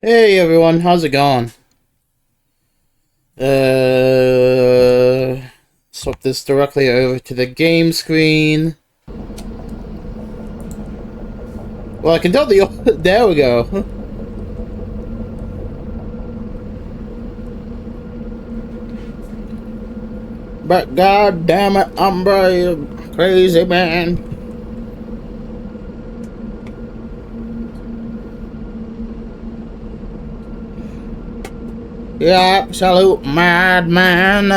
Hey everyone, how's it going? Swap this directly over to the game screen. Well, I can tell the... There we go. But god damn it, Umbra, you crazy man. You absolute madman.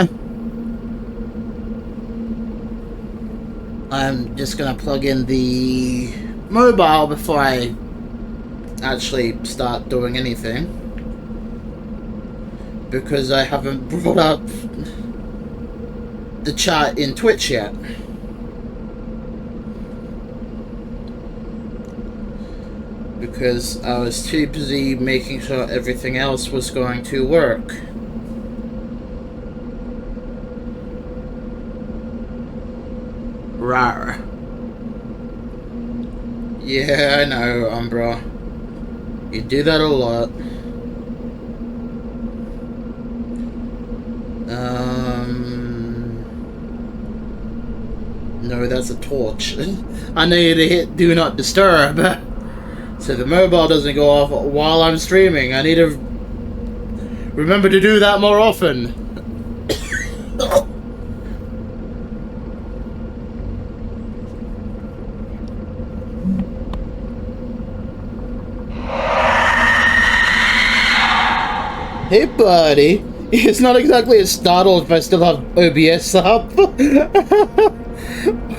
I'm just gonna plug in the mobile before I actually start doing anything, because I haven't brought up the chat in Twitch yet. Because I was too busy making sure everything else was going to work. Rar. Yeah, I know, Umbra. You do that a lot. No, that's a torch. I need to hit Do Not Disturb, so the mobile doesn't go off while I'm streaming. I need to remember to do that more often. Hey buddy, it's not exactly as startled if I still have OBS up.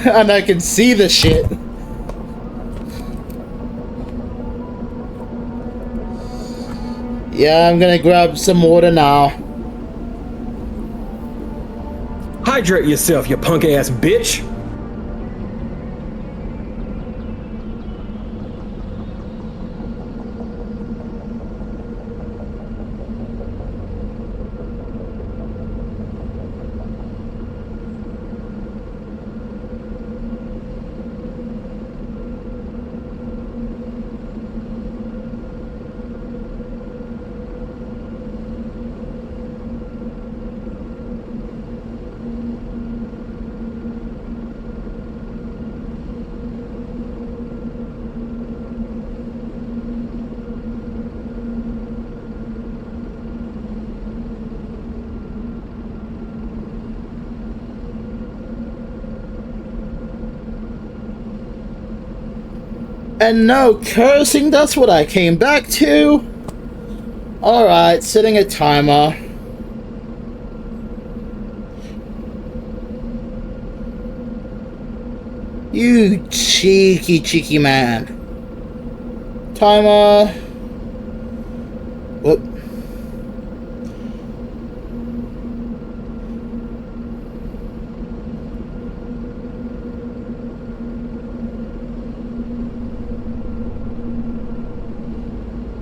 And I can see the shit. Yeah, I'm gonna grab some water now. Hydrate yourself, you punk ass bitch! And no cursing, that's what I came back to. Alright, setting a timer. You cheeky man. Timer. Whoop.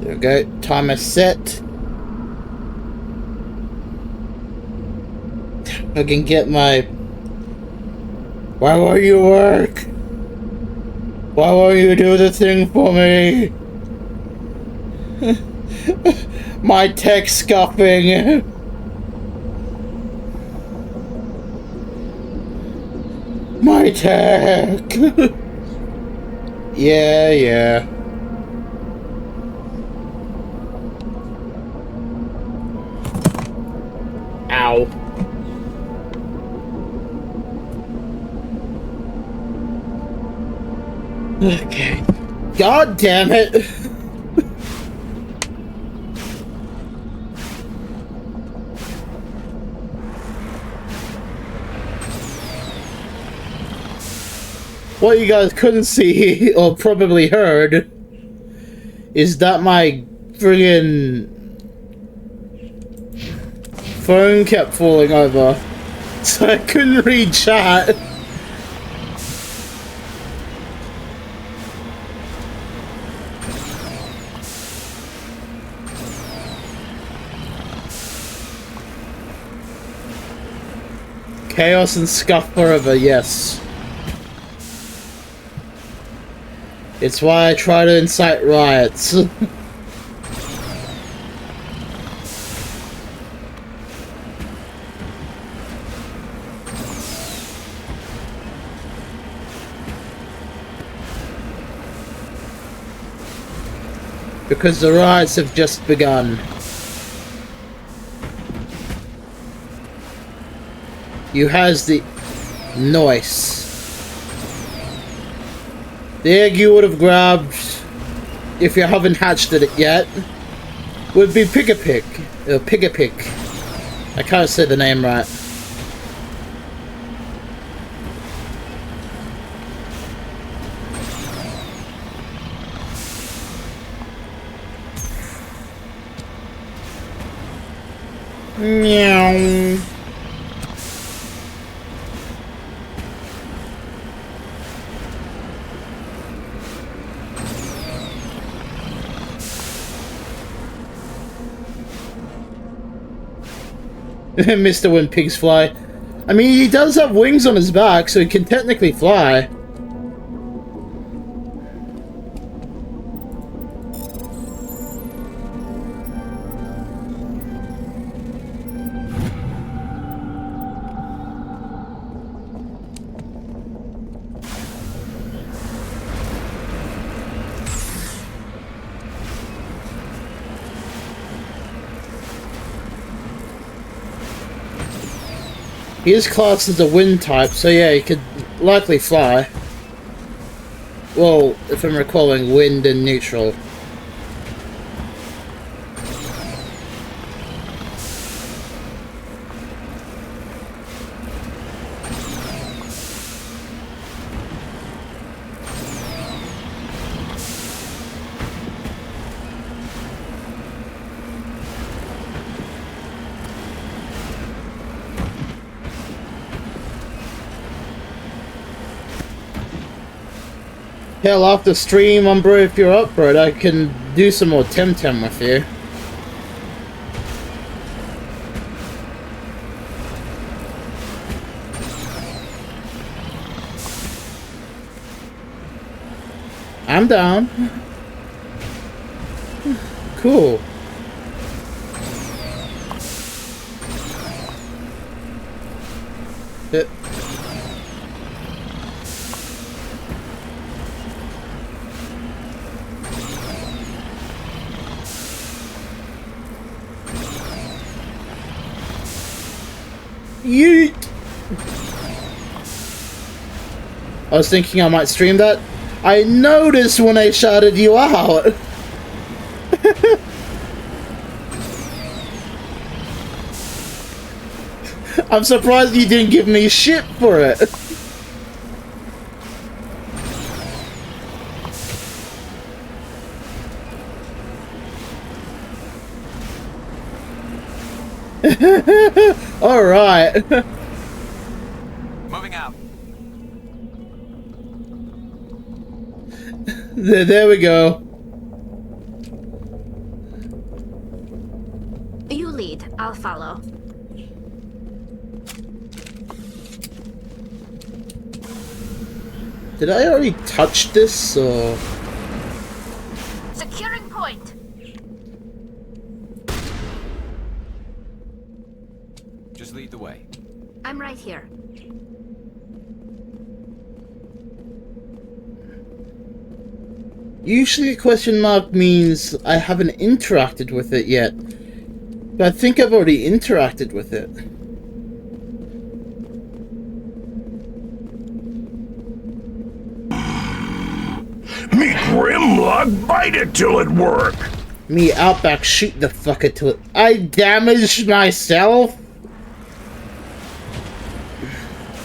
There we go. Timer set. I can get my... Why won't you work? Why won't you do the thing for me? My tech scuffing. My tech. Yeah. Ow. Okay. God damn it. What you guys couldn't see, or probably heard, is that my friggin' phone kept falling over, so I couldn't read chat. Chaos and scuff forever, yes. It's why I try to incite riots. Because the riots have just begun. You has the noise. The egg you would have grabbed if you haven't hatched it yet would be Pig-a-Pig. Pig-a-Pig. I can't say the name right. Meow. Mr. When Pigs Fly. I mean, he does have wings on his back, so he can technically fly. He is classed as a wind type, so yeah, he could likely fly. Well, if I'm recalling, wind and neutral. Hell, after stream, Umbro, if you're up, bro, I can do some more Temtem with you. I'm down. Cool. Yeet! I was thinking I might stream that. I noticed when I shouted you out. I'm surprised you didn't give me shit for it. All right. Moving out. There we go. You lead. I'll follow. Did I already touch this, or...? Securing point. Just lead the way. I'm right here. Usually a question mark means I haven't interacted with it yet. But I think I've already interacted with it. Me Grimlock, bite it till it work! Me Outback, shoot the fucker till it... I damaged myself?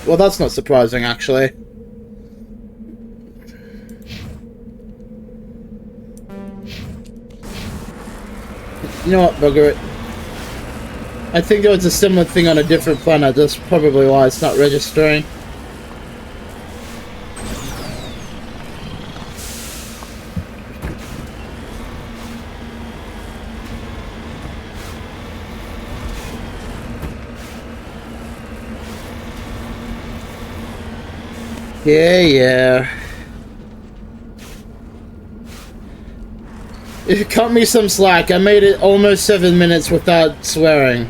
Well, that's not surprising, actually. You know what, bugger it. I think there was a similar thing on a different planet. That's probably why it's not registering. Yeah. Cut me some slack. I made it almost 7 minutes without swearing.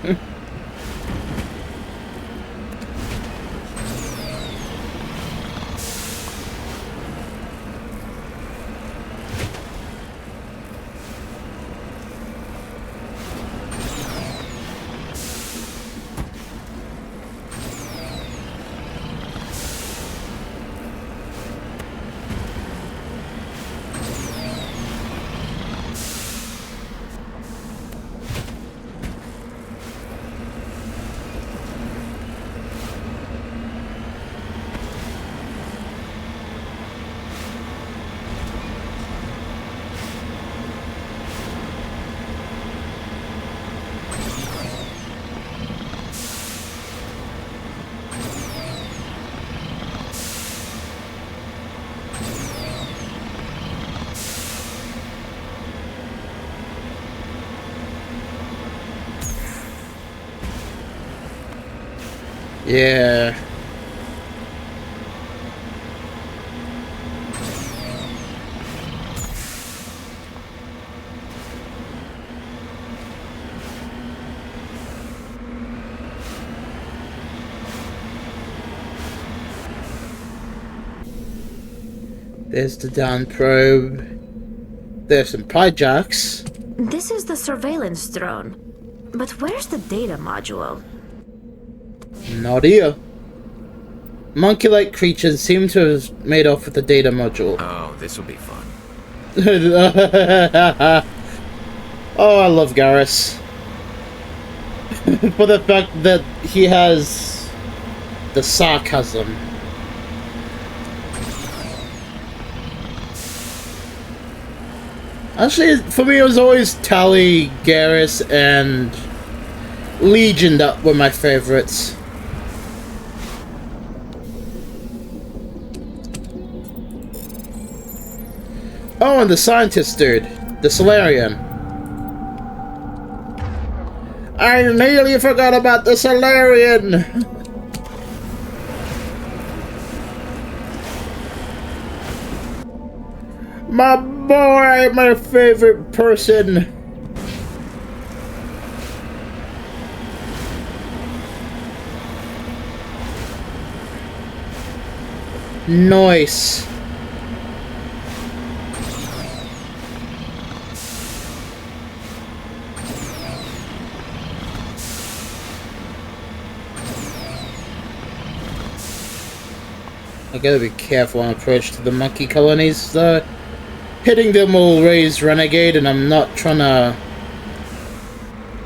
Yeah. There's the down probe. There's some projects. This is the surveillance drone. But where's the data module? Not here. Monkey-like creatures seem to have made off with the data module. Oh, this will be fun. Oh, I love Garrus. For the fact that he has the sarcasm. Actually, for me, it was always Tally, Garrus, and Legion that were my favorites. Oh, and the scientist dude, the Solarian. I nearly forgot about the Solarian. My boy, my favorite person. Nice. I gotta be careful on approach to the monkey colonies, though. Hitting them will raise Renegade, and I'm not trying to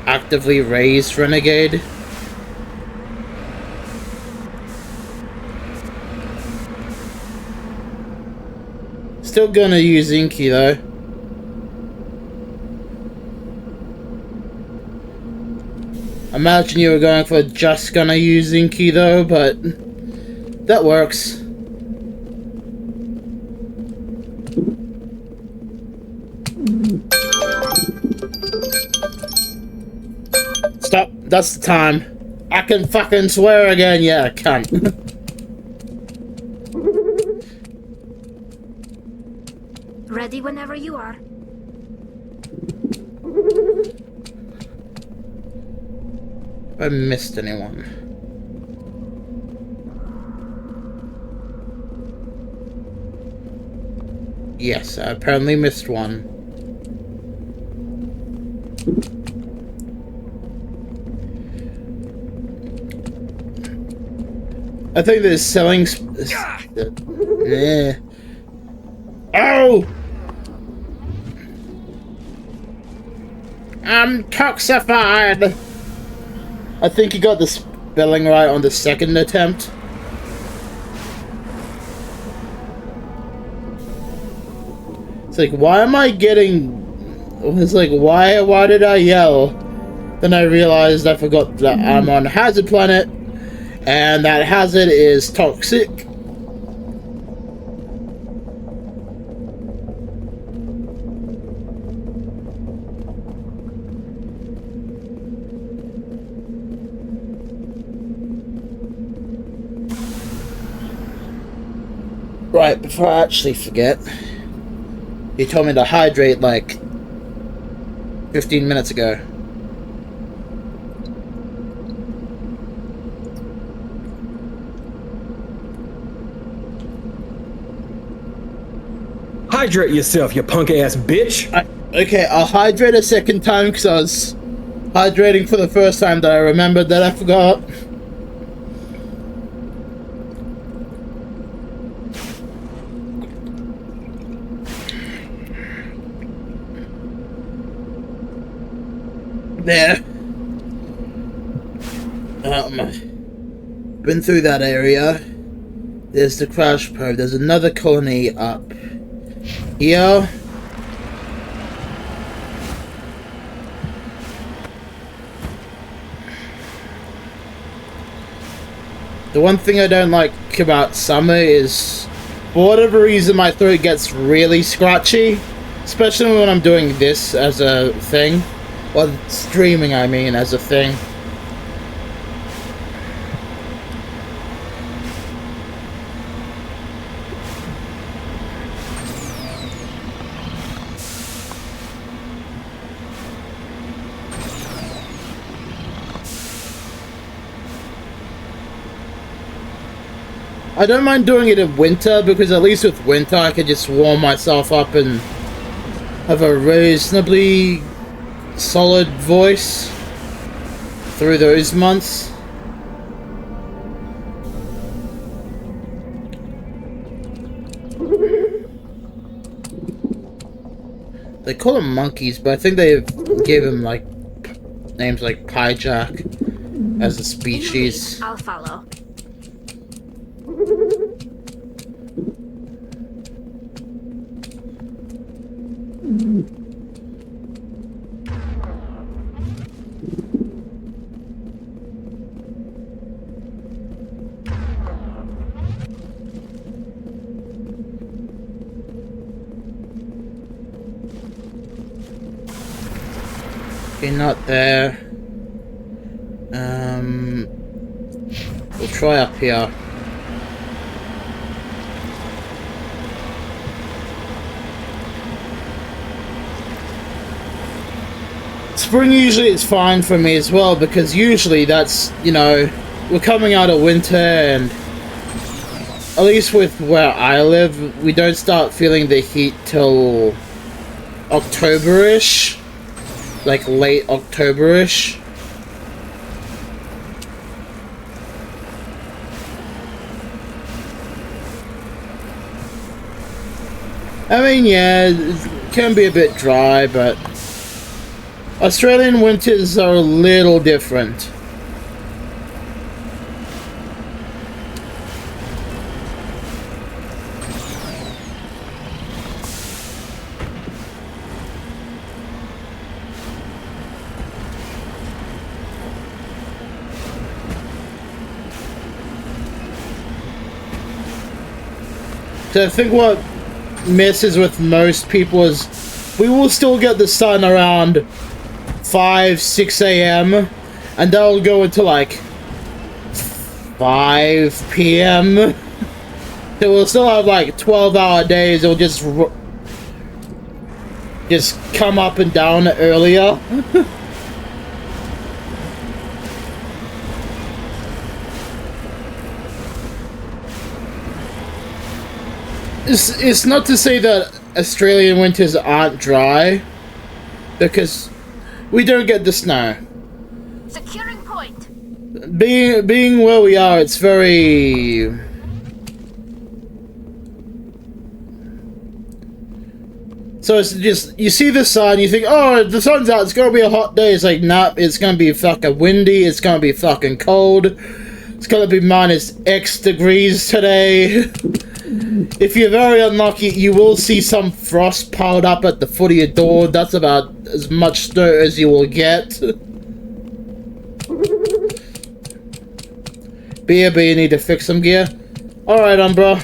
actively raise Renegade. Still gonna use Inky, though. Imagine you were going for just gonna use Inky, though, but that works. Stop. That's the time. I can fucking swear again. Yeah, I can. Ready whenever you are. Have I missed anyone? Yes, I apparently missed one. I think there's selling. Yeah. Oh! I'm toxified! I think you got the spelling right on the second attempt. It's like, why am I getting... It's like, why did I yell? Then I realized I forgot that I'm on Hazard Planet, and that hazard is toxic. Right, before I actually forget, you told me to hydrate like 15 minutes ago. Hydrate yourself, you punk ass bitch! Okay, I'll hydrate a second time because I was hydrating for the first time that I remembered that I forgot. There. Been through that area. There's the crash probe. There's another colony up here. The one thing I don't like about summer is, for whatever reason, my throat gets really scratchy, especially when I'm doing this as a thing. Well, streaming, I mean, as a thing. I don't mind doing it in winter, because at least with winter I can just warm myself up and have a reasonably solid voice through those months. They call them monkeys, but I think they gave them like names like Pyjack as a species. I'll follow. Okay, not there. We'll try up here. Spring usually is fine for me as well, because usually that's, you know, we're coming out of winter, and at least with where I live, we don't start feeling the heat till October-ish. Like late October-ish. I mean, yeah, it can be a bit dry, but Australian winters are a little different. So I think what messes with most people is we will still get the sun around 5, 6 a.m. and that'll go into like 5 p.m. So we'll still have like 12-hour days. It'll just come up and down earlier. It's not to say that Australian winters aren't dry, because we don't get the snow. Securing point. Being where we are, it's very... So it's just, you see the sun, you think, oh, the sun's out, it's gonna be a hot day. It's like, nah, it's gonna be fucking windy, it's gonna be fucking cold. It's gonna be minus X degrees today. If you're very unlucky, you will see some frost piled up at the foot of your door. That's about as much snow as you will get. But you need to fix some gear. Alright, Umbra.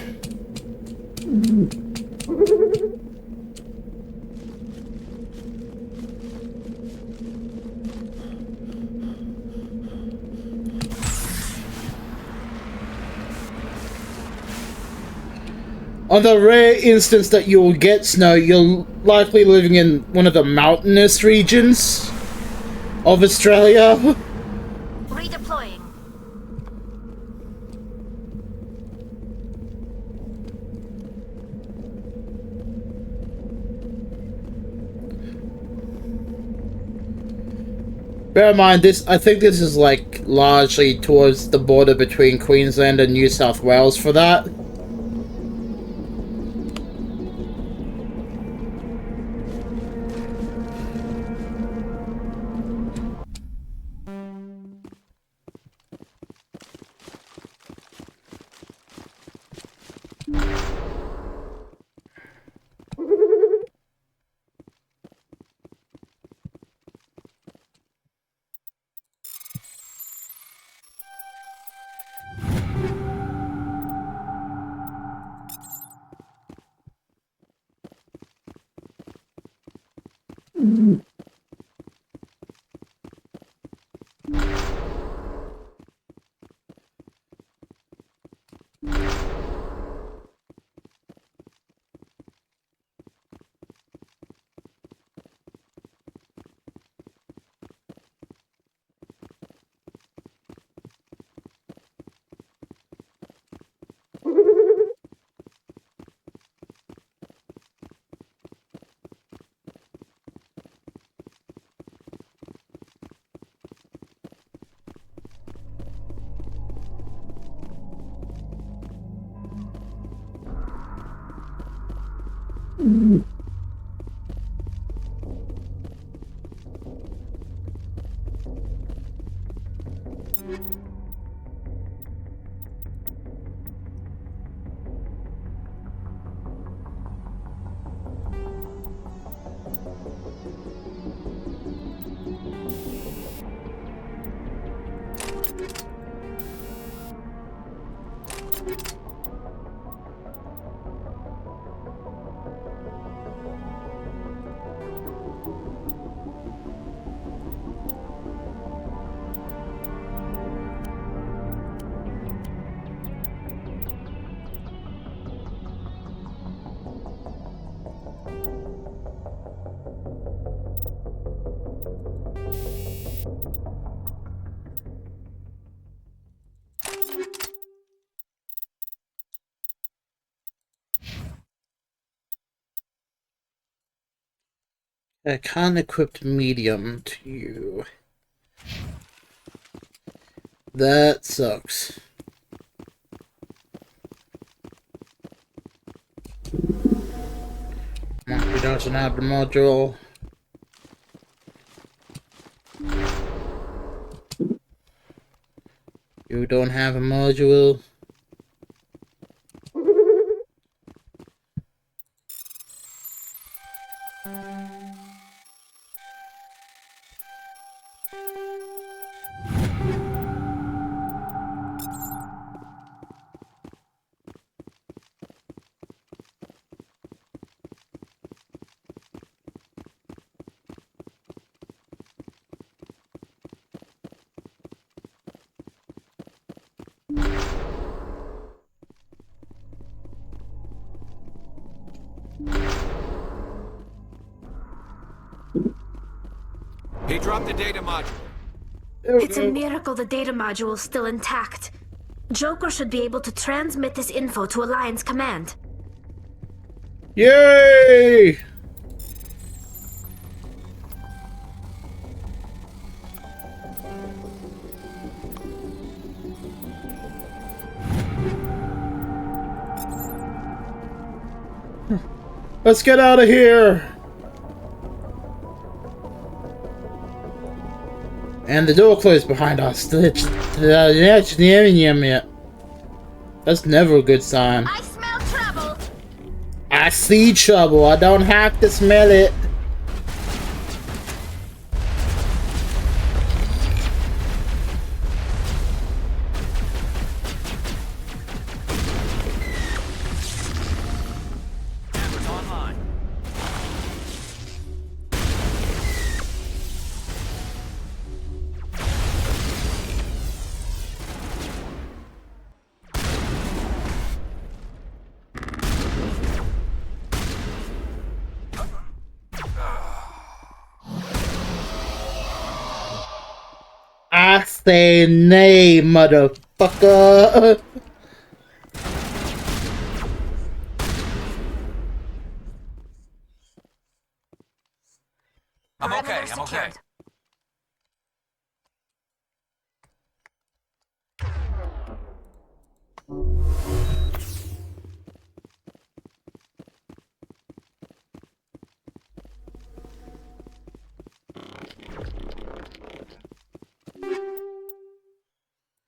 On the rare instance that you'll get snow, you're likely living in one of the mountainous regions of Australia. Redeploying. Bear in mind, I think this is like largely towards the border between Queensland and New South Wales for that. I can't equip medium to you. That sucks. Monkey doesn't have the module. You don't have a module. He dropped the data module. It's a miracle the data module is still intact. Joker should be able to transmit this info to Alliance Command. Yay! Let's get out of here! And the door closed behind us. That's never a good sign. I smell trouble! I see trouble. I don't have to smell it. Cameras online. I say nay, motherfucker. I'm okay. Perimeter I'm okay. secured.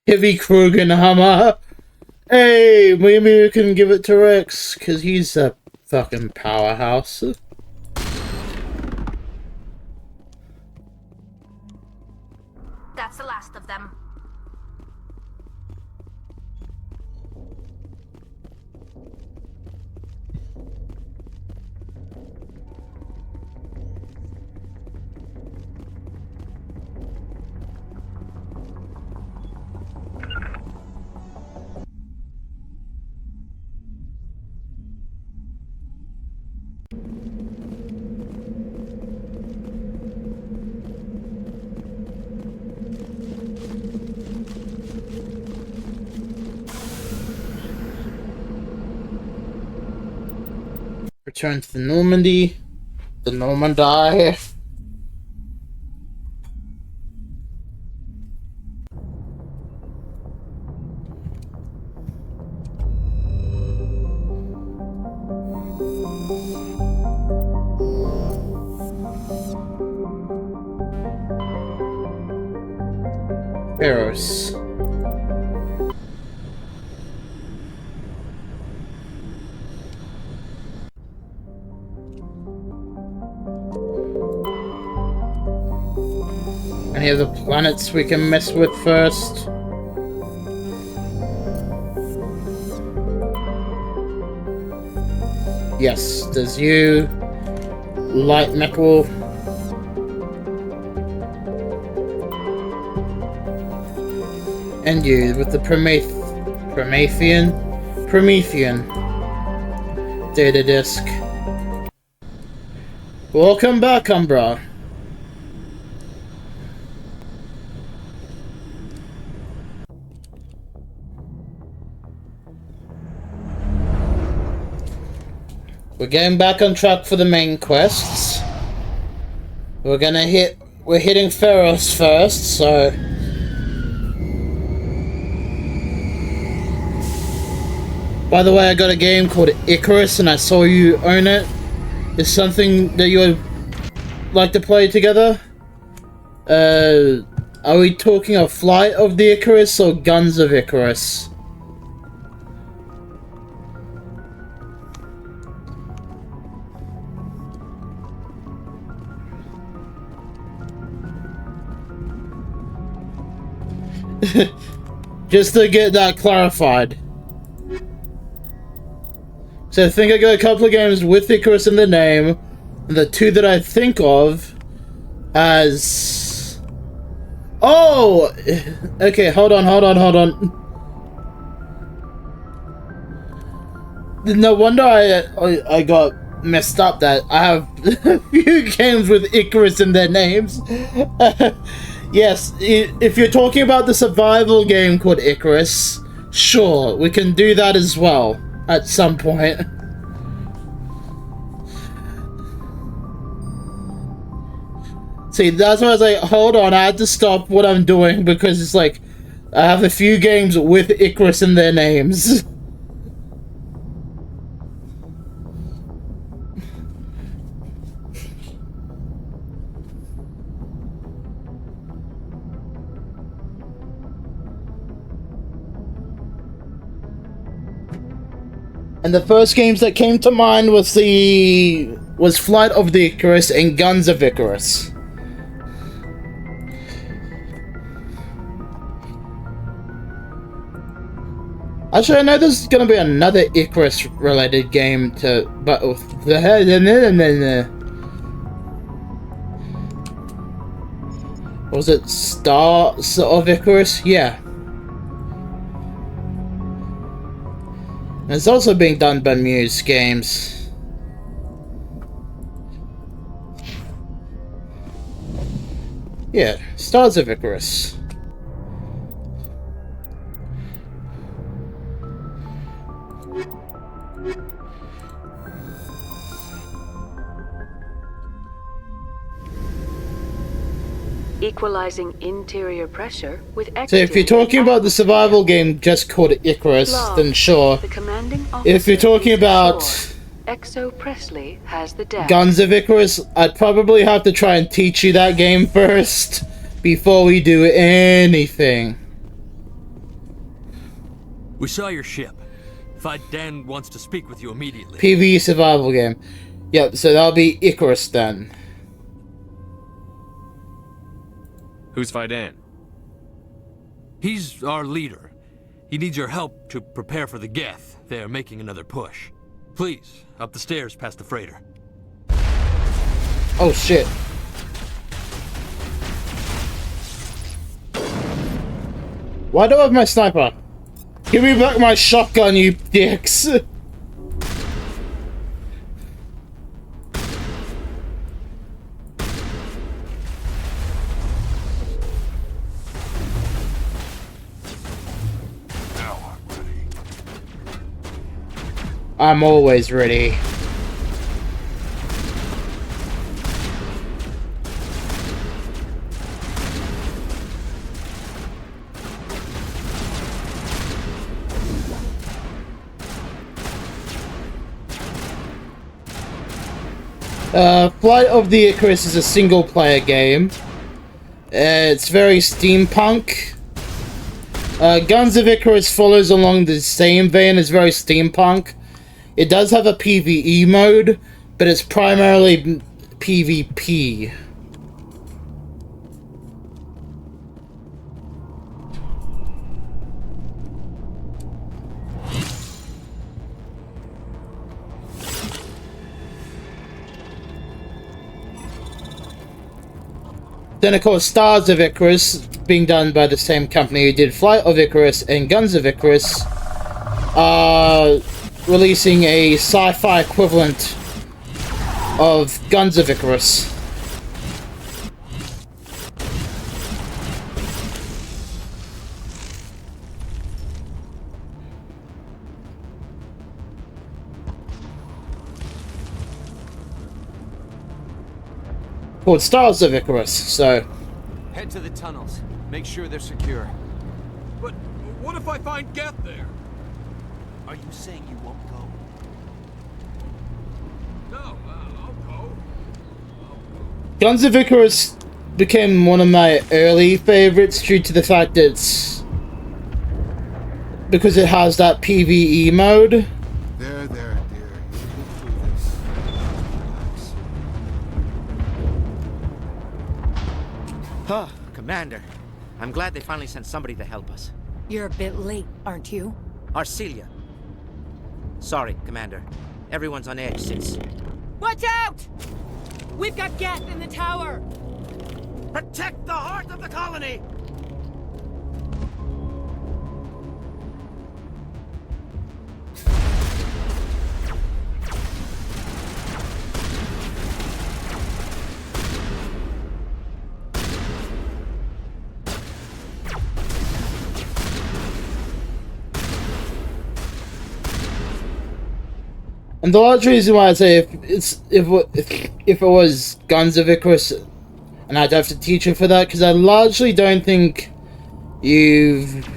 Heavy Krugen hammer. Hey, maybe we can give it to Rex, cause he's a fucking powerhouse. That's the last of them. Return to the Normandy. The Normandie. Feros. Any other planets we can mess with first? Yes, there's you, Light Metal. And you with the Promethean data disk. Welcome back, Umbra. We're getting back on track for the main quests. We're hitting Feros first, so by the way, I got a game called Icarus and I saw you own it. Is something that you would like to play together? Are we talking of Flight of the Icarus or Guns of Icarus? Just to get that clarified. So I think I got a couple of games with Icarus in the name, and the two that I think of as... Oh! Okay, hold on. No wonder I got messed up that I have a few games with Icarus in their names. Yes, if you're talking about the survival game called Icarus, sure, we can do that as well at some point. See, that's why I was like, hold on, I had to stop what I'm doing because it's like, I have a few games with Icarus in their names. And the first games that came to mind was Flight of the Icarus and Guns of Icarus. Actually, I know there's gonna be another Icarus related game but was it Stars of Icarus? Yeah. It's also being done by Muse Games. Yeah, Stars of Icarus. Equalizing interior pressure with exterior. So if you're talking about the survival game just called Icarus, then sure. If you're talking about Exo Presley has the deck. Guns of Icarus, I'd probably have to try and teach you that game first before we do anything. We saw your ship. Dan wants to speak with you immediately. PvE survival game. Yep, so that'll be Icarus then. Who's Fidan? He's our leader. He needs your help to prepare for the Geth. They're making another push. Please, up the stairs past the freighter. Oh shit. Why do I have my sniper? Give me back my shotgun, you dicks! I'm always ready. Flight of the Icarus is a single-player game. It's very steampunk. Guns of Icarus follows along the same vein as very steampunk. It does have a PvE mode, but it's primarily PvP. Then, of course, Stars of Icarus, being done by the same company who did Flight of Icarus and Guns of Icarus, releasing a sci-fi equivalent of Guns of Icarus. Called Stars of Icarus, so... Head to the tunnels. Make sure they're secure. But what if I find Geth there? Are you saying you won't go? No, I'll go. Guns of Icarus became one of my early favorites due to the fact that it's... because it has that PvE mode. There, dear. You get through this. Relax. Huh, Commander. I'm glad they finally sent somebody to help us. You're a bit late, aren't you? Arcelia. Sorry, Commander. Everyone's on edge since... Watch out! We've got Geth in the tower! Protect the heart of the colony! And the large reason why I say if it was Guns of Icarus, and I'd have to teach it for that, because I largely don't think you've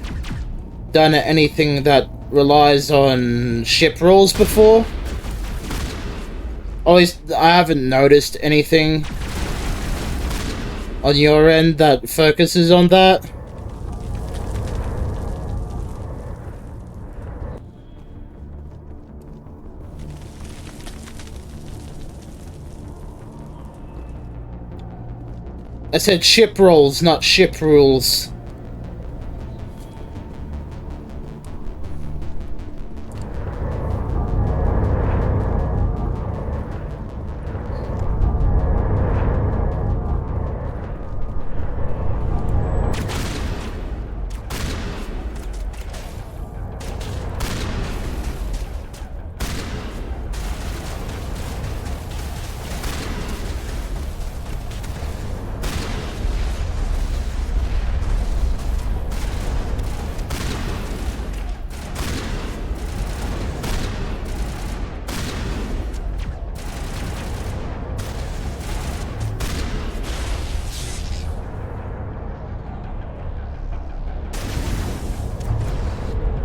done anything that relies on ship rules before. At least I haven't noticed anything on your end that focuses on that. I said ship rolls, not ship rules.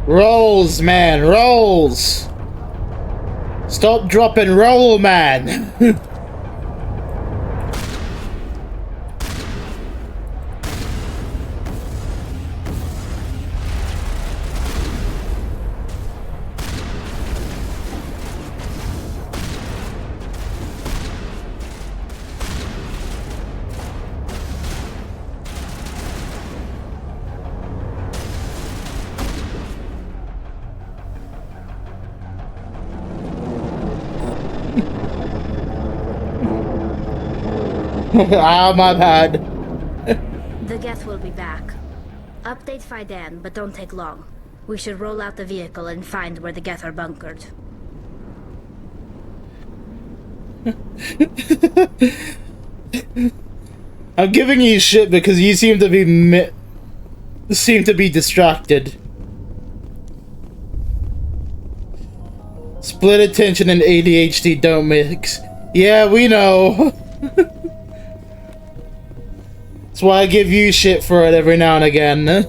Rolls, man, rolls! Stop, drop, and roll, man! Ah, my bad. The Geth will be back. Update Fidan, but don't take long. We should roll out the vehicle and find where the Geth are bunkered. I'm giving you shit because you seem to be distracted. Split attention and ADHD don't mix. Yeah, we know. That's why I give you shit for it every now and again.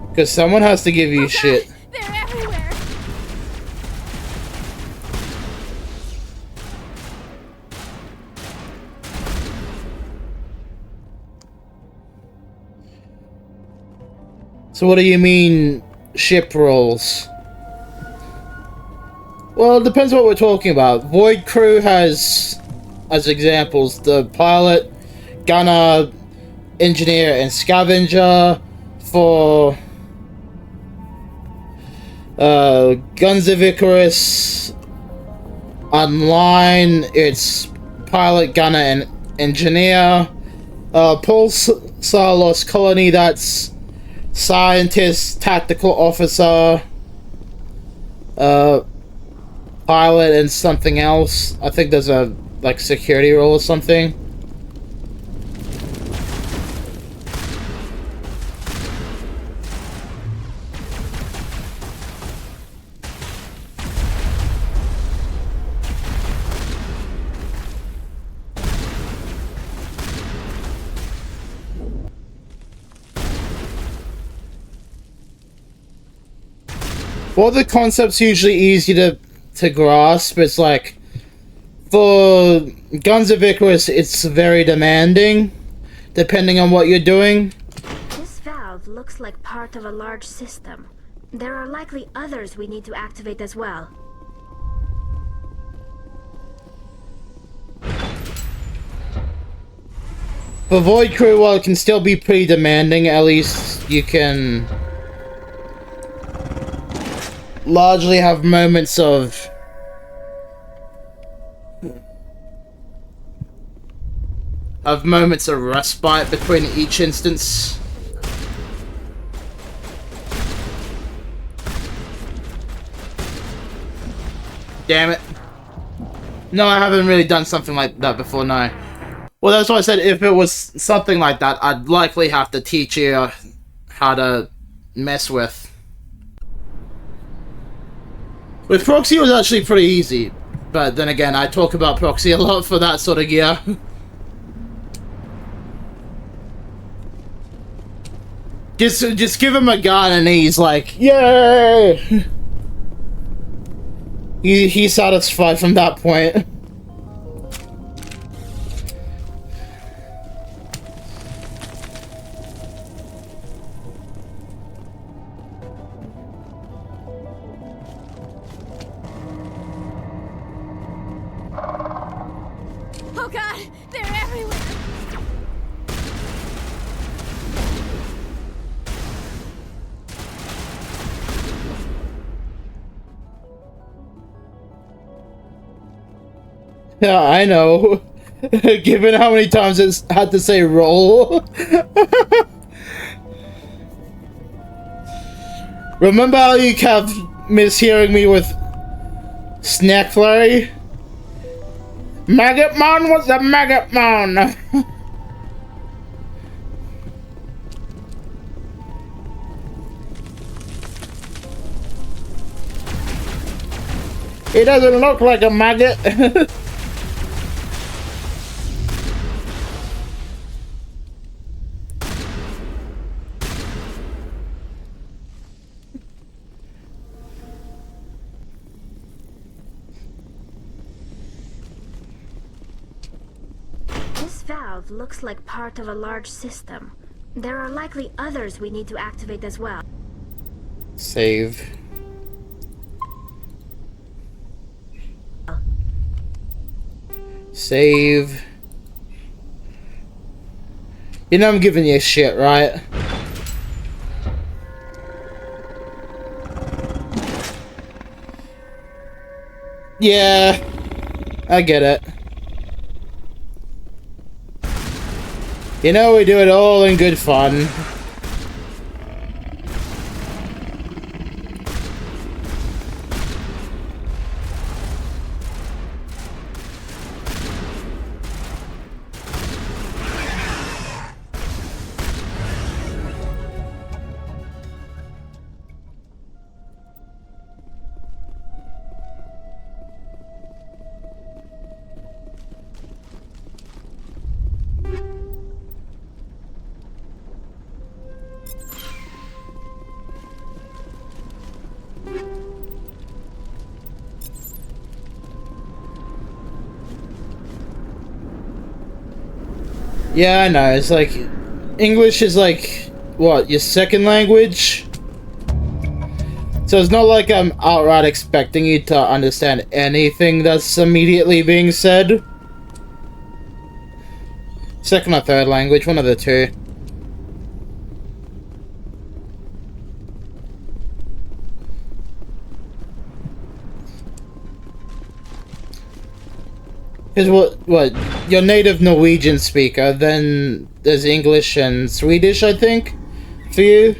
Because someone has to give you shit. They're everywhere! So what do you mean, ship roles? Well, it depends what we're talking about. Void crew has, as examples, the pilot, gunner, engineer, and scavenger. For Guns of Icarus Online, it's pilot, gunner, and engineer. Pulsar Lost Colony, that's scientist, tactical officer, pilot, and something else. I think there's a like security role or something. Well, the concept's usually easy to grasp. It's like, for Guns of Icarus, it's very demanding, depending on what you're doing. This valve looks like part of a large system. There are likely others we need to activate as well. For Void Crew, while it can still be pretty demanding, at least you can largely have moments of respite between each instance. Damn it. No, I haven't really done something like that before, no. Well, that's why I said if it was something like that, I'd likely have to teach you how to mess with. With Proxy, it was actually pretty easy. But then again, I talk about Proxy a lot for that sort of gear. Just give him a gun and he's like, yay! He's satisfied from that point. Oh god, they're everywhere! Yeah, I know. Given how many times it's had to say roll. Remember how you kept mishearing me with Snack Flurry? Maggot Man was the Maggot Man! He doesn't look like a maggot. This valve looks like part of a large system. There are likely others we need to activate as well. Save. Save. You know I'm giving you shit, right? Yeah, I get it. You know we do it all in good fun. Yeah, I know. It's like English is like what, your second language? So it's not like I'm outright expecting you to understand anything that's immediately being said. Second or third language, one of the two. Because what, you're native Norwegian speaker, then there's English and Swedish, I think, for you?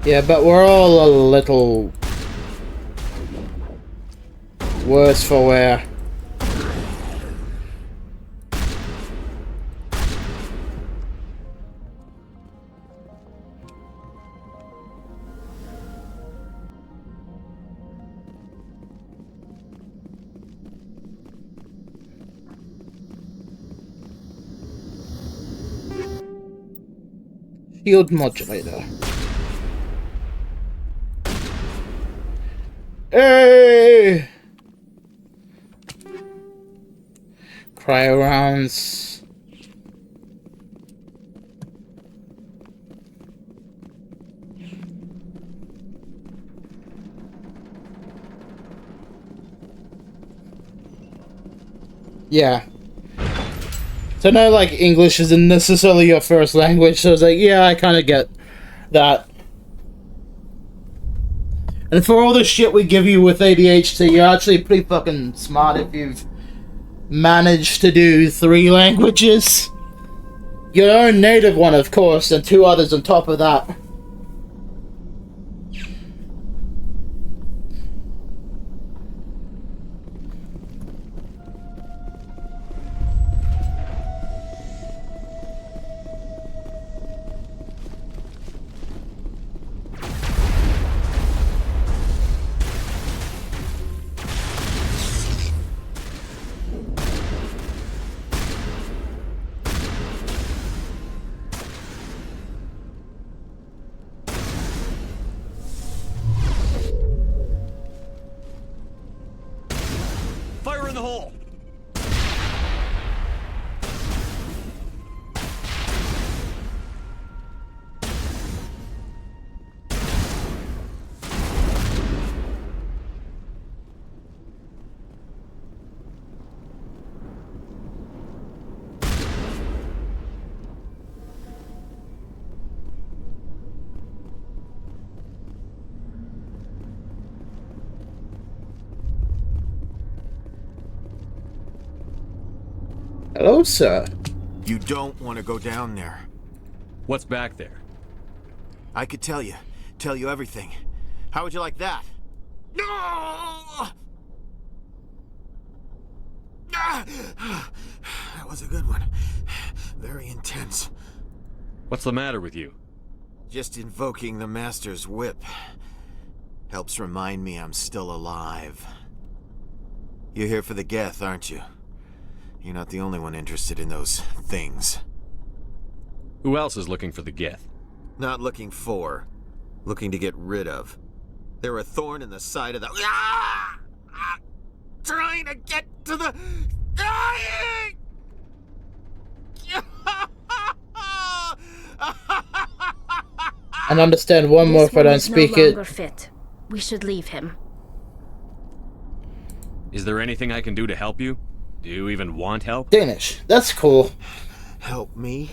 Yeah, but we're all a little worse for wear. Shield modulator. Hey! Cryo rounds. Yeah. So now, like, English isn't necessarily your first language, so it's like, yeah, I kind of get that. And for all the shit we give you with ADHD, you're actually pretty fucking smart if you've managed to do 3 languages. Your own native one, of course, and 2 others on top of that. Fire in the hole! Hello, sir. You don't want to go down there. What's back there? I could tell you everything. How would you like that? No! That was a good one. Very intense. What's the matter with you? Just invoking the Master's whip helps remind me I'm still alive. You're here for the Geth, aren't you? You're not the only one interested in those things. Who else is looking for the Geth? Not looking for. Looking to get rid of. They're a thorn in the side of the... Ah! Ah! Trying to get to the... Dying! And understand one more if I don't speak no it. longer fit. We should leave him. Is there anything I can do to help you? Do you even want help? Danish. That's cool. Help me?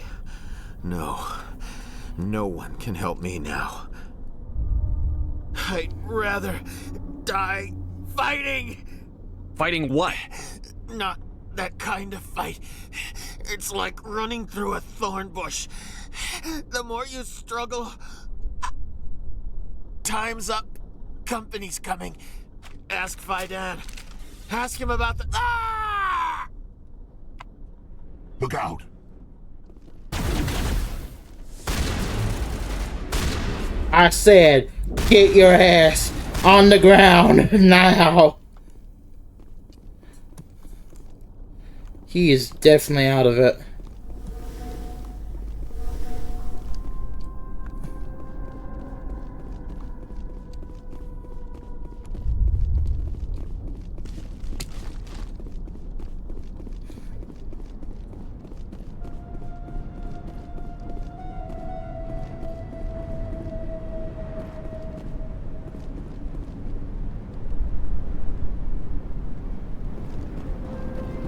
No. No one can help me now. I'd rather die fighting. Fighting what? not that kind of fight. It's like running through a thorn bush. The more you struggle... Time's up. Company's coming. Ask Fidan. Ask him about the... Ah! Look out! I said, get your ass on the ground now. He is definitely out of it.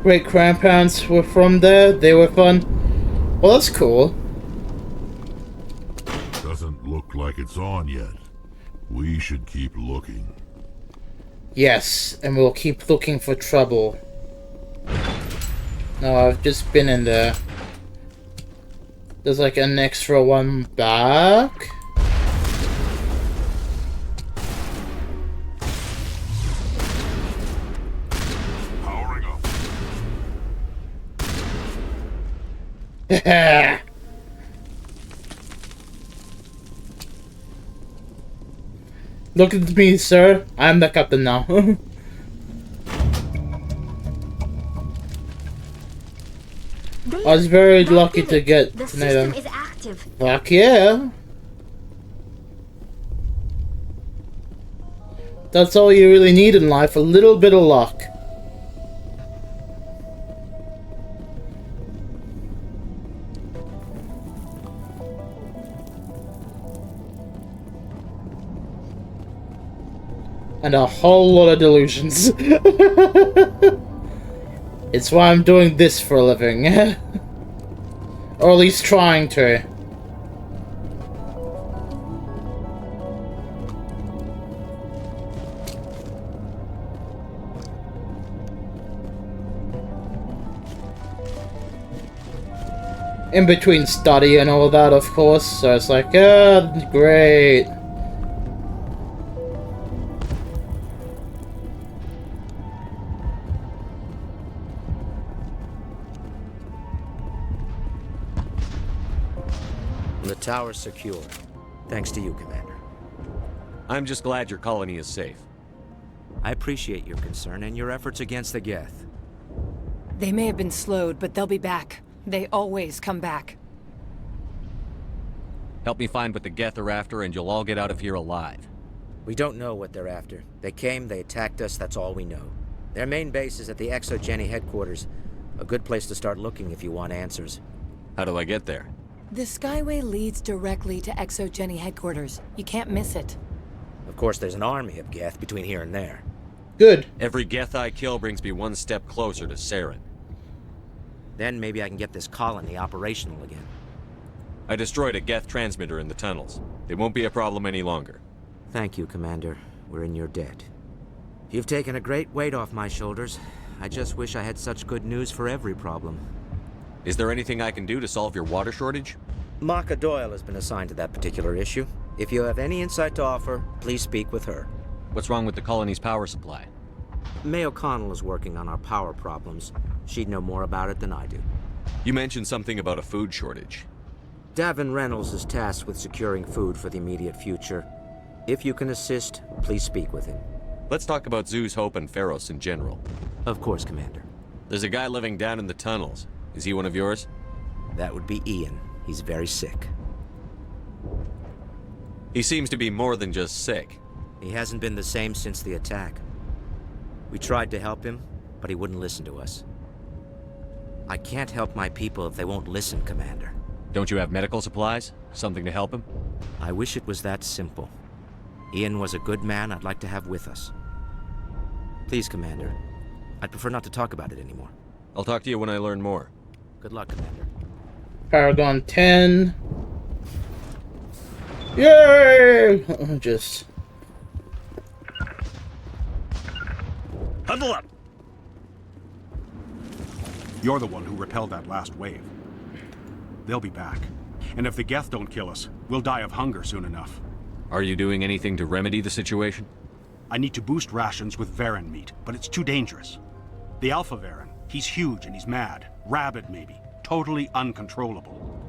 Great grandparents were from there. They were fun. Well, that's cool. Doesn't look like it's on yet. We should keep looking. Yes, and we'll keep looking for trouble. No, I've just been in there. There's like an extra one back. Look at me, sir. I'm the captain now. I was very lucky to get The to know them. system is active. Fuck yeah. That's all you really need in life, a little bit of luck. And a whole lot of delusions. It's why I'm doing this for a living. Or at least trying to. In between study and all that, of course, so it's like, great. The tower's secure. Thanks to you, Commander. I'm just glad your colony is safe. I appreciate your concern and your efforts against the Geth. They may have been slowed, but they'll be back. They always come back. Help me find what the Geth are after, and you'll all get out of here alive. We don't know what they're after. They came, they attacked us, that's all we know. Their main base is at the Exogeny headquarters. A good place to start looking if you want answers. How do I get there? The Skyway leads directly to Exogeny headquarters. You can't miss it. Of course, there's an army of Geth between here and there. Good. Every Geth I kill brings me one step closer to Saren. Then maybe I can get this colony operational again. I destroyed a Geth transmitter in the tunnels. It won't be a problem any longer. Thank you, Commander. We're in your debt. You've taken a great weight off my shoulders. I just wish I had such good news for every problem. Is there anything I can do to solve your water shortage? Maka Doyle has been assigned to that particular issue. If you have any insight to offer, please speak with her. What's wrong with the colony's power supply? May O'Connell is working on our power problems. She'd know more about it than I do. You mentioned something about a food shortage. Davin Reynolds is tasked with securing food for the immediate future. If you can assist, please speak with him. Let's talk about Zoo's Hope and Feros in general. Of course, Commander. There's a guy living down in the tunnels. Is he one of yours? That would be Ian. He's very sick. He seems to be more than just sick. He hasn't been the same since the attack. We tried to help him, but he wouldn't listen to us. I can't help my people if they won't listen, Commander. Don't you have medical supplies? Something to help him? I wish it was that simple. Ian was a good man I'd like to have with us. Please, Commander. I'd prefer not to talk about it anymore. I'll talk to you when I learn more. Good luck, Commander. Paragon 10. Yay! Just... Huddle up! You're the one who repelled that last wave. They'll be back. And if the Geth don't kill us, we'll die of hunger soon enough. Are you doing anything to remedy the situation? I need to boost rations with Varen meat, but it's too dangerous. The Alpha Varen, he's huge and he's mad. Rabid, maybe. Totally uncontrollable.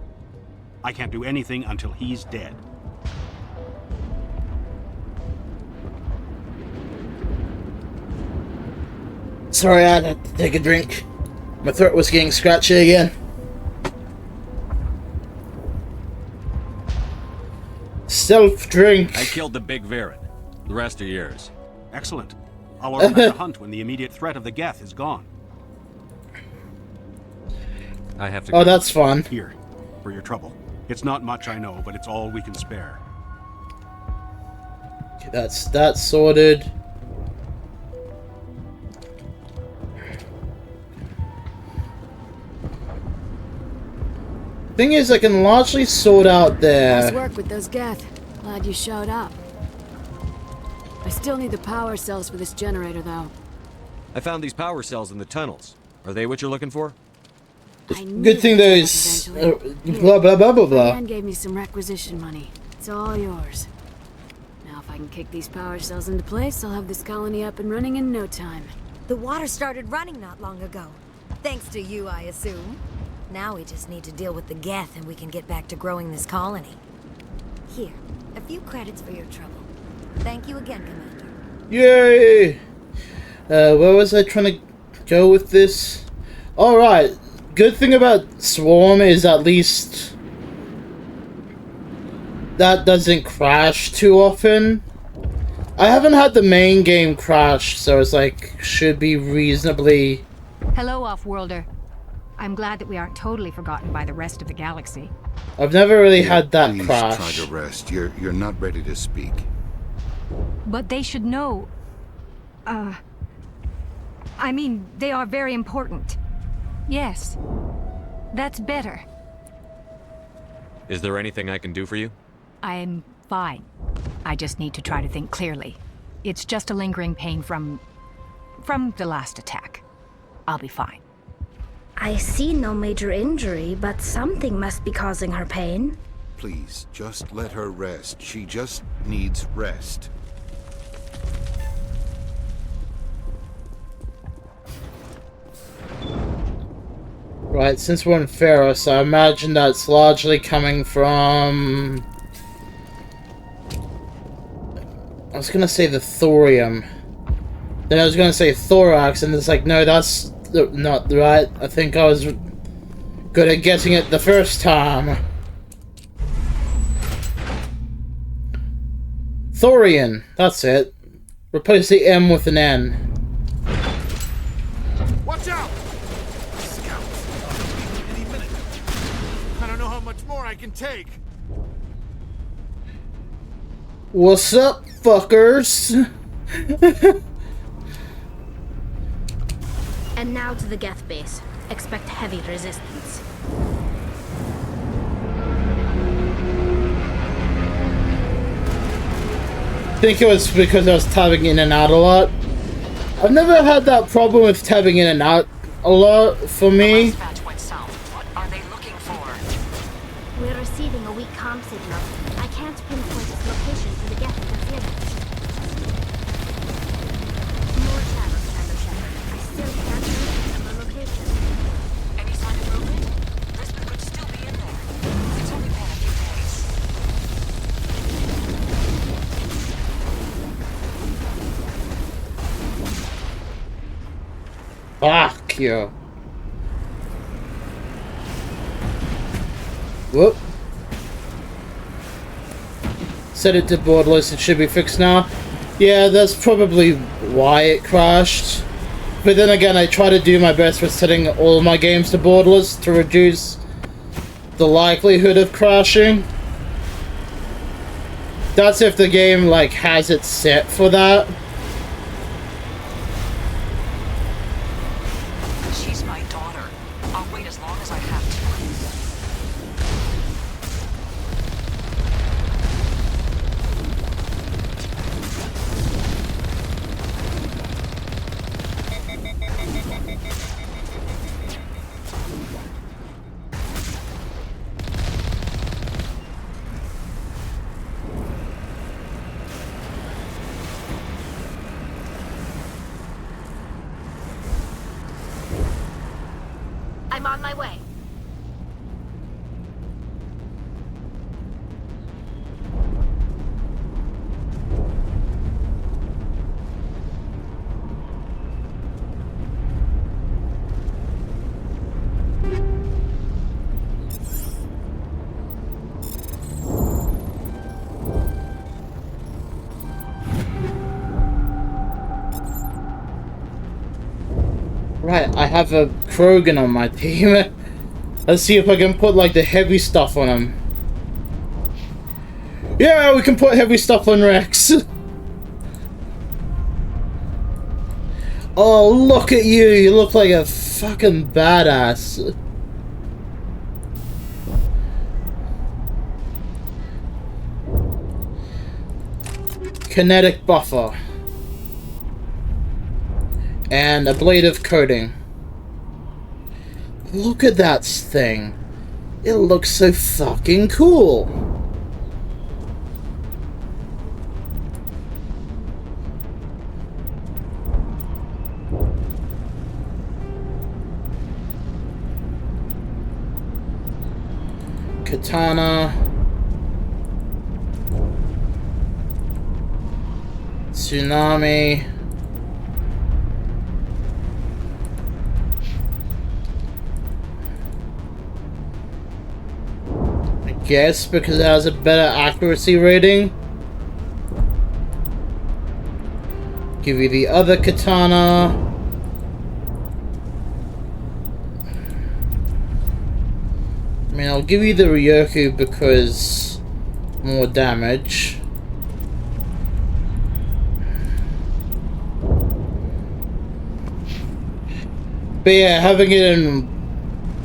I can't do anything until he's dead. Sorry, I had to take a drink. My throat was getting scratchy again. Self drink. I killed the big Varen. The rest are yours. Excellent. I'll organize a hunt when the immediate threat of the Geth is gone. I have to Oh, go. that's fun. Here, for your trouble. It's not much, I know, but it's all we can spare. Okay, that's that sorted. Thing is, I can largely sort out Nice there. work with those Geth. Glad you showed up. I still need the power cells for this generator, though. I found these power cells in the tunnels. Are they what you're looking for? Good thing there's blah blah blah blah blah. Man gave me some requisition money. It's all yours. Now, if I can kick these power cells into place, I'll have this colony up and running in no time. The water started running not long ago. Thanks to you, I assume. Now we just need to deal with the Geth and we can get back to growing this colony. Here, a few credits for your trouble. Thank you again, Commander. Yay! Where was I trying to go with this? Alright, good thing about Swarm is at least that doesn't crash too often. I haven't had the main game crash, so it's like, should be reasonably... Hello, Off-Worlder. I'm glad that we aren't totally forgotten by the rest of the galaxy. I've never really had that Please crash. try to rest. You're not ready to speak. But they should know... I mean, they are very important. Yes. That's better. Is there anything I can do for you? I'm fine. I just need to try to think clearly. It's just a lingering pain from the last attack. I'll be fine. I see no major injury, but something must be causing her pain. Please, just let her rest. She just needs rest. Right, since we're in Feros, I imagine that's largely coming from... I was gonna say the thorium. Then I was gonna say thorax, and it's like, no, that's not right. I think I was good at getting it the first time. Thorian, that's it. Replace the M with an N. Watch out! Scouts! Any minute. I don't know how much more I can take. What's up, fuckers? And now to the Geth base. Expect heavy resistance. I think it was because I was tabbing in and out a lot. I've never had that problem with tabbing in and out a lot for me. We're receiving a weak comm signal. I can't pinpoint its location for the Geth interference. More shadows, Commander Shepard. I still can't pinpoint the location. Any sign of movement? Lisbon could still be in there. It's only been a few days. Fuck you. Whoop. Set it to borderless, it should be fixed now. Yeah, that's probably why it crashed. But then again, I try to do my best with setting all my games to borderless to reduce the likelihood of crashing. That's if the game, like, has it set for that. She's my daughter. I'll wait as long as I have to. I'm on my way. Right, I have a Krogan on my team. Let's see if I can put like the heavy stuff on him. Yeah, we can put heavy stuff on Rex. Oh, look at you. You look like a fucking badass. Kinetic buffer. And ablative coating. Look at that thing. It looks so fucking cool. Katana. Tsunami. Guess because it has a better accuracy rating. Give you the other katana. I mean, I'll give you the Ryoku because more damage. But yeah, having it in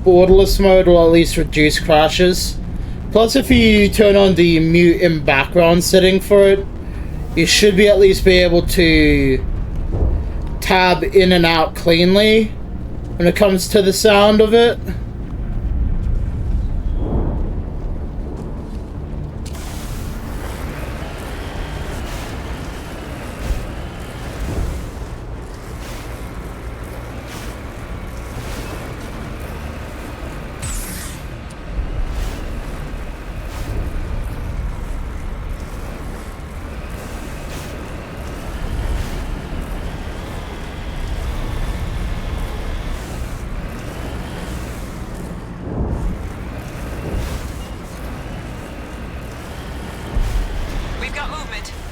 borderless mode will at least reduce crashes. Plus, if you turn on the mute in background setting for it, you should be at least be able to tab in and out cleanly when it comes to the sound of it.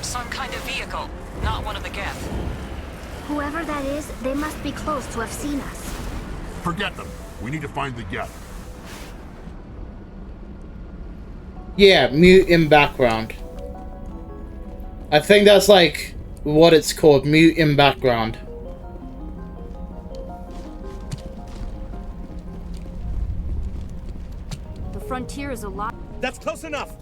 Some kind of vehicle, not one of the Geth. Whoever that is, they must be close to have seen us. Forget them. We need to find the Geth. Yeah, mute in background. I think that's like what it's called, mute in background. The frontier is a lot. That's close enough.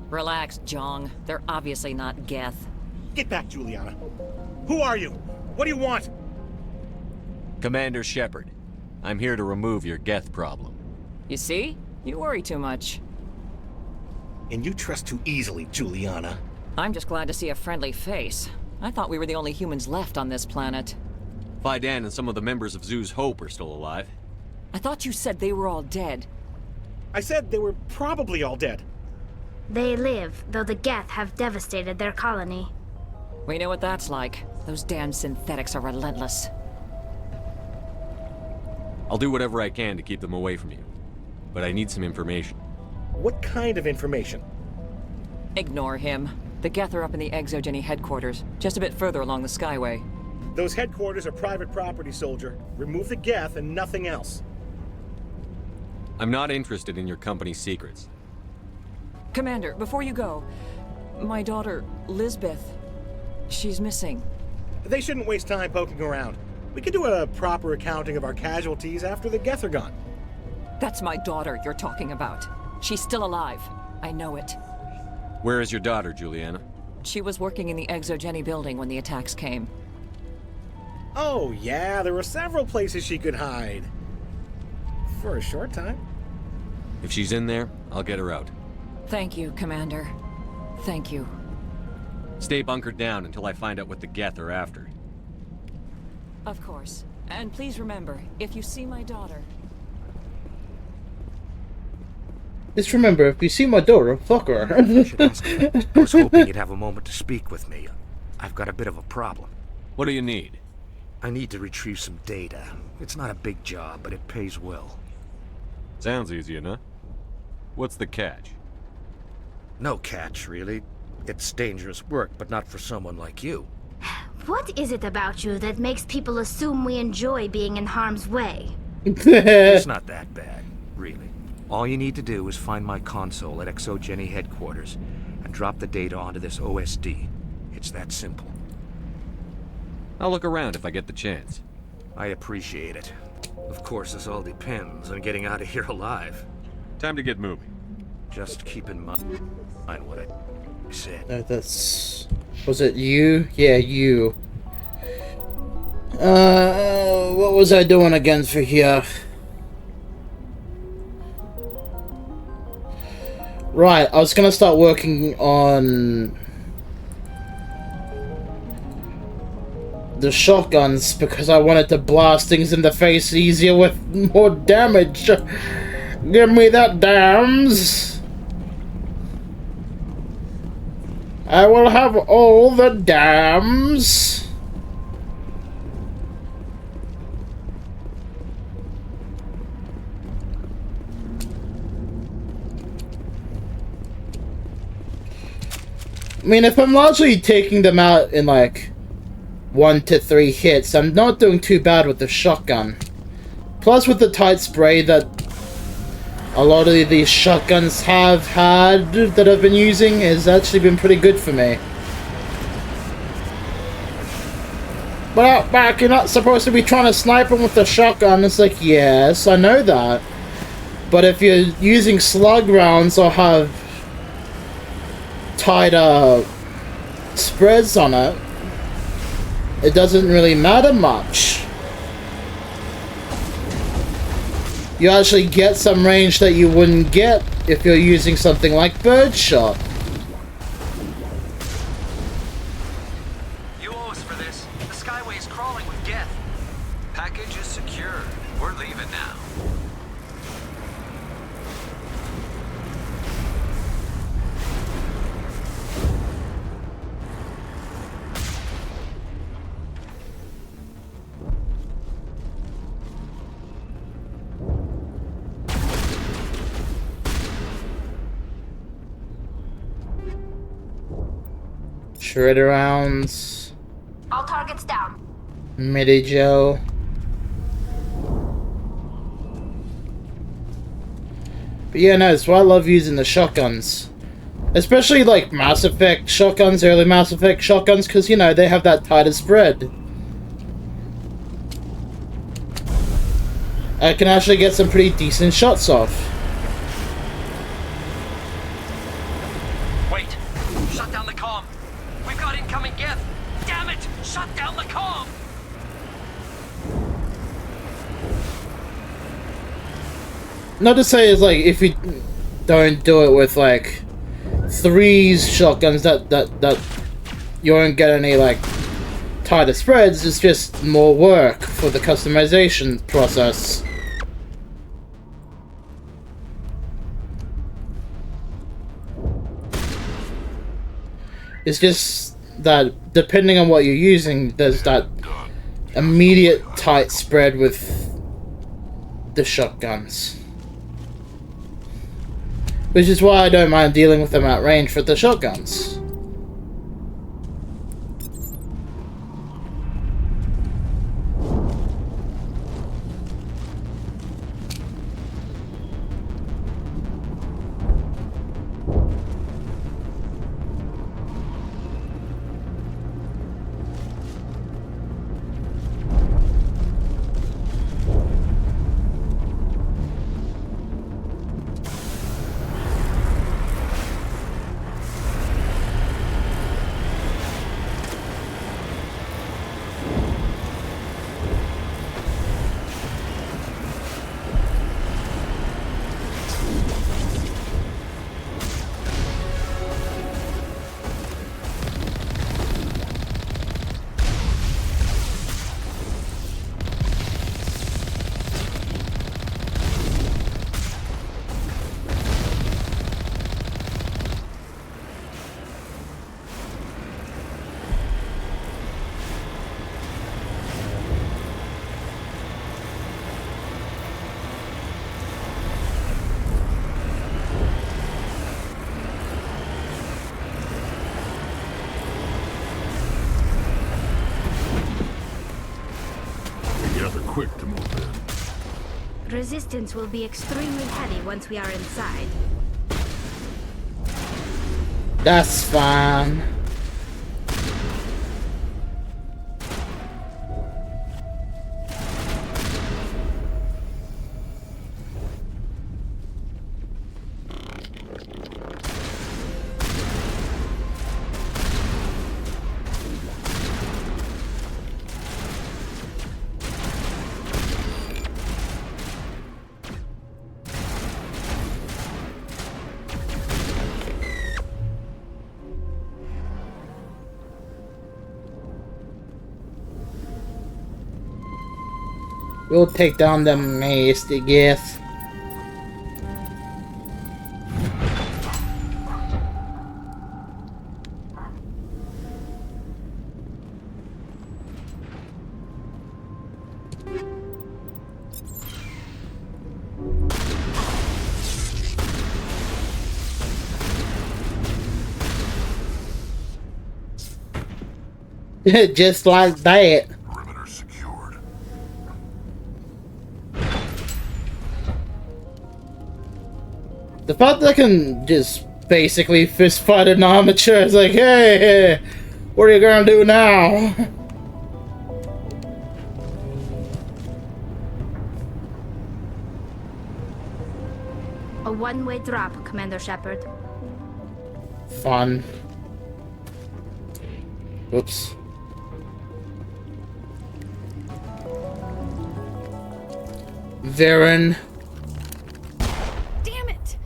Relax, Jong. They're obviously not Geth. Get back, Juliana. Who are you? What do you want? Commander Shepard. I'm here to remove your Geth problem. You see? You worry too much. And you trust too easily, Juliana. I'm just glad to see a friendly face. I thought we were the only humans left on this planet. Fidan and some of the members of Zoo's Hope are still alive. I thought you said they were all dead. I said they were probably all dead. They live, though the Geth have devastated their colony. We know what that's like. Those damn synthetics are relentless. I'll do whatever I can to keep them away from you. But I need some information. What kind of information? Ignore him. The Geth are up in the Exogeny headquarters, just a bit further along the Skyway. Those headquarters are private property, soldier. Remove the Geth and nothing else. I'm not interested in your company's secrets. Commander, before you go, my daughter, Lisbeth, she's missing. They shouldn't waste time poking around. We could do a proper accounting of our casualties after the Geth are gone. That's my daughter you're talking about. She's still alive. I know it. Where is your daughter, Juliana? She was working in the Exogeny building when the attacks came. Oh, yeah, there were several places she could hide. For a short time. If she's in there, I'll get her out. Thank you, Commander. Thank you. Stay bunkered down until I find out what the Geth are after. Of course. And please remember, if you see my daughter, Just remember, if you see my daughter, fuck her. I should ask you. I was hoping you'd have a moment to speak with me. I've got a bit of a problem. What do you need? I need to retrieve some data. It's not a big job, but it pays well. Sounds easy enough. What's the catch? No catch, really. It's dangerous work, but not for someone like you. What is it about you that makes people assume we enjoy being in harm's way? It's not that bad, really. All you need to do is find my console at ExoGeni headquarters and drop the data onto this OSD. It's that simple. I'll look around if I get the chance. I appreciate it. Of course, this all depends on getting out of here alive. Time to get moving. Just keep in mind what I said. No, that's... Was it you? Yeah, you. What was I doing again for here? Right, I was gonna start working on the shotguns because I wanted to blast things in the face easier with more damage. Give me that dams. I will have all the dams. I mean, if I'm largely taking them out in like 1 to 3 hits, I'm not doing too bad with the shotgun. Plus, with the tight spray that a lot of these shotguns have had that I've been using, has actually been pretty good for me. But Outback, you're not supposed to be trying to snipe them with the shotgun. It's like, yes, I know that. But if you're using slug rounds or have tighter spreads on it, it doesn't really matter much. You actually get some range that you wouldn't get if you're using something like birdshot. You owe us for this. The Skyway is crawling with Geth. Package is secure. We're leaving now. Shredder rounds. All targets down. Midi gel. But yeah, no, it's why I love using the shotguns. Especially like Mass Effect shotguns, early Mass Effect shotguns, because, you know, they have that tighter spread. I can actually get some pretty decent shots off. Wait. Shut down the comm. We've got incoming Geth. Damn it! Shut down the comm! Not to say it's like if you don't do it with like 3's shotguns that you won't get any like tighter spreads. It's just more work for the customization process. It's just that depending on what you're using, there's that immediate tight spread with the shotguns. Which is why I don't mind dealing with them at range for the shotguns. Resistance will be extremely heavy once we are inside. That's fine. We'll take down the mace, I guess. Just like that. The fact that I can just basically fist fight an armature is like, hey, what are you gonna do now? A one-way drop, Commander Shepard. Fun. Oops. Varen. Damn it!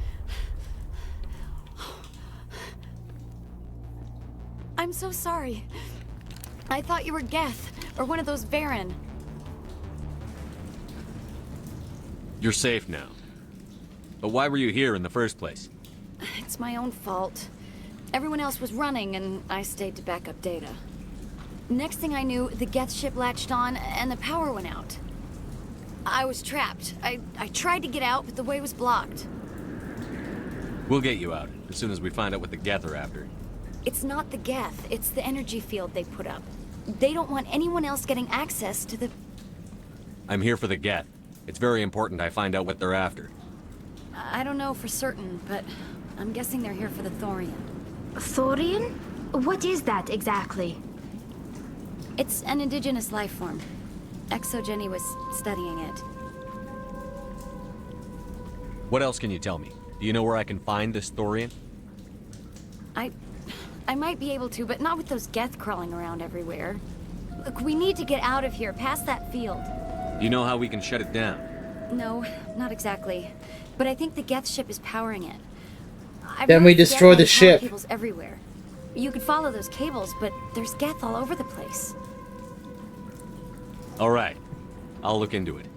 I'm so sorry. I thought you were Geth, or one of those Varen. You're safe now. But why were you here in the first place? It's my own fault. Everyone else was running, and I stayed to back up data. Next thing I knew, the Geth ship latched on, and the power went out. I was trapped. I tried to get out, but the way was blocked. We'll get you out, as soon as we find out what the Geth are after. It's not the Geth, it's the energy field they put up. They don't want anyone else getting access to the... I'm here for the Geth. It's very important I find out what they're after. I don't know for certain, but I'm guessing they're here for the Thorian. Thorian? What is that exactly? It's an indigenous life form. Jenny was studying it. What else can you tell me? Do you know where I can find this Thorian? I might be able to, but not with those Geth crawling around everywhere. Look, we need to get out of here, past that field. Do you know how we can shut it down? No, not exactly. But I think the Geth ship is powering it. Then we destroy the ship. Cables everywhere. You could follow those cables, but there's Geth all over the place. All right. I'll look into it.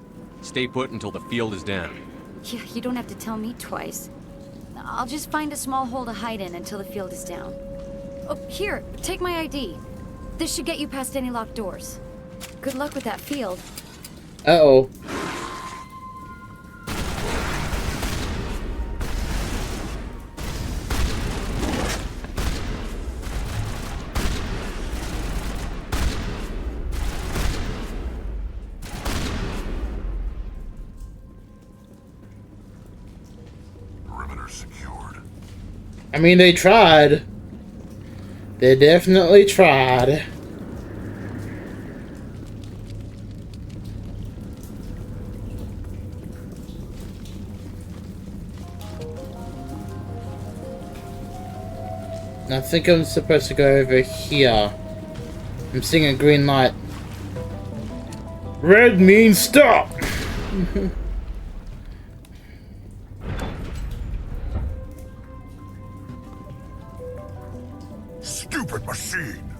Stay put until the field is down. Yeah, you don't have to tell me twice. I'll just find a small hole to hide in until the field is down. Oh, here, take my ID. This should get you past any locked doors. Good luck with that field. Uh-oh. Perimeter secured. I mean, they tried. They definitely tried. I think I'm supposed to go over here. I'm seeing a green light. Red means stop! Stupid machine!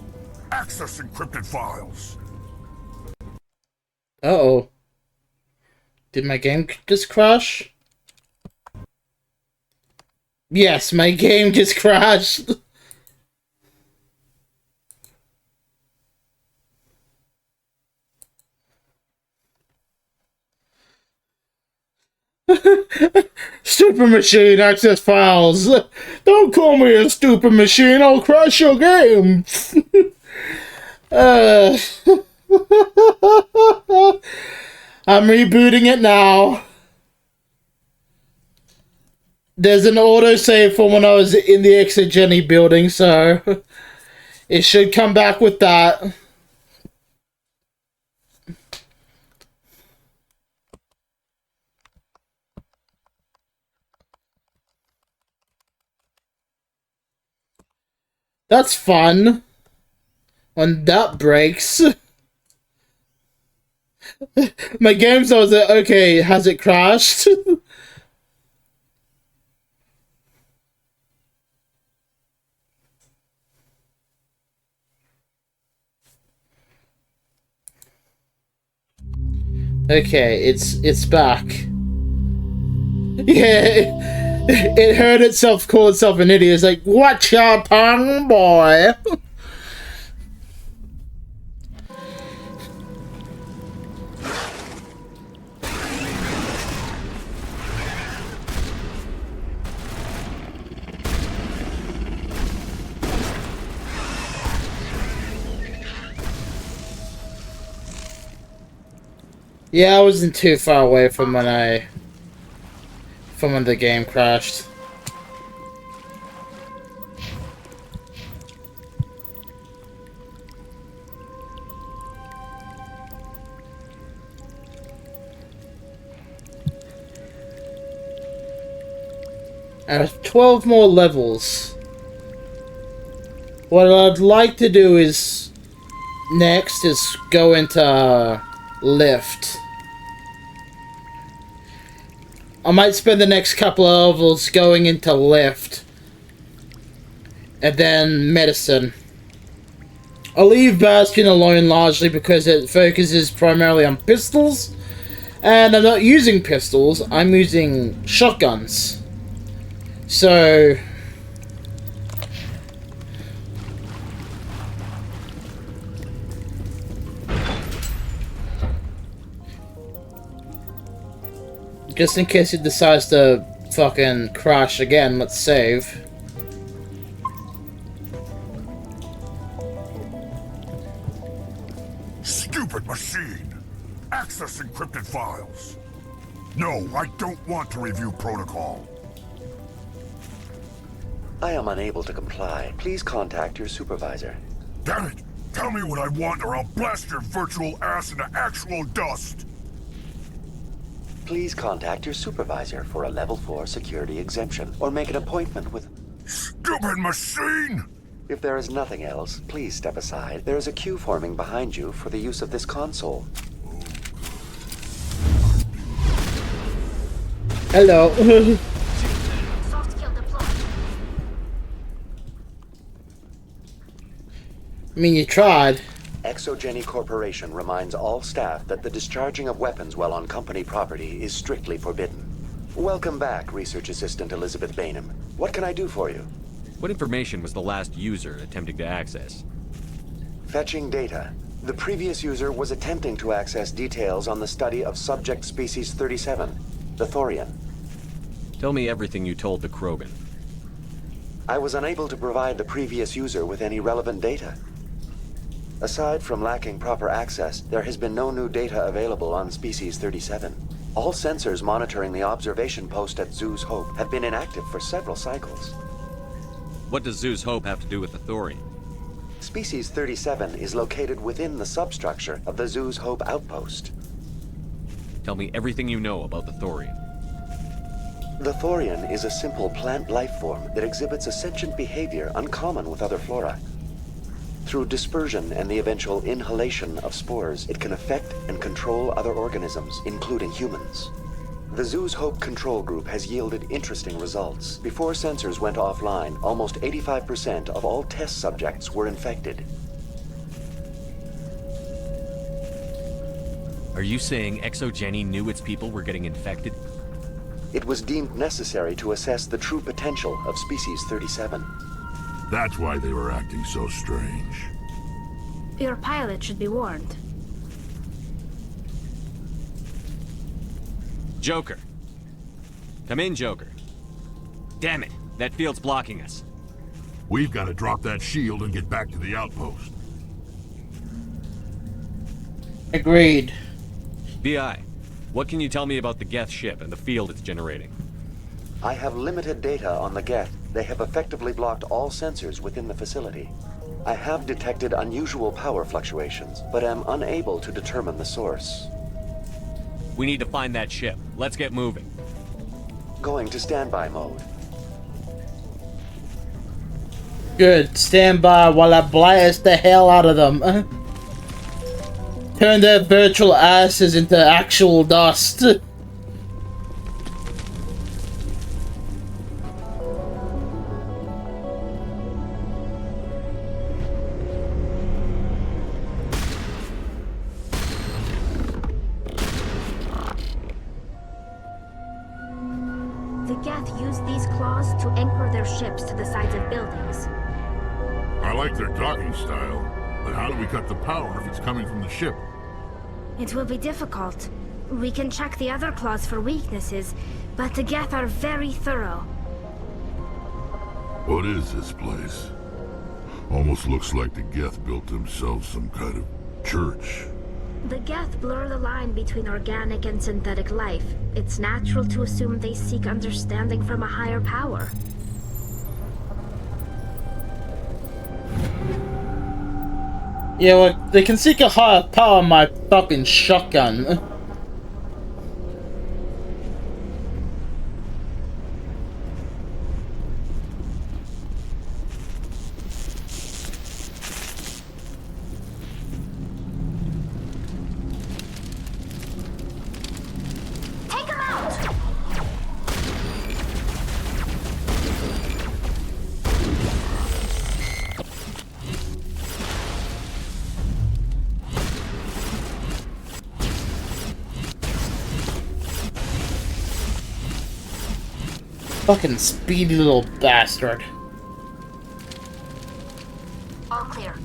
Access encrypted files! Uh-oh. Did my game just crash? Yes, my game just crashed. Stupid machine, access files. Don't call me a stupid machine, I'll crash your game. I'm rebooting it now. There's an autosave from when I was in the Exogeny building, so it should come back with that. That's fun. When that breaks. My games, I was like, okay, has it crashed? Okay, it's back. Yeah, it heard itself call itself an idiot. It's like, watch your tongue, boy. Yeah, I wasn't too far away from when the game crashed. I have 12 more levels. What I'd like to do is next is go into Lift. I might spend the next couple of levels going into Lift. And then Medicine. I'll leave Bastion alone largely because it focuses primarily on pistols. And I'm not using pistols, I'm using shotguns. So... just in case it decides to fucking crash again, let's save. Stupid machine! Access encrypted files. No, I don't want to review protocol. I am unable to comply. Please contact your supervisor. Damn it! Tell me what I want or I'll blast your virtual ass into actual dust! Please contact your supervisor for a level 4 security exemption, or make an appointment with... Stupid machine! If there is nothing else, please step aside. There is a queue forming behind you for the use of this console. Hello. I mean, you tried. Exogeny Corporation reminds all staff that the discharging of weapons while on company property is strictly forbidden. Welcome back, Research Assistant Elizabeth Bainham. What can I do for you? What information was the last user attempting to access? Fetching data. The previous user was attempting to access details on the study of subject species 37, the Thorian. Tell me everything you told the Krogan. I was unable to provide the previous user with any relevant data. Aside from lacking proper access, there has been no new data available on Species 37. All sensors monitoring the observation post at Zoo's Hope have been inactive for several cycles. What does Zoo's Hope have to do with the Thorian? Species 37 is located within the substructure of the Zoo's Hope outpost. Tell me everything you know about the Thorian. The Thorian is a simple plant life form that exhibits a sentient behavior uncommon with other flora. Through dispersion and the eventual inhalation of spores, it can affect and control other organisms, including humans. The Zoo's Hope control group has yielded interesting results. Before sensors went offline, almost 85% of all test subjects were infected. Are you saying Exogeny knew its people were getting infected? It was deemed necessary to assess the true potential of Species 37. That's why they were acting so strange. Your pilot should be warned. Joker. Come in, Joker. Damn it, that field's blocking us. We've got to drop that shield and get back to the outpost. Agreed. BI, what can you tell me about the Geth ship and the field it's generating? I have limited data on the Geth. They have effectively blocked all sensors within the facility. I have detected unusual power fluctuations, but am unable to determine the source. We need to find that ship. Let's get moving. Going to standby mode. Good. Stand by while I blast the hell out of them. Turn their virtual asses into actual dust. The Geth use these claws to anchor their ships to the sides of buildings. I like their docking style, but how do we cut the power if it's coming from the ship? It will be difficult. We can check the other claws for weaknesses, but the Geth are very thorough. What is this place? Almost looks like the Geth built themselves some kind of church. The Geth blur the line between organic and synthetic life. It's natural to assume they seek understanding from a higher power. Yeah, well, they can seek a higher power on my fucking shotgun. Fucking speedy little bastard. All clear.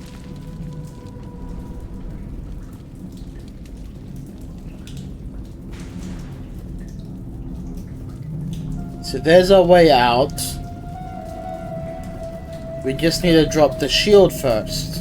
So there's our way out. We just need to drop the shield first.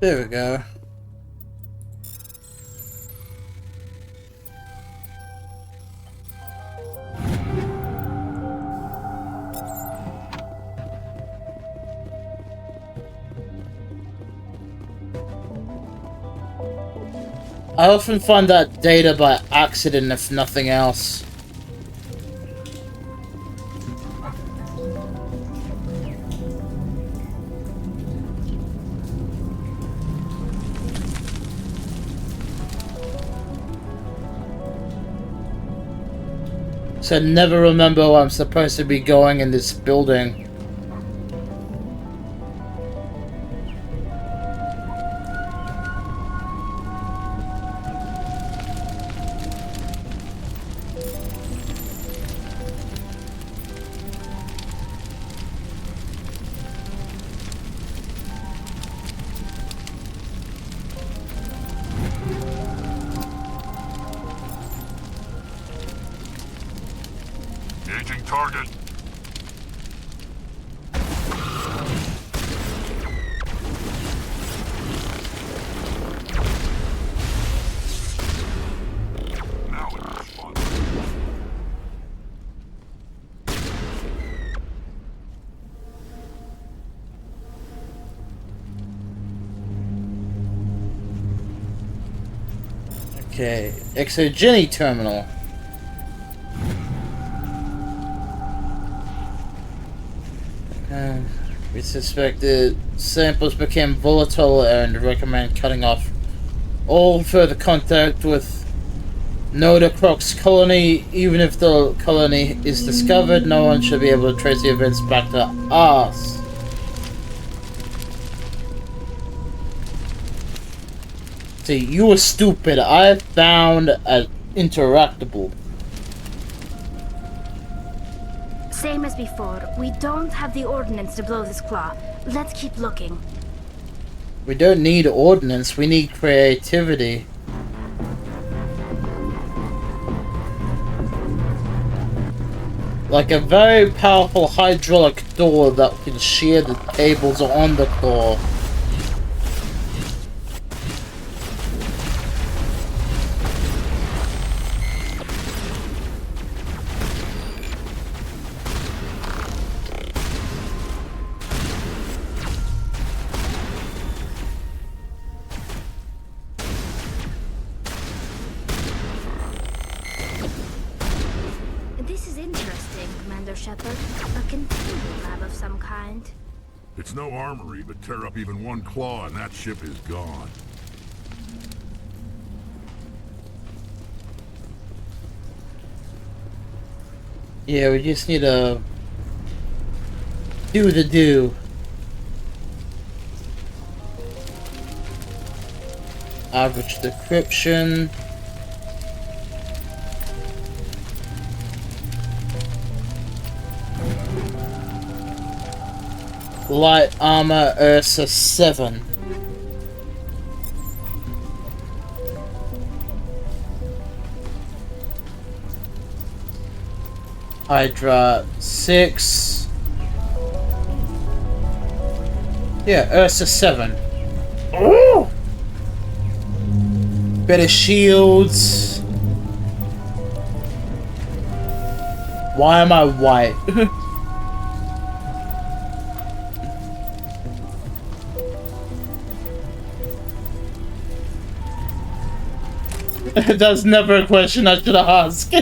There we go. I often find that data by accident, if nothing else. So I never remember where I'm supposed to be going in this building. Engaging target. Now it responds. Okay, Exogeny terminal. We suspect the samples became volatile and recommend cutting off all further contact with Nodacrox colony. Even if the colony is discovered, no one should be able to trace the events back to us. See, you were stupid. I found an interactable. Same as before. We don't have the ordnance to blow this claw. Let's keep looking. We don't need ordnance, we need creativity. Like a very powerful hydraulic door that can shear the tables on the claw. It's no armory, but tear up even one claw and that ship is gone. Yeah, we just need to do the do. Average decryption. Light armor Ursa 7. Hydra 6. Yeah, Ursa 7. Ooh! Better shields. Why am I white? That's never a question I should ask.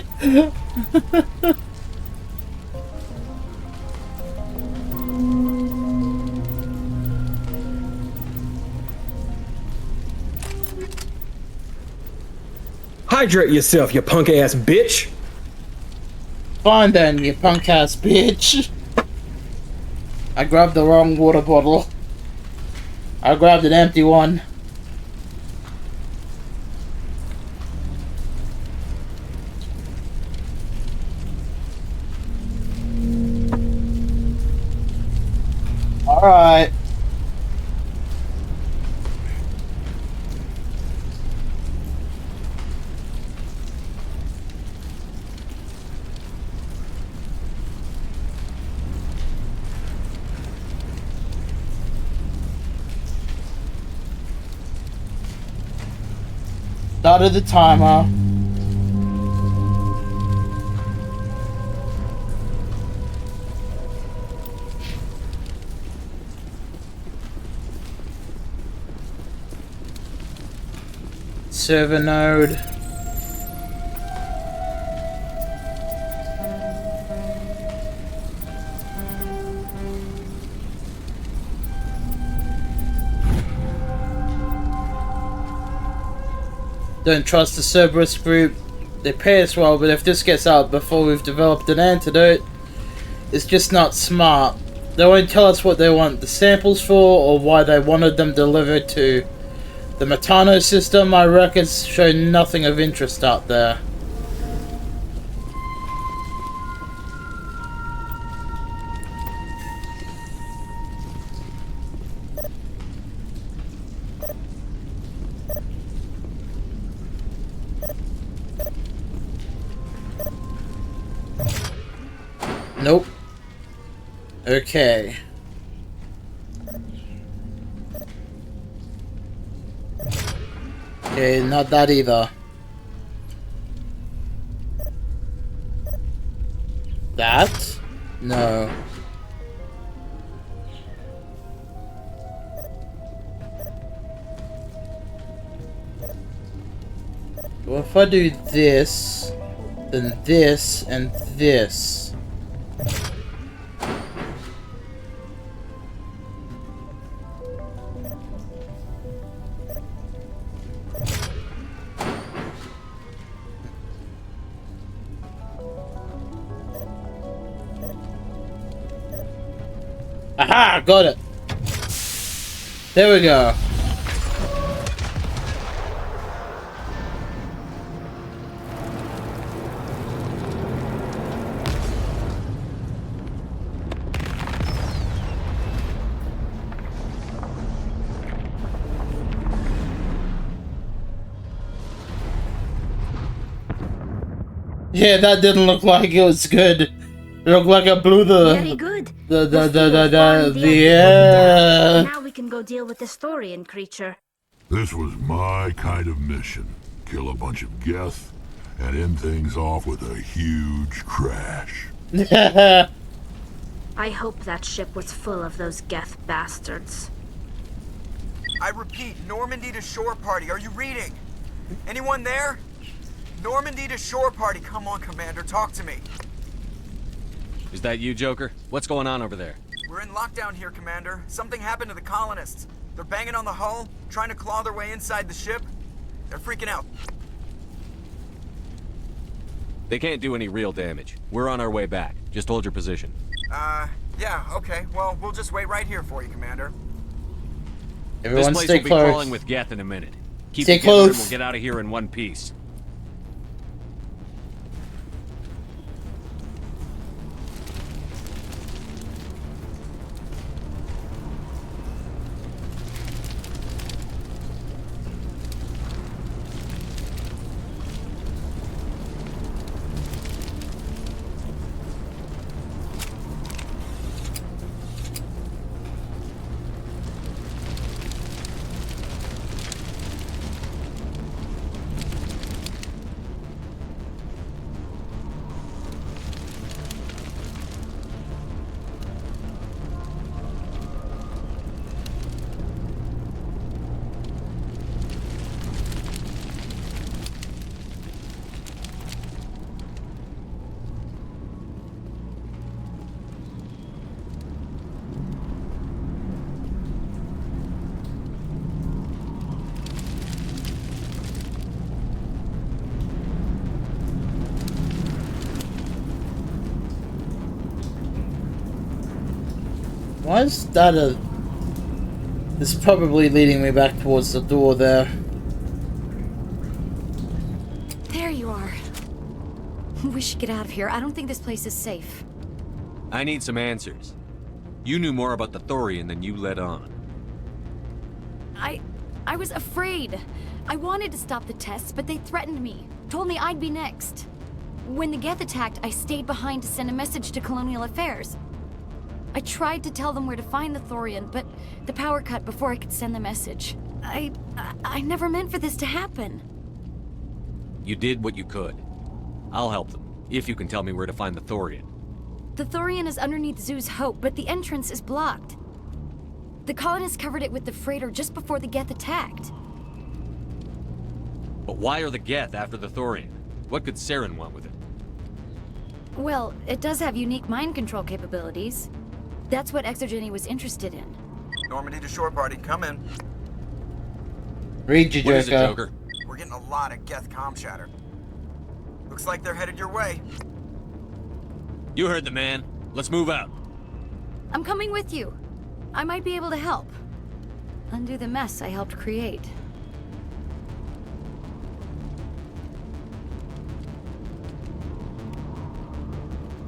Hydrate yourself, you punk ass bitch. Fine then, you punk ass bitch. I grabbed the wrong water bottle. I grabbed an empty one. Alright. Started the timer. Server node. Don't trust the Cerberus group. They pay us well, but if this gets out before we've developed an antidote, it's just not smart. They won't tell us what they want the samples for or why they wanted them delivered to the Metano system. My records show nothing of interest out there. Nope. Okay. Okay, not that either. That? No. Well, if I do this, then this, and this. Aha! Got it. There we go. Yeah, that didn't look like it was good. It looked like I blew the... Very good. The air. Now we can go deal with this Thorian creature. This was my kind of mission. Kill a bunch of Geth and end things off with a huge crash. I hope that ship was full of those Geth bastards. I repeat, Normandy to shore party. Are you reading? Anyone there? Normandy to shore party. Come on, Commander. Talk to me. Is that you, Joker? What's going on over there? We're in lockdown here, Commander. Something happened to the colonists. They're banging on the hull, trying to claw their way inside the ship. They're freaking out. They can't do any real damage. We're on our way back. Just hold your position. Yeah, okay. Well, we'll just wait right here for you, Commander. Everyone this place stay will be close. crawling with Geth in a minute. Keep Stay together and close. we'll get out of here in one piece. Why is that a... It's probably leading me back towards the door there. There you are. We should get out of here. I don't think this place is safe. I need some answers. You knew more about the Thorian than you let on. I was afraid. I wanted to stop the tests, but they threatened me. Told me I'd be next. When the Geth attacked, I stayed behind to send a message to Colonial Affairs. I tried to tell them where to find the Thorian, but the power cut before I could send the message. I never meant for this to happen. You did what you could. I'll help them, if you can tell me where to find the Thorian. The Thorian is underneath Zoo's Hope, but the entrance is blocked. The colonists covered it with the freighter just before the Geth attacked. But why are the Geth after the Thorian? What could Saren want with it? Well, it does have unique mind control capabilities. That's what Exogeny was interested in. Normandy to shore party. Come in. Read you, What is it, Joker? We're getting a lot of Geth comm chatter. Looks like they're headed your way. You heard the man. Let's move out. I'm coming with you. I might be able to help. Undo the mess I helped create.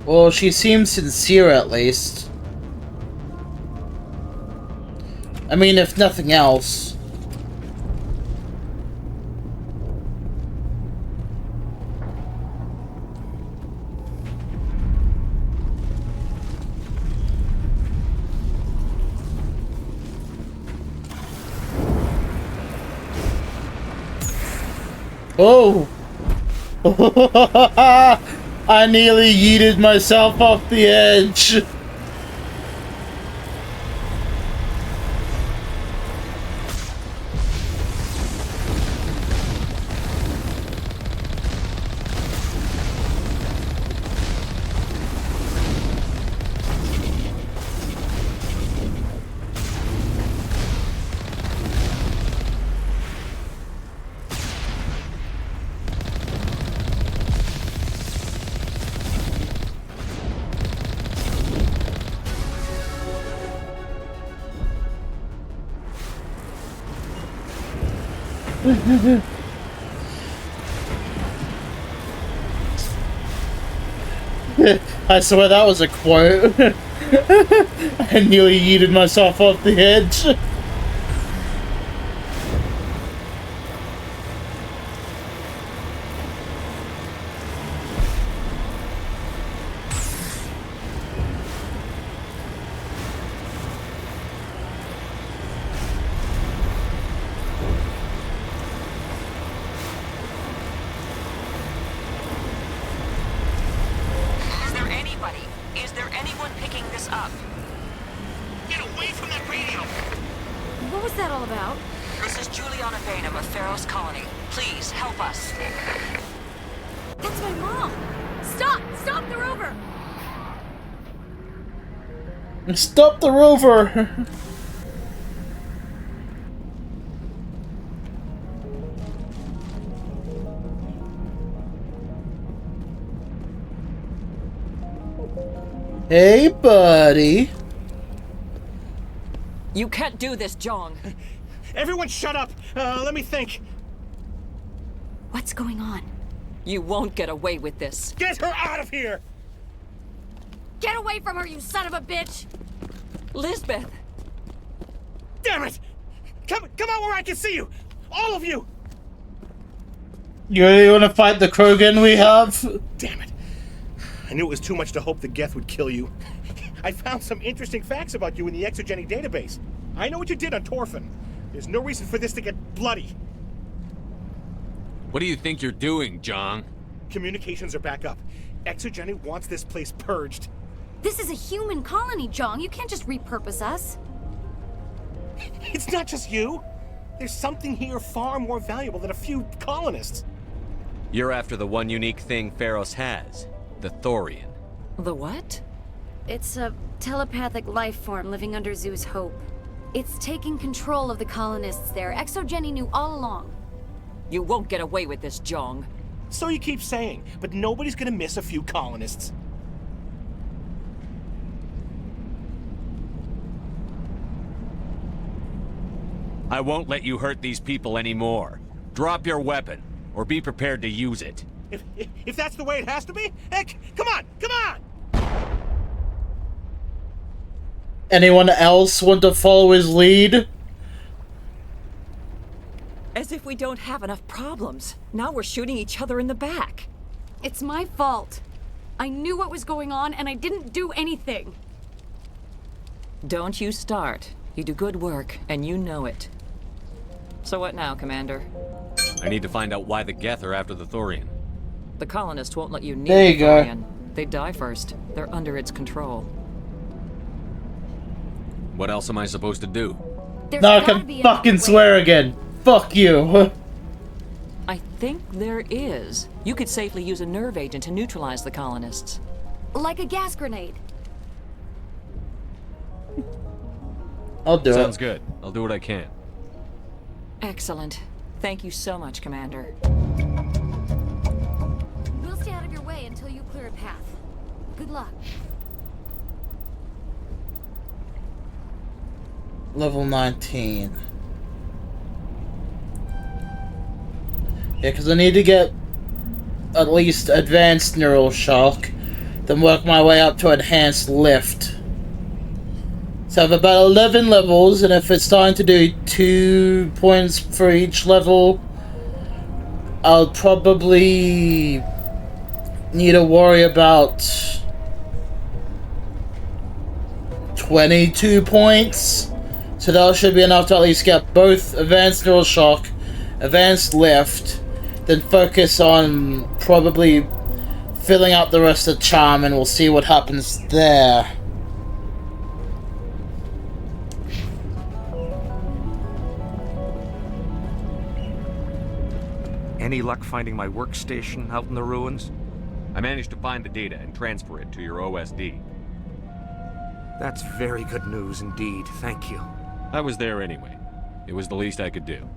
Well, she seems sincere at least. I mean, if nothing else. Oh! I nearly yeeted myself off the edge. I swear that was a quote. I nearly yeeted myself off the edge. Is there anyone picking this up? Get away from that radio! What was that all about? This is Juliana Bainham of Feros Colony. Please, help us. That's my mom! Stop! Stop the rover! Stop the rover! Hey, buddy. You can't do this, Jong. Everyone shut up! Let me think. What's going on? You won't get away with this. Get her out of here! Get away from her, you son of a bitch! Lisbeth! Damn it! Come out where I can see you! All of you! You really want to fight the Krogan we have? Damn it. I knew it was too much to hope the Geth would kill you. I found some interesting facts about you in the exogenic database. I know what you did on Torfin. There's no reason for this to get bloody. What do you think you're doing, Jong? Communications are back up. Exogenic wants this place purged. This is a human colony, Jong. You can't just repurpose us. It's not just you. There's something here far more valuable than a few colonists. You're after the one unique thing Feros has. The Thorian. The what? It's a telepathic life form living under Zoo's hope. It's taking control of the colonists there. Exogeny knew all along. You won't get away with this, Jong. So you keep saying, but nobody's gonna miss a few colonists. I won't let you hurt these people anymore. Drop your weapon, or be prepared to use it. If that's the way it has to be, heck, come on! Anyone else want to follow his lead? As if we don't have enough problems. Now we're shooting each other in the back. It's my fault. I knew what was going on, and I didn't do anything. Don't you start. You do good work, and you know it. So what now, Commander? I need to find out why the Geth are after the Thorian. The colonists won't let you near There you the go. Thorian. They die first. They're under its control. What else am I supposed to do? Now I can fucking swear again. Fuck you. I think there is. You could safely use a nerve agent to neutralize the colonists. Like a gas grenade. I'll do it. Sounds good. I'll do what I can. Excellent. Thank you so much, Commander. We'll stay out of your way until you clear a path. Good luck. Level 19. Yeah, because I need to get at least advanced neural shock, then work my way up to enhanced lift. So I have about 11 levels, and if it's time to do 2 points for each level, I'll probably need to worry about 22 points. So that should be enough to at least get both advanced neural shock, advanced lift, then focus on probably filling out the rest of charm, and we'll see what happens there. Any luck finding my workstation out in the ruins? I managed to find the data and transfer it to your OSD. That's very good news indeed, thank you. I was there anyway. It was the least I could do.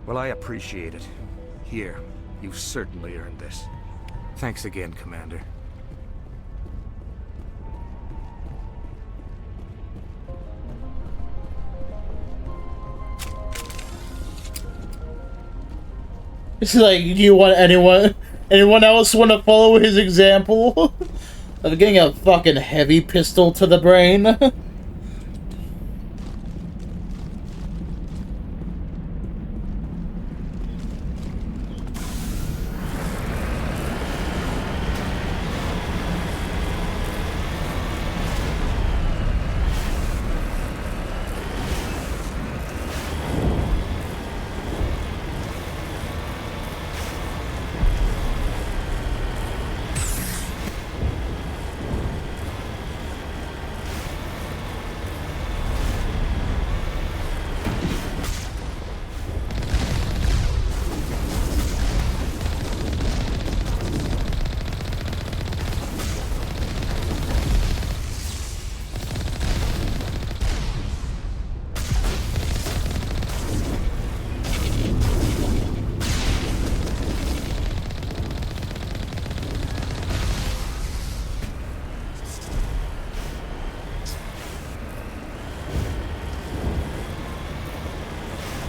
Well, I appreciate it. Here, you've certainly earned this. Thanks again, Commander. It's like, do you want anyone else want to follow his example of getting a fucking heavy pistol to the brain?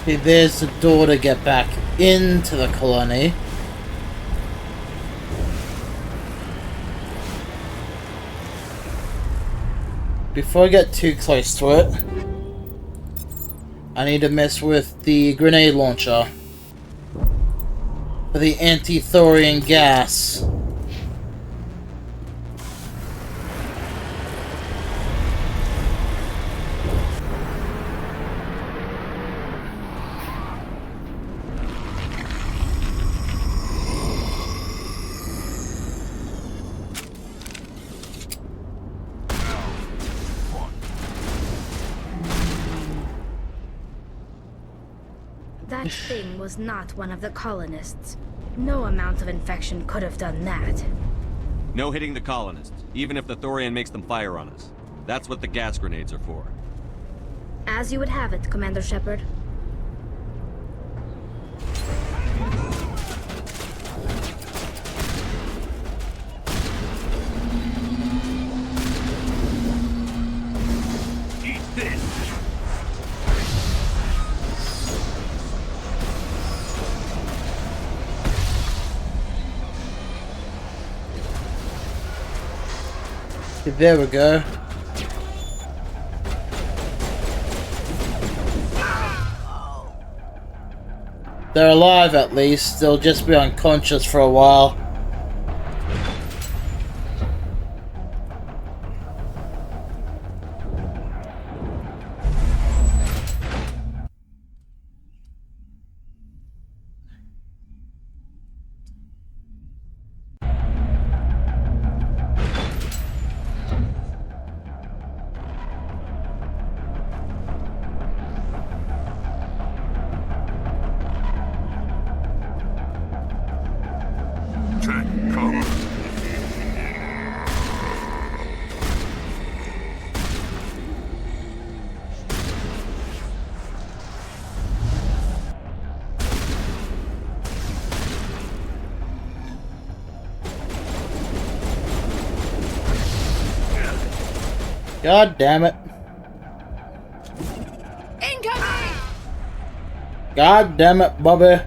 Okay, there's the door to get back into the colony. Before I get too close to it, I need to mess with the grenade launcher for the anti-thorium gas. That thing was not one of the colonists. No amount of infection could have done that. No hitting the colonists, even if the Thorian makes them fire on us. That's what the gas grenades are for. As you would have it, Commander Shepard. Eat this! There we go. They're alive at least. They'll just be unconscious for a while. God damn it. Incoming! God damn it, Bobby.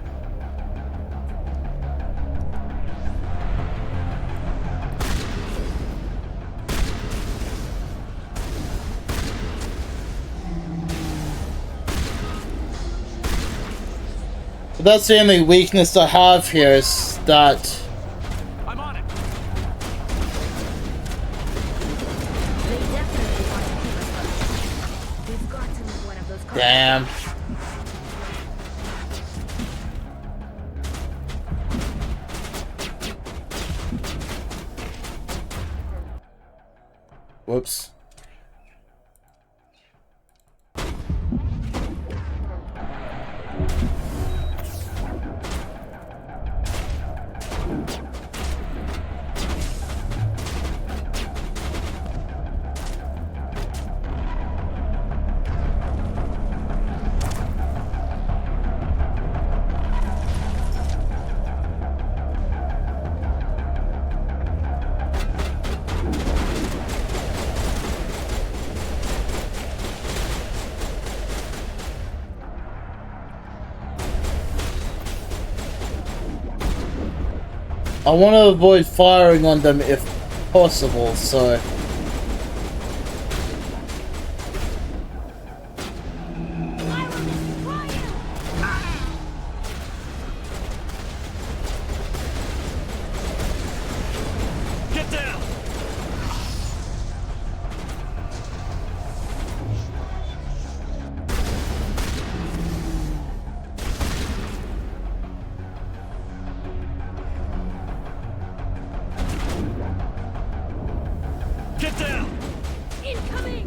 But that's the only weakness I have here is that I'm on it. damn. Whoops. I want to avoid firing on them if possible, so... Get down! Get down! Incoming!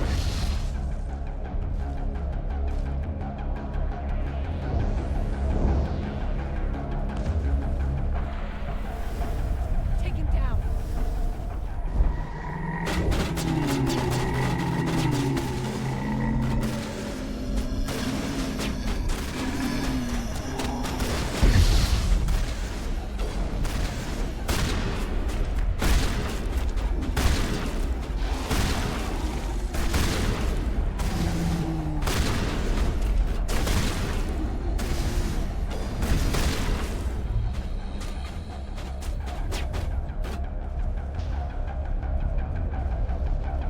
Take him down.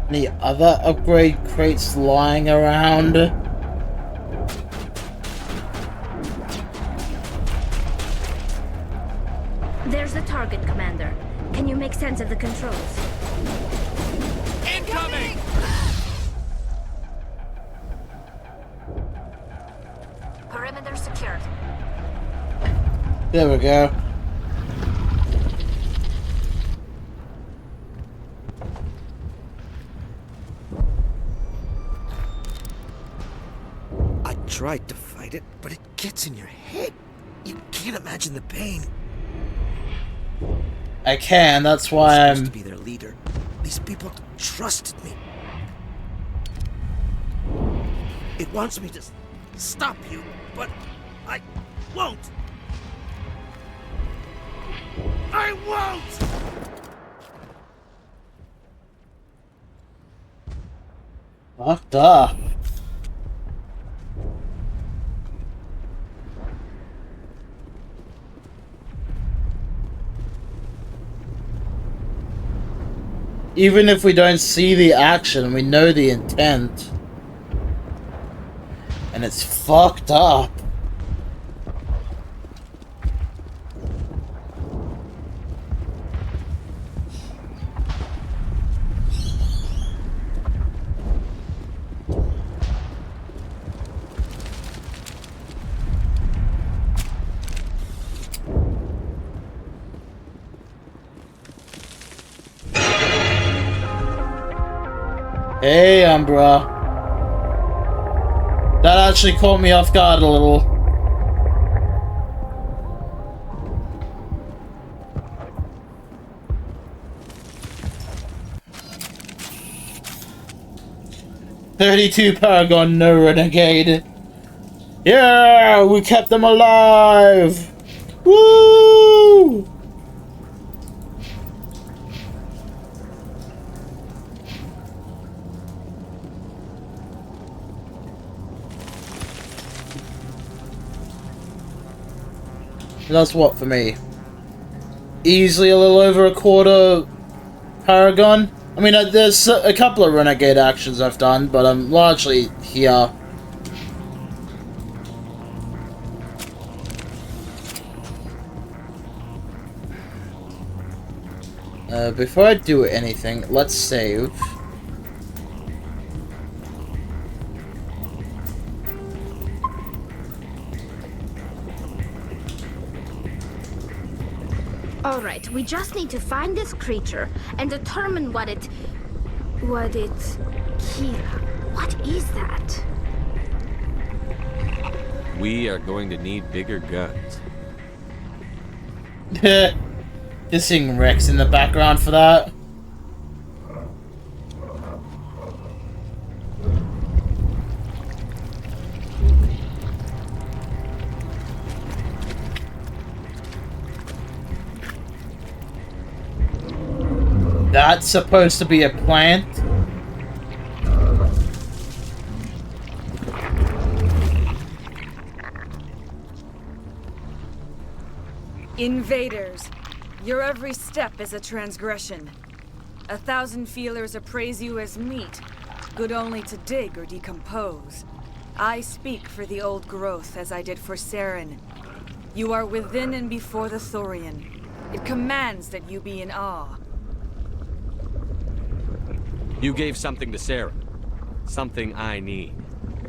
Any other upgrade crates lying around? There's the target, Commander. Can you make sense of the controls? Incoming! Perimeter secured. There we go. I tried to fight it, but it gets in your head. You can't imagine the pain. I can, that's why I'm I'm... supposed to be their leader. These people trusted me. It wants me to stop you, but I won't. I won't! Fucked up. Even if we don't see the action, we know the intent. And it's fucked up. Hey, Umbra. That actually caught me off guard a little. "32 Paragon, no Renegade." Yeah, we kept them alive. Woo! That's what for me. Easily a little over a quarter Paragon. I mean, there's a couple of Renegade actions I've done, but I'm largely here. Before I do anything, let's save. Alright, we just need to find this creature and determine what it... Kira, what is that? We are going to need bigger guns. Just seeing Rex in the background for that. That's supposed to be a plant? Invaders. Your every step is a transgression. 1,000 feelers appraise you as meat, good only to dig or decompose. I speak for the old growth as I did for Saren. You are within and before the Thorian. It commands that you be in awe. You gave something to Sarah. Something I need.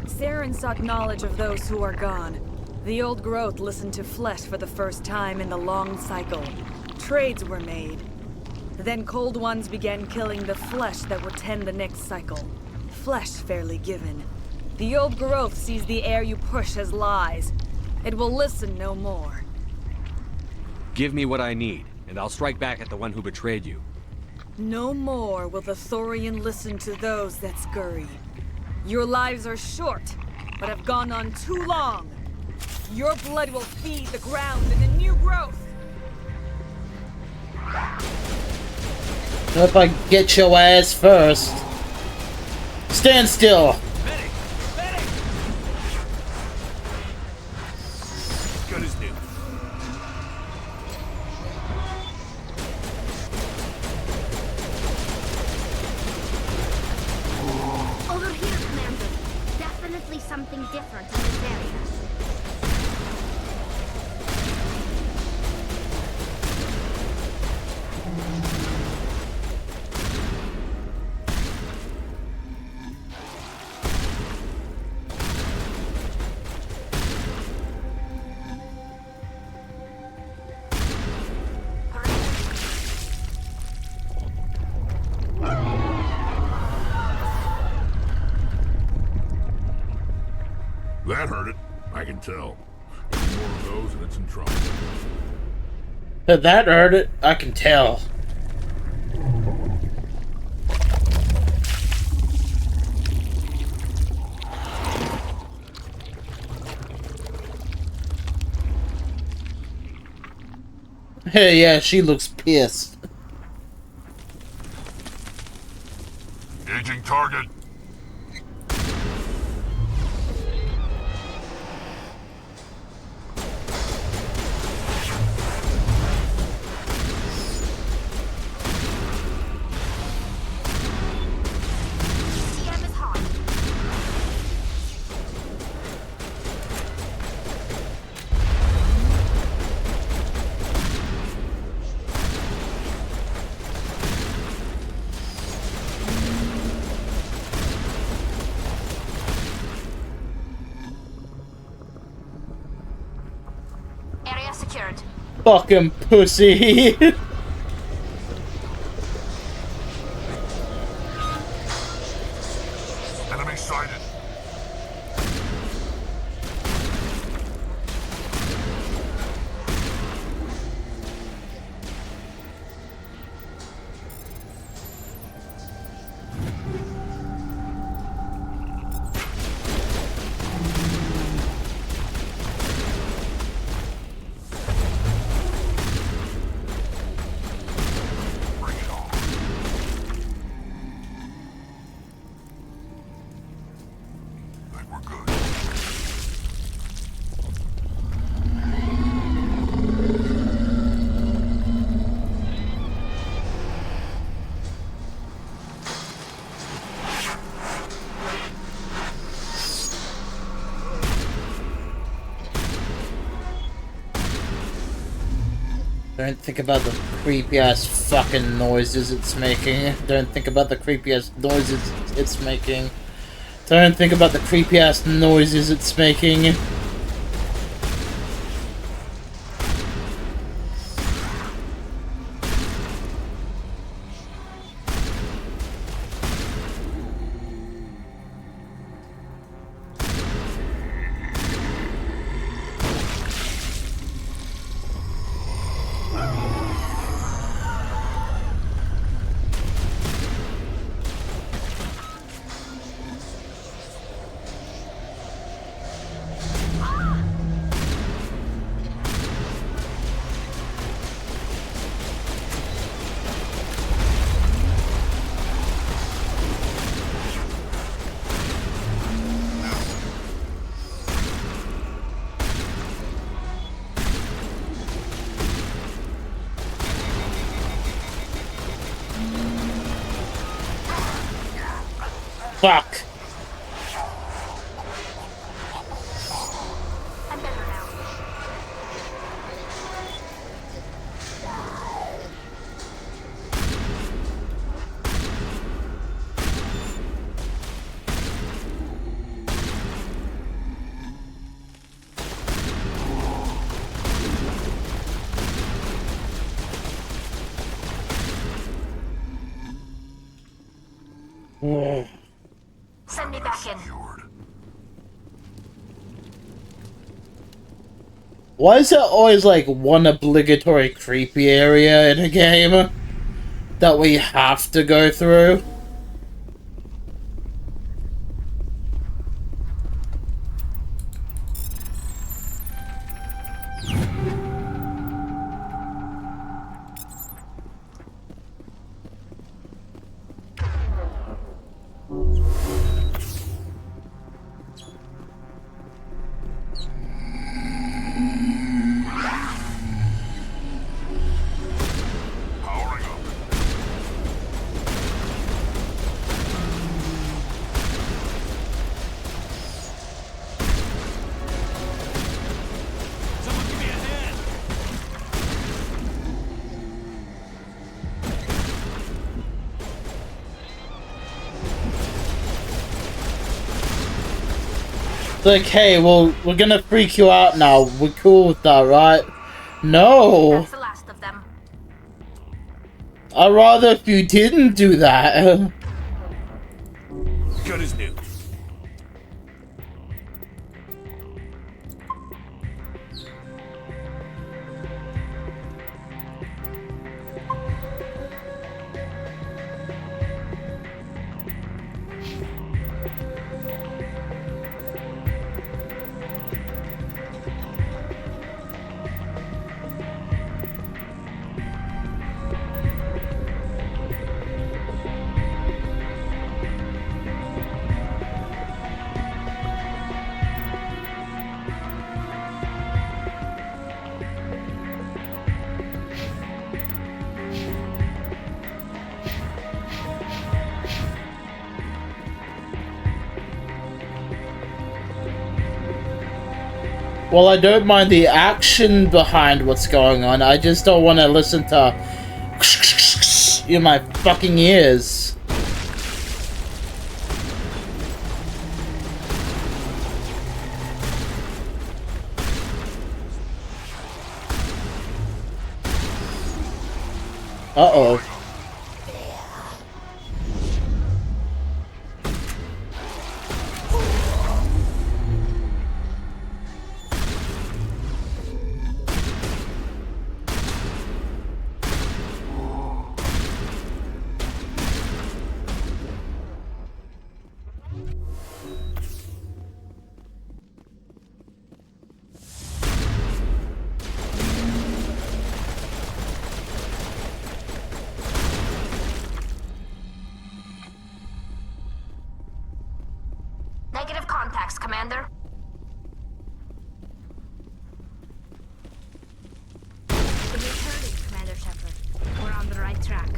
Saren sought knowledge of those who are gone. The old growth listened to flesh for the first time in the long cycle. Trades were made. Then cold ones began killing the flesh that would tend the next cycle. Flesh fairly given. The old growth sees the air you push as lies. It will listen no more. Give me what I need, and I'll strike back at the one who betrayed you. No more will the Thorian listen to those that scurry. Your lives are short, but have gone on too long. Your blood will feed the ground and the new growth. Hope I get your ass first. Stand still. Gun is new. Over here, Commander. Definitely something different in this area. That hurt it. I can tell. Any more of those and it's in trouble. That hurt it. I can tell. Hey, yeah, she looks pissed. Engaging target. Area secured. Fucking pussy. Enemy sighted. Don't think about the creepy ass fucking noises it's making. Don't think about the creepy ass noises it's making. Don't think about the creepy ass noises it's making. Fuck. Send me back in. Why is there always like one obligatory creepy area in a game that we have to go through? It's like, hey, well, we're gonna freak you out now. We're cool with that, right? No! That's the last of them. I'd rather if you didn't do that. Good as new. Well, I don't mind the action behind what's going on. I just don't want to listen to in my fucking ears. Uh-oh. Negative contacts, Commander. Returning, Commander Shepard. We're on the right track.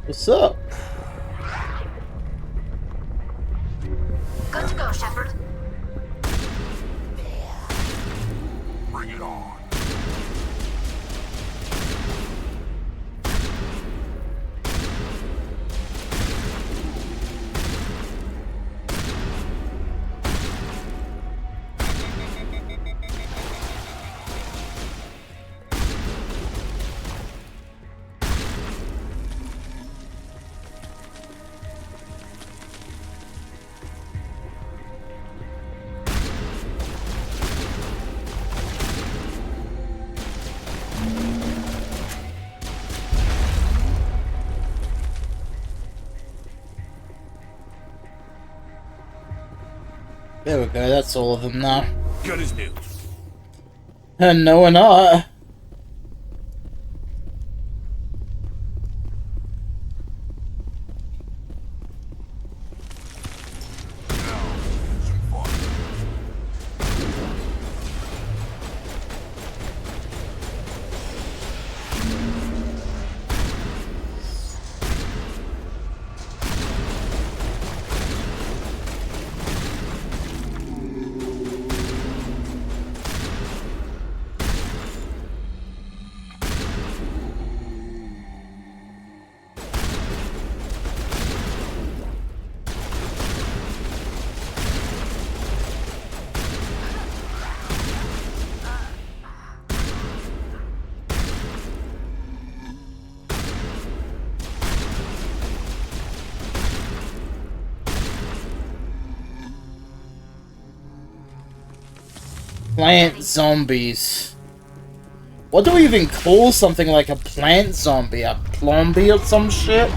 What's up? Good to go, Shepard. Bring it on. There we go, that's all of them now. Good as new. And no, we're not. Plant zombies. What do we even call something like a plant zombie? A plombie or some shit?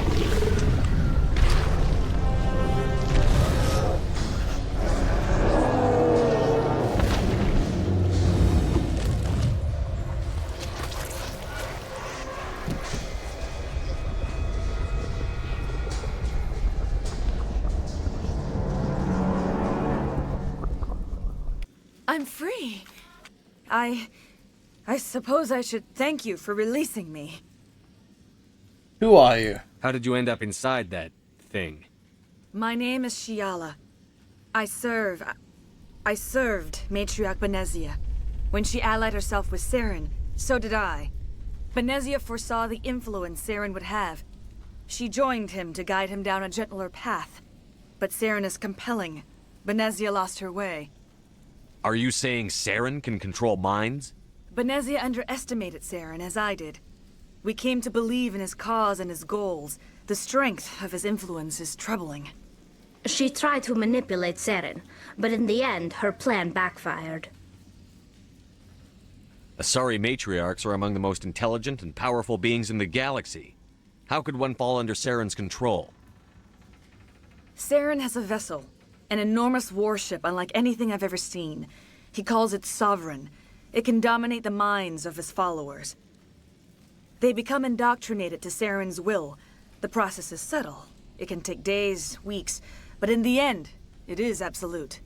I'm free. I suppose I should thank you for releasing me. Who are you? How did you end up inside that thing? My name is Shiala. I served Matriarch Benezia. When she allied herself with Saren, so did I. Benezia foresaw the influence Saren would have. She joined him to guide him down a gentler path. But Saren is compelling. Benezia lost her way. Are you saying Saren can control minds? Benezia underestimated Saren, as I did. We came to believe in his cause and his goals. The strength of his influence is troubling. She tried to manipulate Saren, but in the end, her plan backfired. Asari matriarchs are among the most intelligent and powerful beings in the galaxy. How could one fall under Saren's control? Saren has a vessel, an enormous warship unlike anything I've ever seen. He calls it Sovereign. It can dominate the minds of his followers. They become indoctrinated to Saren's will. The process is subtle. It can take days, weeks, but in the end, it is absolute.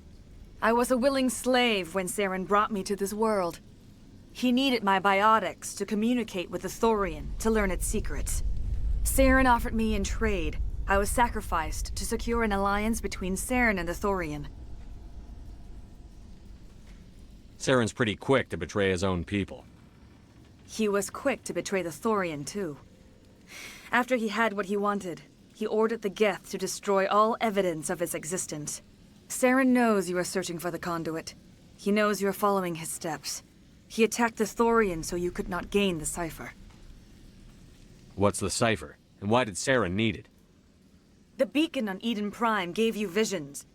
I was a willing slave when Saren brought me to this world. He needed my biotics to communicate with the Thorian, to learn its secrets. Saren offered me in trade. I was sacrificed to secure an alliance between Saren and the Thorian. Saren's pretty quick to betray his own people. He was quick to betray the Thorian, too. After he had what he wanted, he ordered the Geth to destroy all evidence of its existence. Saren knows you are searching for the conduit. He knows you are following his steps. He attacked the Thorian so you could not gain the cipher. What's the cipher? And why did Saren need it? The beacon on Eden Prime gave you visions.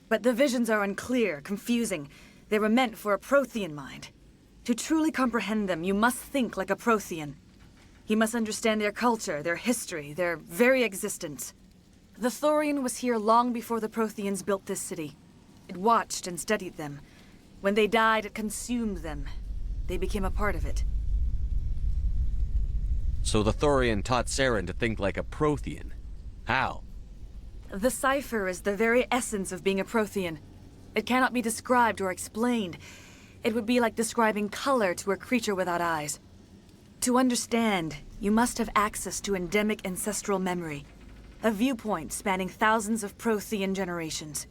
But the visions are unclear, confusing. They were meant for a Prothean mind. To truly comprehend them, you must think like a Prothean. You must understand their culture, their history, their very existence. The Thorian was here long before the Protheans built this city. It watched and studied them. When they died, it consumed them. They became a part of it. So the Thorian taught Saren to think like a Prothean. How? The cipher is the very essence of being a Prothean. It cannot be described or explained. It would be like describing color to a creature without eyes. To understand, you must have access to endemic ancestral memory, a viewpoint spanning thousands of Prothean generations.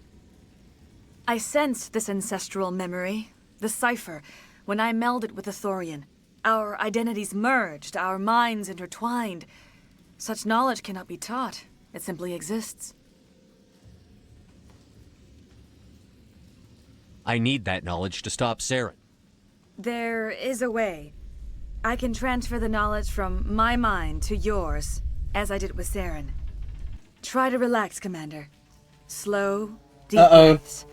I sensed this ancestral memory, the cipher, when I melded with the Thorian. Our identities merged, our minds intertwined. Such knowledge cannot be taught. It simply exists. I need that knowledge to stop Saren. There is a way. I can transfer the knowledge from my mind to yours, as I did with Saren. Try to relax, Commander. Slow, deep breaths.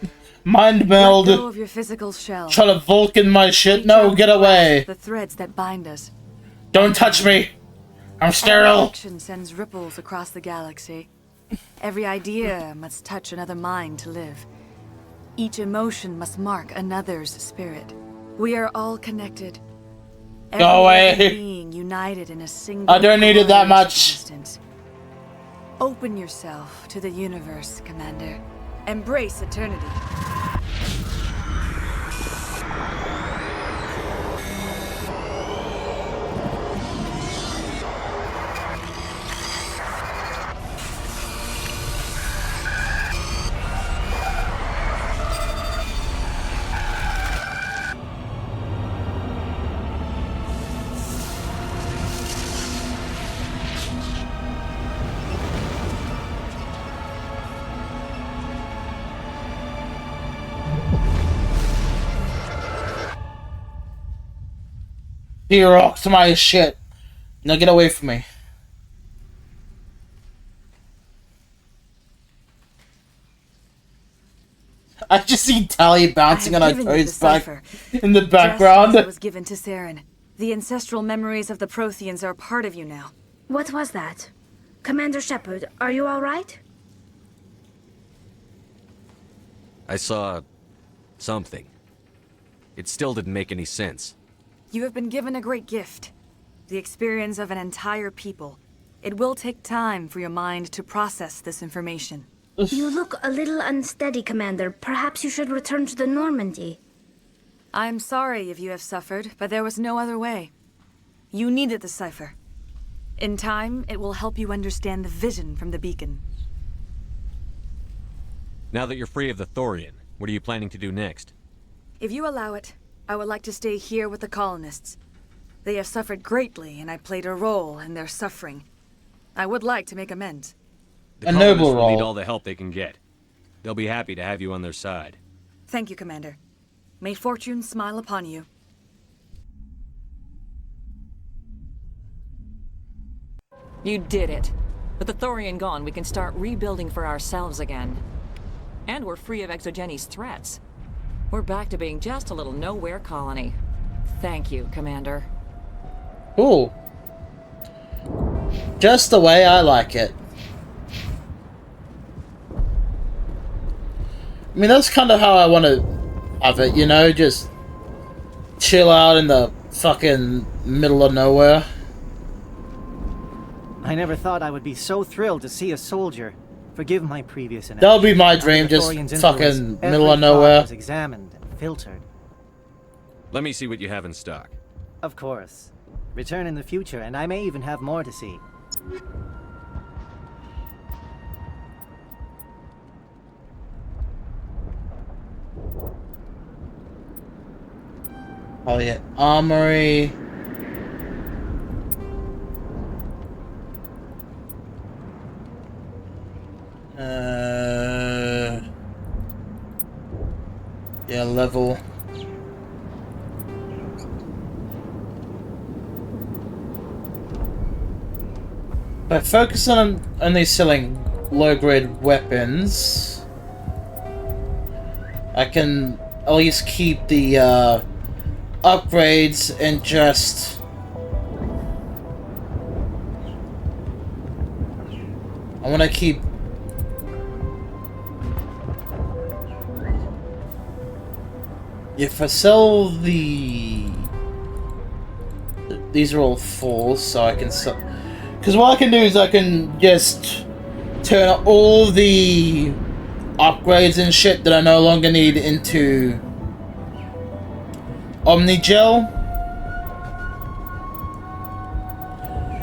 Mind meld. Let go of your physical shell. Try to Vulcan my shit. No, get away. The threads that bind us. Don't touch me. I'm sterile. Every action sends ripples across the galaxy. Every idea must touch another mind to live. Each emotion must mark another's spirit. We are all connected. Go away. Every being united in a single. I don't need it that much. Existence. Open yourself to the universe, Commander. Embrace eternity. Ferox, my shit. Now get away from me. I just see Tali bouncing on her toes back in the background. Just as it was given to Saren. The ancestral memories of the Protheans are part of you now. What was that? Commander Shepard, are you all right? I saw something. It still didn't make any sense. You have been given a great gift. The experience of an entire people. It will take time for your mind to process this information. You look a little unsteady, Commander. Perhaps you should return to the Normandy. I'm sorry if you have suffered, but there was no other way. You needed the cipher. In time, it will help you understand the vision from the beacon. Now that you're free of the Thorian, what are you planning to do next? If you allow it, I would like to stay here with the colonists. They have suffered greatly, and I played a role in their suffering. I would like to make amends. The colonists will need all the help they can get. They'll be happy to have you on their side. Thank you, Commander. May fortune smile upon you. You did it. With the Thorian gone, we can start rebuilding for ourselves again. And we're free of Exogeni's threats. We're back to being just a little nowhere colony. Thank you, Commander. Cool. Just the way I like it. I mean, that's kind of how I want to have it, you know? Just chill out in the fucking middle of nowhere. I never thought I would be so thrilled to see a soldier. Forgive my previous inaction. That'll be my dream, just fucking middle of nowhere. Was examined and filtered. Let me see what you have in stock. Of course. Return in the future, and I may even have more to see. Oh yeah, armory. Yeah, level. By focusing on only selling low-grade weapons, I can at least keep the upgrades and just I want to keep if I sell these are all fulls, so I can sell, because what I can do is I can just turn all the upgrades and shit that I no longer need into Omnigel,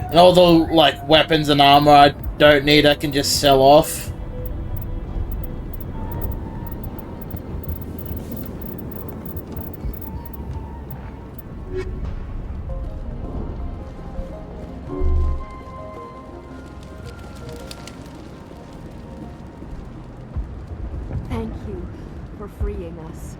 and all the like weapons and armor I don't need I can just sell off. Thank you for freeing us.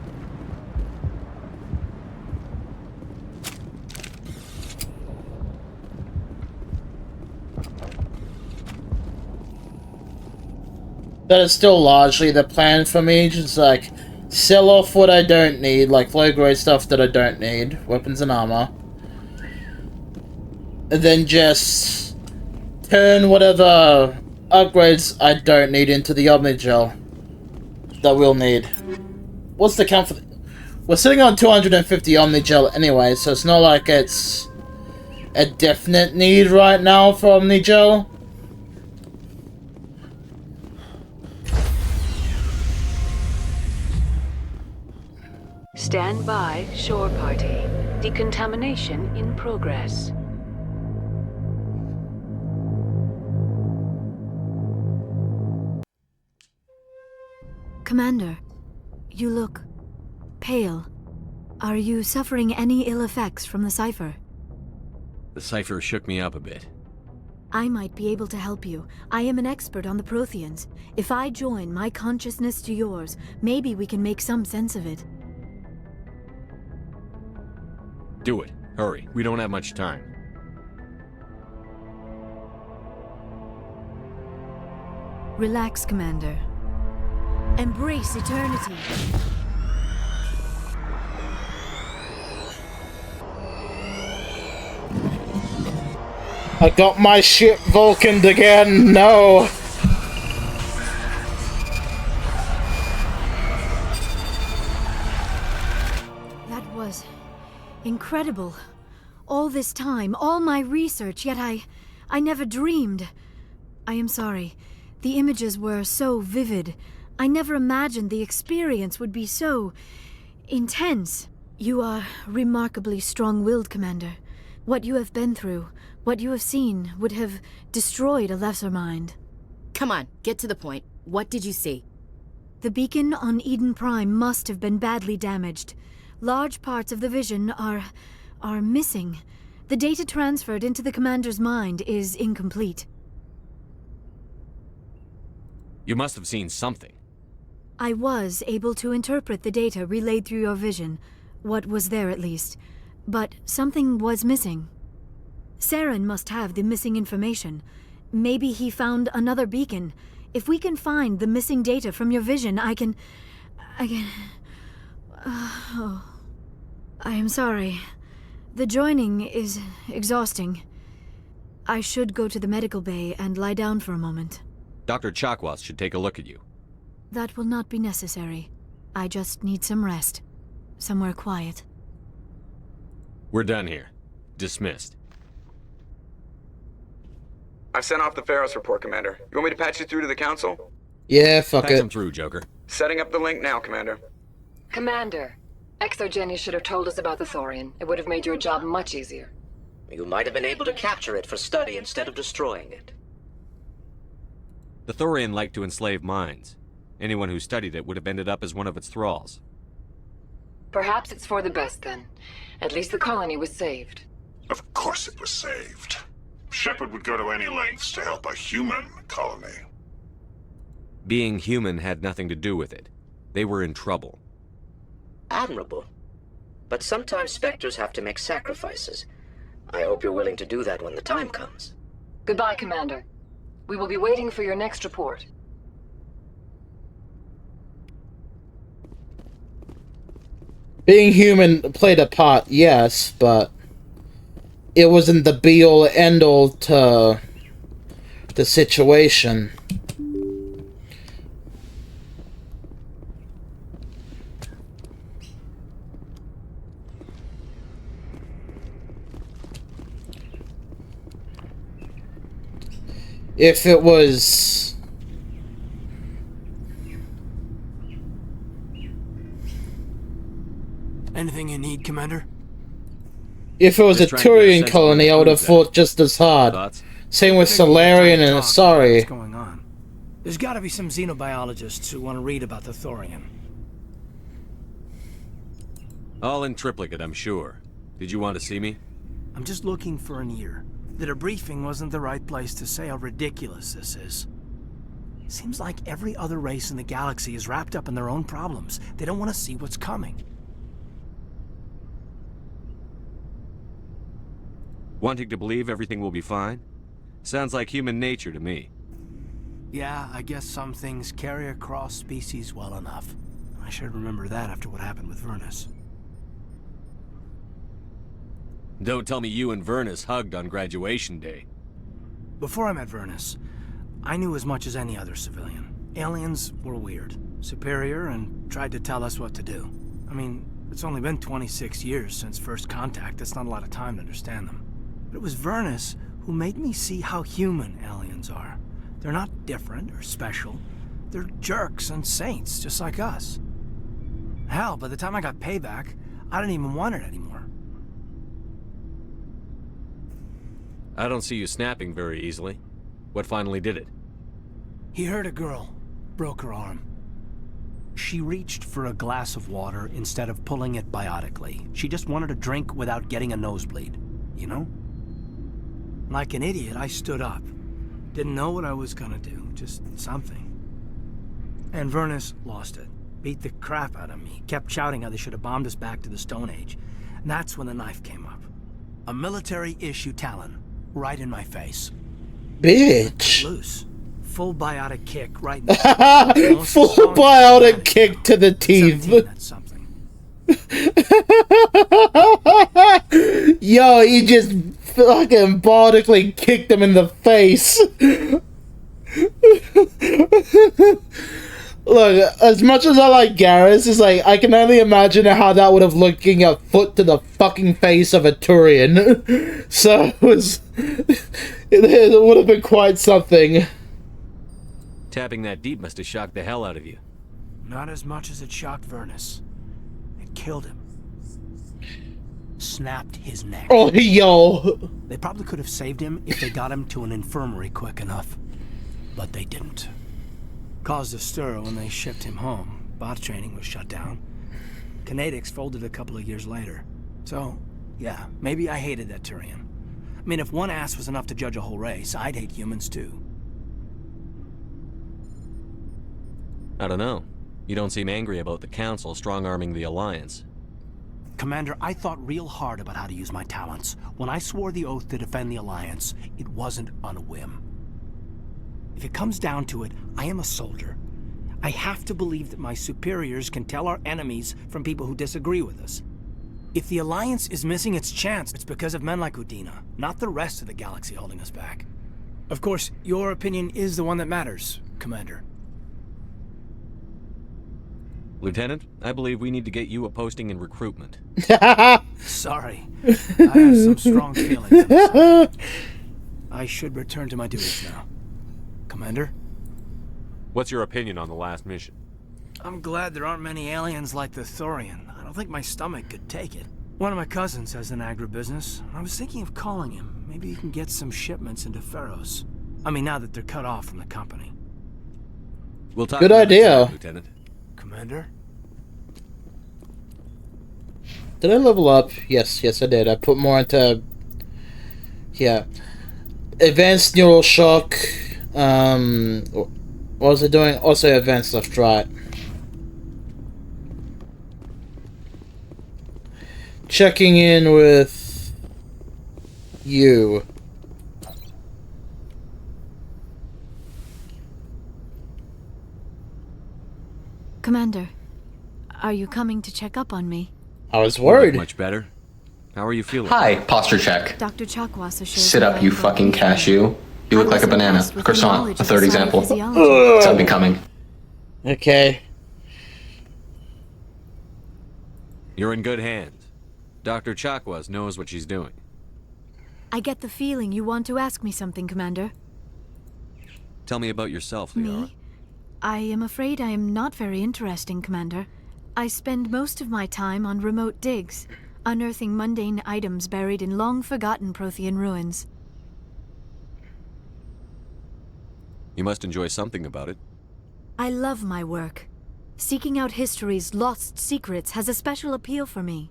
That is still largely the plan for me, just like sell off what I don't need, like low grade stuff that I don't need, weapons and armor. And then just turn whatever upgrades I don't need into the Omnigel that we'll need. what's the count for? We're sitting on 250 Omnigel anyway, so it's not like it's a definite need right now for Omnigel. Stand by, shore party. Decontamination in progress. Commander, you look pale. Are you suffering any ill effects from the cipher? The cipher shook me up a bit. I might be able to help you. I am an expert on the Protheans. If I join my consciousness to yours, maybe we can make some sense of it. Do it. Hurry. We don't have much time. Relax, Commander. Embrace eternity. I got my ship Vulcaned again. No. That was incredible. All this time, all my research, yet I never dreamed. I am sorry. The images were so vivid. I never imagined the experience would be so intense. You are remarkably strong-willed, Commander. What you have been through, what you have seen, would have destroyed a lesser mind. Come on, get to the point. What did you see? The beacon on Eden Prime must have been badly damaged. Large parts of the vision are missing. The data transferred into the Commander's mind is incomplete. You must have seen something. I was able to interpret the data relayed through your vision. What was there, at least. But something was missing. Saren must have the missing information. Maybe he found another beacon. If we can find the missing data from your vision, I can... I am sorry. The joining is exhausting. I should go to the medical bay and lie down for a moment. Dr. Chakwas should take a look at you. That will not be necessary. I just need some rest. Somewhere quiet. We're done here. Dismissed. I've sent off the Feros report, Commander. You want me to patch you through to the Council? Yeah, fuck Patch it. him through, Joker. Setting up the link now, Commander. Commander, ExoGeni should have told us about the Thorian. It would have made your job much easier. You might have been able to capture it for study instead of destroying it. The Thorian liked to enslave minds. Anyone who studied it would have ended up as one of its thralls. Perhaps it's for the best, then. At least the colony was saved. Of course it was saved. Shepard would go to any lengths to help a human colony. Being human had nothing to do with it. They were in trouble. Admirable. But sometimes Spectres have to make sacrifices. I hope you're willing to do that when the time comes. Goodbye, Commander. We will be waiting for your next report. Being human played a part, yes, but it wasn't the be-all, end-all to the situation. If it was... Anything you need, Commander? If it was a Turian colony, I would have fought just as hard. Same with Solarian and Asari. What's going on? There's gotta be some xenobiologists who want to read about the Thorian. All in triplicate, I'm sure. Did you want to see me? I'm just looking for an ear. The debriefing wasn't the right place to say how ridiculous this is. Seems like every other race in the galaxy is wrapped up in their own problems. They don't want to see what's coming. Wanting to believe everything will be fine? Sounds like human nature to me. Yeah, I guess some things carry across species well enough. I should remember that after what happened with Vernus. Don't tell me you and Vernus hugged on graduation day. Before I met Vernus, I knew as much as any other civilian. Aliens were weird. superior, and tried to tell us what to do. I mean, it's only been 26 years since first contact. That's not a lot of time to understand them. But it was Vernus who made me see how human aliens are. They're not different or special. They're jerks and saints, just like us. Hell, by the time I got payback, I didn't even want it anymore. I don't see you snapping very easily. What finally did it? He hurt a girl, broke her arm. She reached for a glass of water instead of pulling it biotically. She just wanted a drink without getting a nosebleed, you know? Like an idiot, I stood up. Didn't know what I was gonna do, just something. And Vernus lost it. Beat the crap out of me. Kept shouting how they should have bombed us back to the Stone Age. And that's when the knife came up. A military-issue talon, right in my face. Bitch. Loose. Full biotic kick right in the Full biotic kick to the teeth. 17, that's something. Yo, he just fucking biotically kicked him in the face. Look, as much as I like Garrus, it's like, I can only imagine how that would have looked getting a foot to the fucking face of a Turian. So, it would have been quite something. Tapping that deep must have shocked the hell out of you. Not as much as it shocked Vernus. It killed him. Snapped his neck. Oh, yo! They probably could have saved him if they got him to an infirmary quick enough. But they didn't. Caused a stir when they shipped him home. Bot training was shut down. Kinetics folded a couple of years later. So, yeah, maybe I hated that Turian. I mean, if one ass was enough to judge a whole race, I'd hate humans too. I don't know. You don't seem angry about the Council strong-arming the Alliance. Commander, I thought real hard about how to use my talents. When I swore the oath to defend the Alliance, it wasn't on a whim. If it comes down to it, I am a soldier. I have to believe that my superiors can tell our enemies from people who disagree with us. If the Alliance is missing its chance, it's because of men like Udina, not the rest of the galaxy holding us back. Of course, your opinion is the one that matters, Commander. Lieutenant, I believe we need to get you a posting in recruitment. Sorry. I have some strong feelings. I should return to my duties now. Commander? What's your opinion on the last mission? I'm glad there aren't many aliens like the Thorian. I don't think my stomach could take it. One of my cousins has an agribusiness. I was thinking of calling him. Maybe he can get some shipments into Feros. I mean, now that they're cut off from the company. We'll talk Good about idea. Time, Lieutenant. Commander? Did I level up? Yes, I did. I put more into... Yeah. Advanced neural shock. What was it doing? Also advanced left right. Checking in with... you. Commander, are you coming to check up on me? I was worried. Much better. How are you feeling? Hi, posture check. Dr. Chakwasa shows Sit up, you fucking cashew. You look like a banana, a croissant, a third example. It's unbecoming. Okay. You're in good hands. Dr. Chakwas knows what she's doing. I get the feeling you want to ask me something, Commander. Tell me about yourself, Liara. Me? I am afraid I am not very interesting, Commander. I spend most of my time on remote digs, unearthing mundane items buried in long-forgotten Prothean ruins. You must enjoy something about it. I love my work. Seeking out history's lost secrets has a special appeal for me.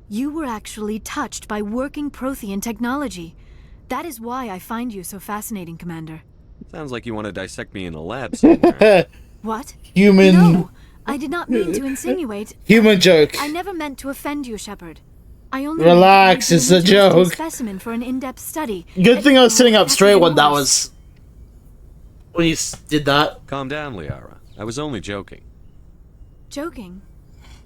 You were actually touched by working Prothean technology. That is why I find you so fascinating, Commander. Sounds like you want to dissect me in a lab somewhere. What? Human... No! I did not mean to insinuate... Human joke. I never meant to offend you, Shepard. I only... Relax, it's a joke. ...specimen for an in-depth study. Good thing I was sitting up straight when that was... when you did that. Calm down, Liara. I was only joking. Joking?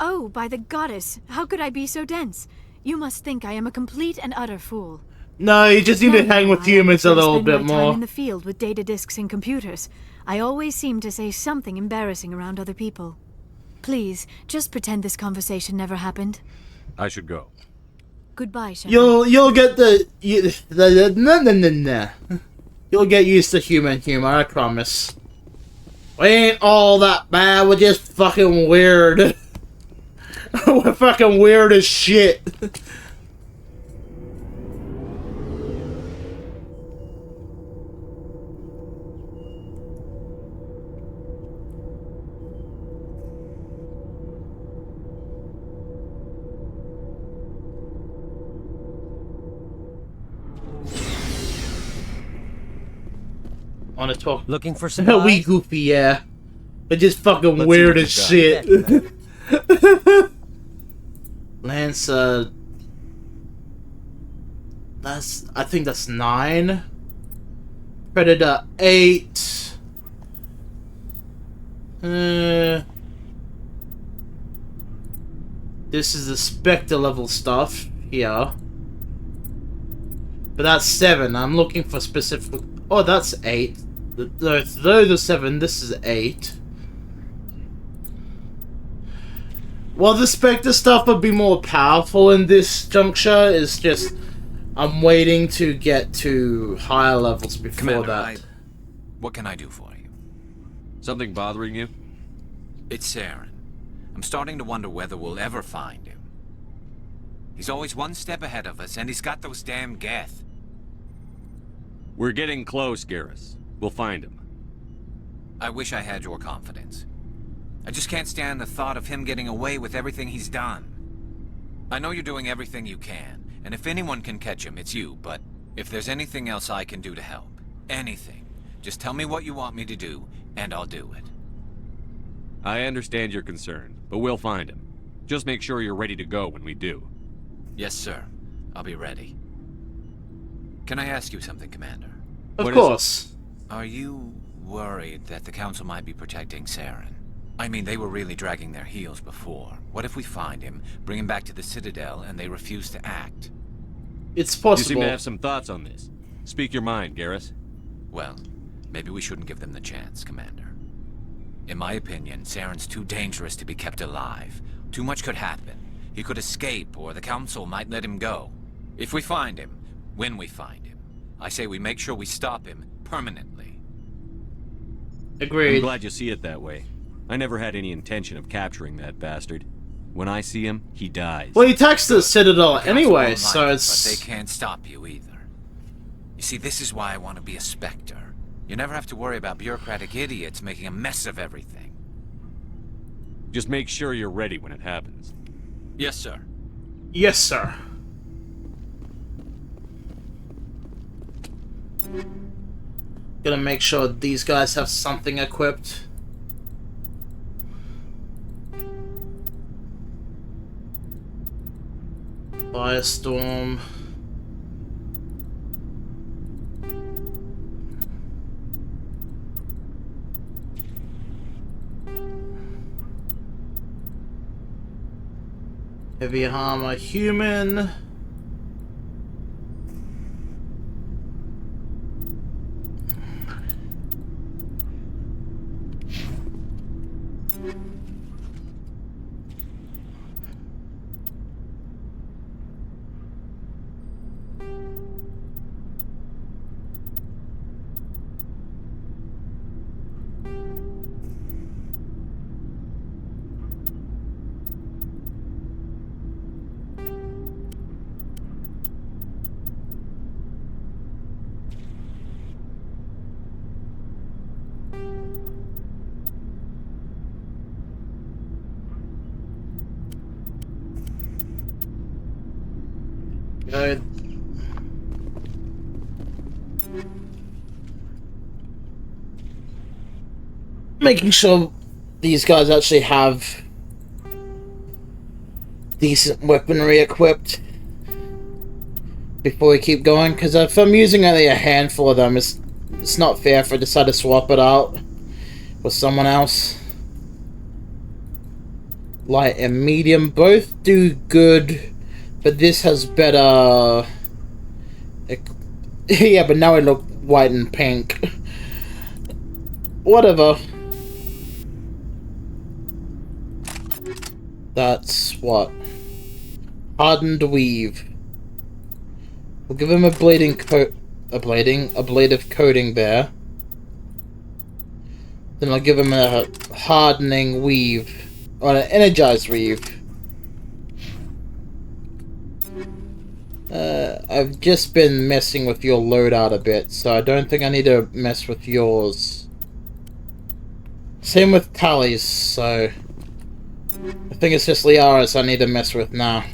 Oh, by the goddess, how could I be so dense? You must think I am a complete and utter fool. No, you just need to hang with humans a little Spend bit my more. time in the field with data disks and computers. I always seem to say something embarrassing around other people. Please, just pretend this conversation never happened. I should go. Goodbye, Shepard. You'll get You'll get used to human humor, I promise. We ain't all that bad, we're just fucking weird. We're fucking weird as shit. On a talk. Looking for We supplies? goofy, yeah. We're just fucking Let's weird see as what shit. Lancer. I think that's 9. Predator 8. This is the Spectre level stuff here. But that's 7. I'm looking for specific. Oh, that's 8. Those are 7. This is 8. Well, the Spectre stuff would be more powerful in this juncture. It's just I'm waiting to get to higher levels before Commander, that. what can I do for you? Something bothering you? It's Saren. I'm starting to wonder whether we'll ever find him. He's always one step ahead of us, and he's got those damn Geth. We're getting close, Garrus. We'll find him. I wish I had your confidence. I just can't stand the thought of him getting away with everything he's done. I know you're doing everything you can, and if anyone can catch him, it's you, but if there's anything else I can do to help, anything, just tell me what you want me to do, and I'll do it. I understand your concern, but we'll find him. Just make sure you're ready to go when we do. Yes, sir. I'll be ready. Can I ask you something, Commander? Of course. Are you worried that the Council might be protecting Saren? I mean, they were really dragging their heels before. What if we find him, bring him back to the Citadel, and they refuse to act? It's possible. You seem to have some thoughts on this. Speak your mind, Garrus. Well, maybe we shouldn't give them the chance, Commander. In my opinion, Saren's too dangerous to be kept alive. Too much could happen. He could escape, or the Council might let him go. If we find him, when we find him, I say we make sure we stop him permanently. Agreed. I'm glad you see it that way. I never had any intention of capturing that bastard. When I see him, he dies. Well, he attacks the Citadel anyway, Like so it, it's... But they can't stop you either. You see, this is why I want to be a Spectre. You never have to worry about bureaucratic idiots making a mess of everything. Just make sure you're ready when it happens. Yes, sir. Yes, sir. Gonna make sure these guys have something equipped. Firestorm. Heavy armor human. Good. Making sure these guys actually have decent weaponry equipped before we keep going, because if I'm using only a handful of them, it's not fair if I decide to swap it out with someone else. Light and medium both do good, but this has better Yeah, but now it look white and pink. Whatever. That's what? Hardened weave. We'll give him a bleeding coat. A blade of coating there. Then I'll give him a hardening weave. Or an energized weave. I've just been messing with your loadout a bit, so I don't think I need to mess with yours. Same with Tally's, so I think it's just Liara's I need to mess with now.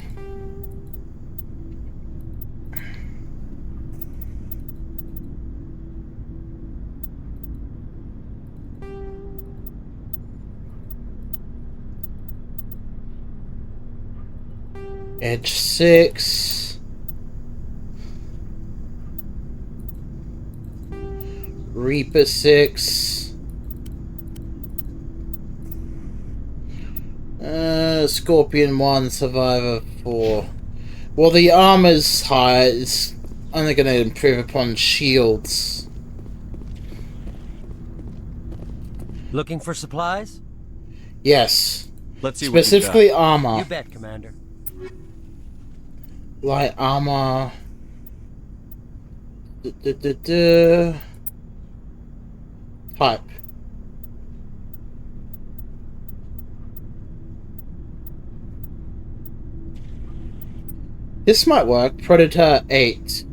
Edge 6. Reaper 6. Scorpion 1, Survivor 4. Well, the armor's high. It's only going to improve upon shields. Looking for supplies? Yes. Let's see specifically what armor. You bet, Commander. Light armor. Type. This might work. Predator 8.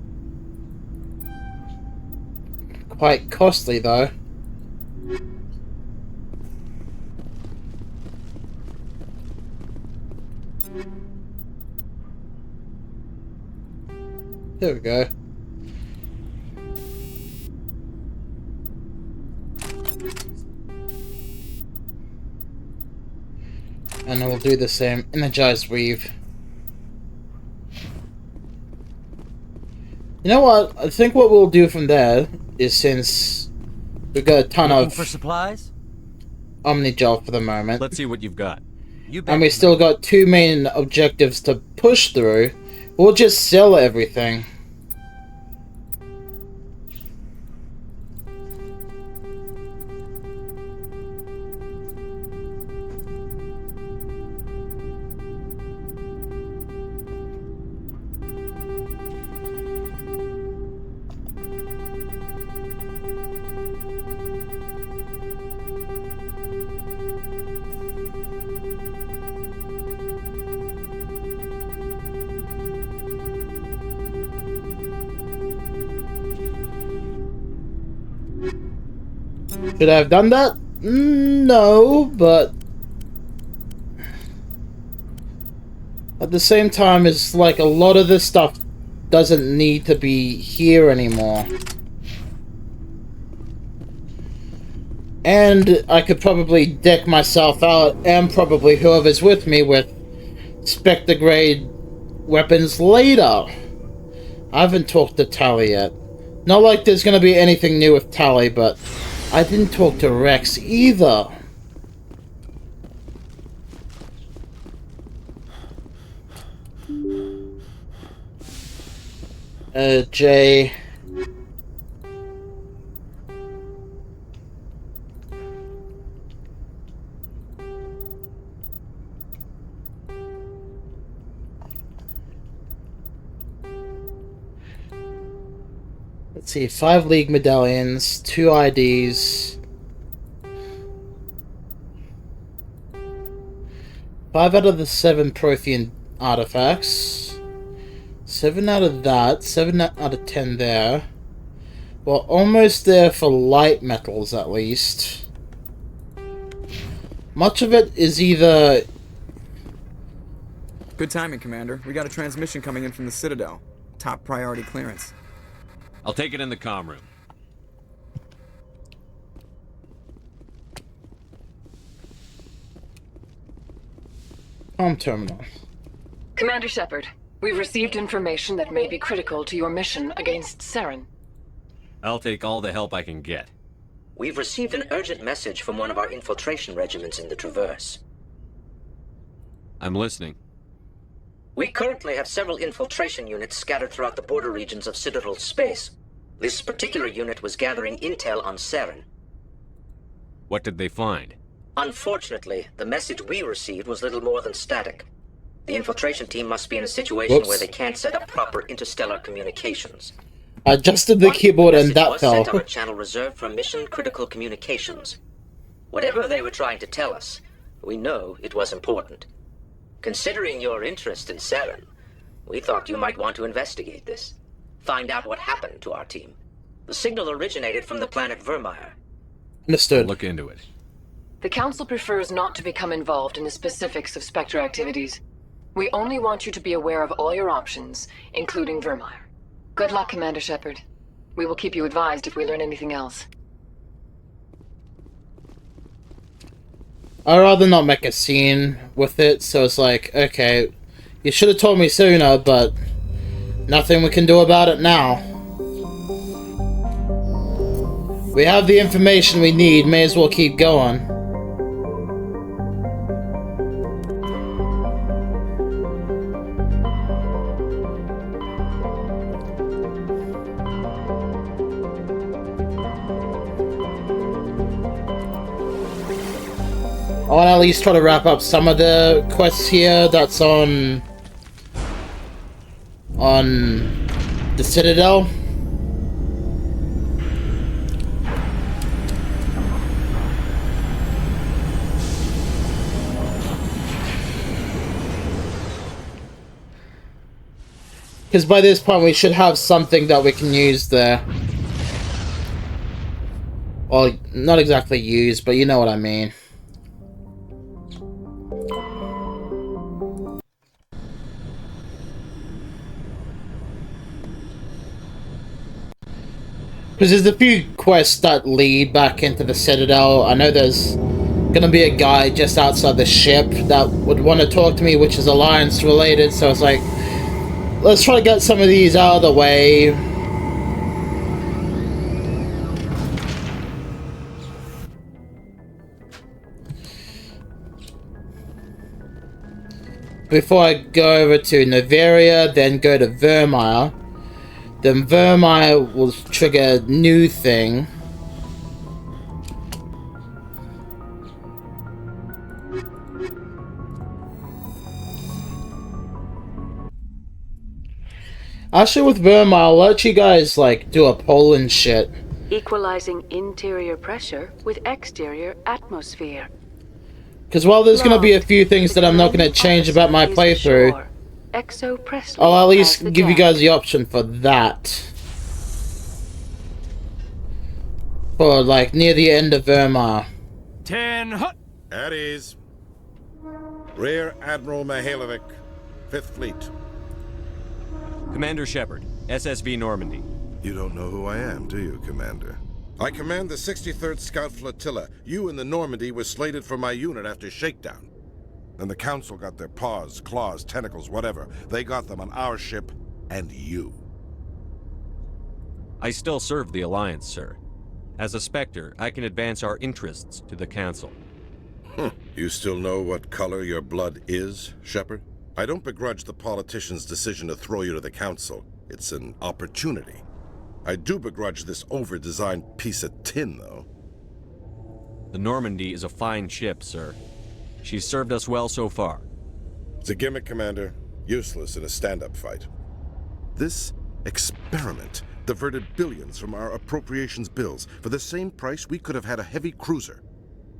Quite costly though. There we go. And I will do the same. Energized weave. You know what? I think what we'll do from there is, since we've got a ton Looking of for supplies? Omnigel for the moment. Let's see what you've got. And we still got 2 main objectives to push through. We'll just sell everything. Should I have done that? No, but at the same time, it's like a lot of this stuff doesn't need to be here anymore. And I could probably deck myself out, and probably whoever's with me, with Spectre grade weapons later. I haven't talked to Tally yet. Not like there's gonna be anything new with Tally, but I didn't talk to Rex either. Jay. Let's see, 5 League medallions, 2 IDs. 5 out of the 7 Prothean artifacts. 7 out of that, 7 out of 10 there. Well, almost there for light metals at least. Much of it is either... Good timing, Commander. We got a transmission coming in from the Citadel. Top priority clearance. I'll take it in the comm room. Home terminal. Commander Shepard, we've received information that may be critical to your mission against Saren. I'll take all the help I can get. We've received an urgent message from one of our infiltration regiments in the Traverse. I'm listening. We currently have several infiltration units scattered throughout the border regions of Citadel space. This particular unit was gathering intel on Saren. What did they find? Unfortunately, the message we received was little more than static. The infiltration team must be in a situation where they can't set up proper interstellar communications. I adjusted the keyboard and that was fell. sent on a channel reserved for mission-critical communications. Whatever they were trying to tell us, we know it was important. Considering your interest in Saren, we thought you might want to investigate this. Find out what happened to our team. The signal originated from the planet Vermeer. Understood. Look into it. The Council prefers not to become involved in the specifics of Spectre activities. We only want you to be aware of all your options, including Vermeer. Good luck, Commander Shepard. We will keep you advised if we learn anything else. I'd rather not make a scene with it, so it's like, okay, you should have told me sooner, but nothing we can do about it now. We have the information we need, may as well keep going. I want to at least try to wrap up some of the quests here that's on the Citadel. Because by this point we should have something that we can use there. Well, not exactly use, but you know what I mean. Because there's a few quests that lead back into the Citadel. I know there's gonna be a guy just outside the ship that would want to talk to me, which is Alliance related, so it's like, let's try to get some of these out of the way. Before I go over to Noveria, then go to Vermeer. Then Vermeer will trigger a new thing. Actually, with Vermeer, I'll let you guys, like, do a poll and shit. Equalizing interior pressure with exterior atmosphere. Because while there's going to be a few things that I'm not going to change about my playthrough, I'll at least give you guys the option for that. For, like, near the end of Vermeer. 10 hut. At ease. Rear Admiral Mihailovic, 5th Fleet. Commander Shepard, SSV Normandy. You don't know who I am, do you, Commander? I command the 63rd Scout Flotilla. You and the Normandy were slated for my unit after shakedown. Then the Council got their paws, claws, tentacles, whatever. They got them on our ship, and you. I still serve the Alliance, sir. As a Spectre, I can advance our interests to the Council. You still know what color your blood is, Shepard? I don't begrudge the politician's decision to throw you to the Council. It's an opportunity. I do begrudge this over-designed piece of tin, though. The Normandy is a fine ship, sir. She's served us well so far. It's a gimmick, Commander. Useless in a stand-up fight. This experiment diverted billions from our appropriations bills. For the same price, we could have had a heavy cruiser.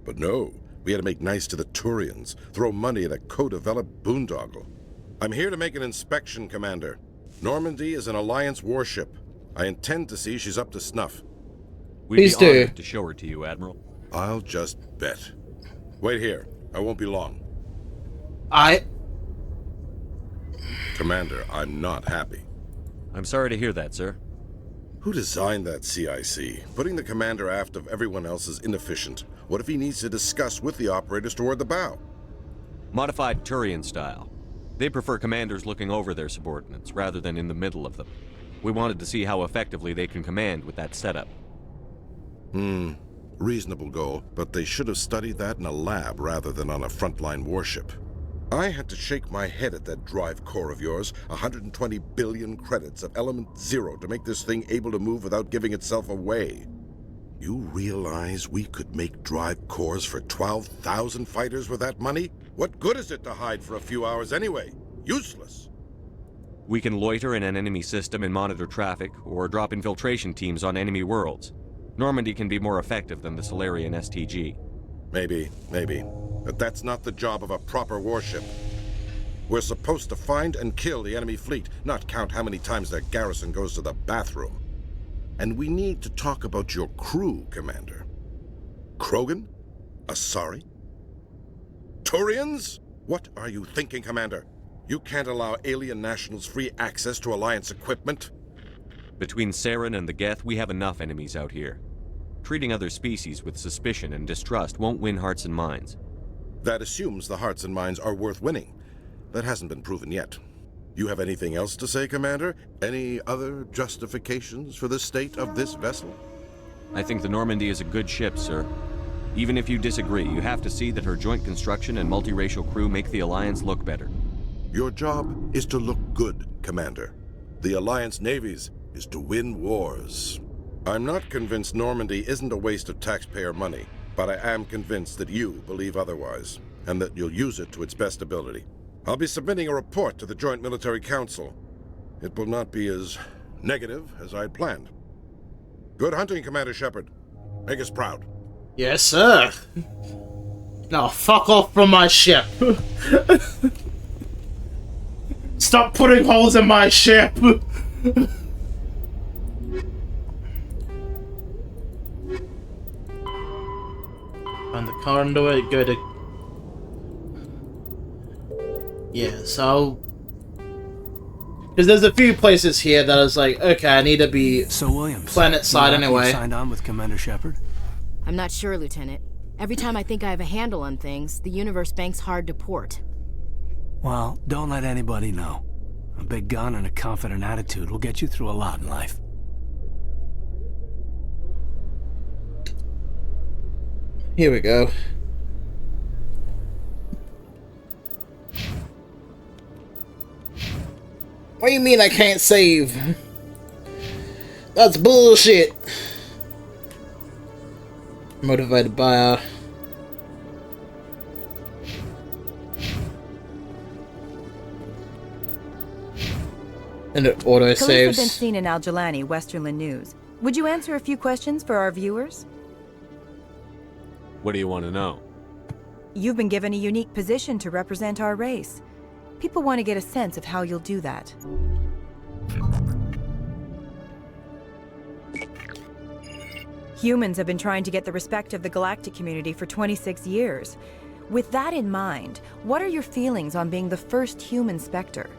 But no, we had to make nice to the Turians, throw money at a co-developed boondoggle. I'm here to make an inspection, Commander. Normandy is an Alliance warship. I intend to see she's up to snuff. We'd be honored to show her to you, Admiral. I'll just bet. Wait here. I won't be long. Commander, I'm not happy. I'm sorry to hear that, sir. Who designed that CIC? Putting the commander aft of everyone else is inefficient. What if he needs to discuss with the operators toward the bow? Modified Turian style. They prefer commanders looking over their subordinates, rather than in the middle of them. We wanted to see how effectively they can command with that setup. Reasonable goal, but they should have studied that in a lab rather than on a frontline warship. I had to shake my head at that drive core of yours. 120 billion credits of element 0 to make this thing able to move without giving itself away. You realize we could make drive cores for 12,000 fighters with that money? What good is it to hide for a few hours anyway? Useless. We can loiter in an enemy system and monitor traffic, or drop infiltration teams on enemy worlds. Normandy can be more effective than the Solarian STG. Maybe. But that's not the job of a proper warship. We're supposed to find and kill the enemy fleet, not count how many times their garrison goes to the bathroom. And we need to talk about your crew, Commander. Krogan? Asari? Turians? What are you thinking, Commander? You can't allow alien nationals free access to Alliance equipment? Between Saren and the Geth, we have enough enemies out here. Treating other species with suspicion and distrust won't win hearts and minds. That assumes the hearts and minds are worth winning. That hasn't been proven yet. You have anything else to say, Commander? Any other justifications for the state of this vessel? I think the Normandy is a good ship, sir. Even if you disagree, you have to see that her joint construction and multiracial crew make the Alliance look better. Your job is to look good, Commander. The Alliance navies is to win wars. I'm not convinced Normandy isn't a waste of taxpayer money. But I am convinced that you believe otherwise, and that you'll use it to its best ability. I'll be submitting a report to the Joint Military Council. It will not be as negative as I'd planned. Good hunting, Commander Shepard. Make us proud. Yes, sir. Now fuck off from my ship. Stop putting holes in my ship. On the conduit, go to... Yeah, so... Because there's a few places here that I was like, okay, I need to be planet side anyway. Signed on with Commander Shepard? I'm not sure, Lieutenant. Every time I think I have a handle on things, the universe banks hard to port. Well, don't let anybody know. A big gun and a confident attitude will get you through a lot in life. Here we go. What do you mean I can't save? That's bullshit. Motivated by and it auto Police have been saves. seen in Al-Jalani, Westerland News. Would you answer a few questions for our viewers? What do you want to know? You've been given a unique position to represent our race. People want to get a sense of how you'll do that. Humans have been trying to get the respect of the galactic community for 26 years. With that in mind, what are your feelings on being the first human Spectre?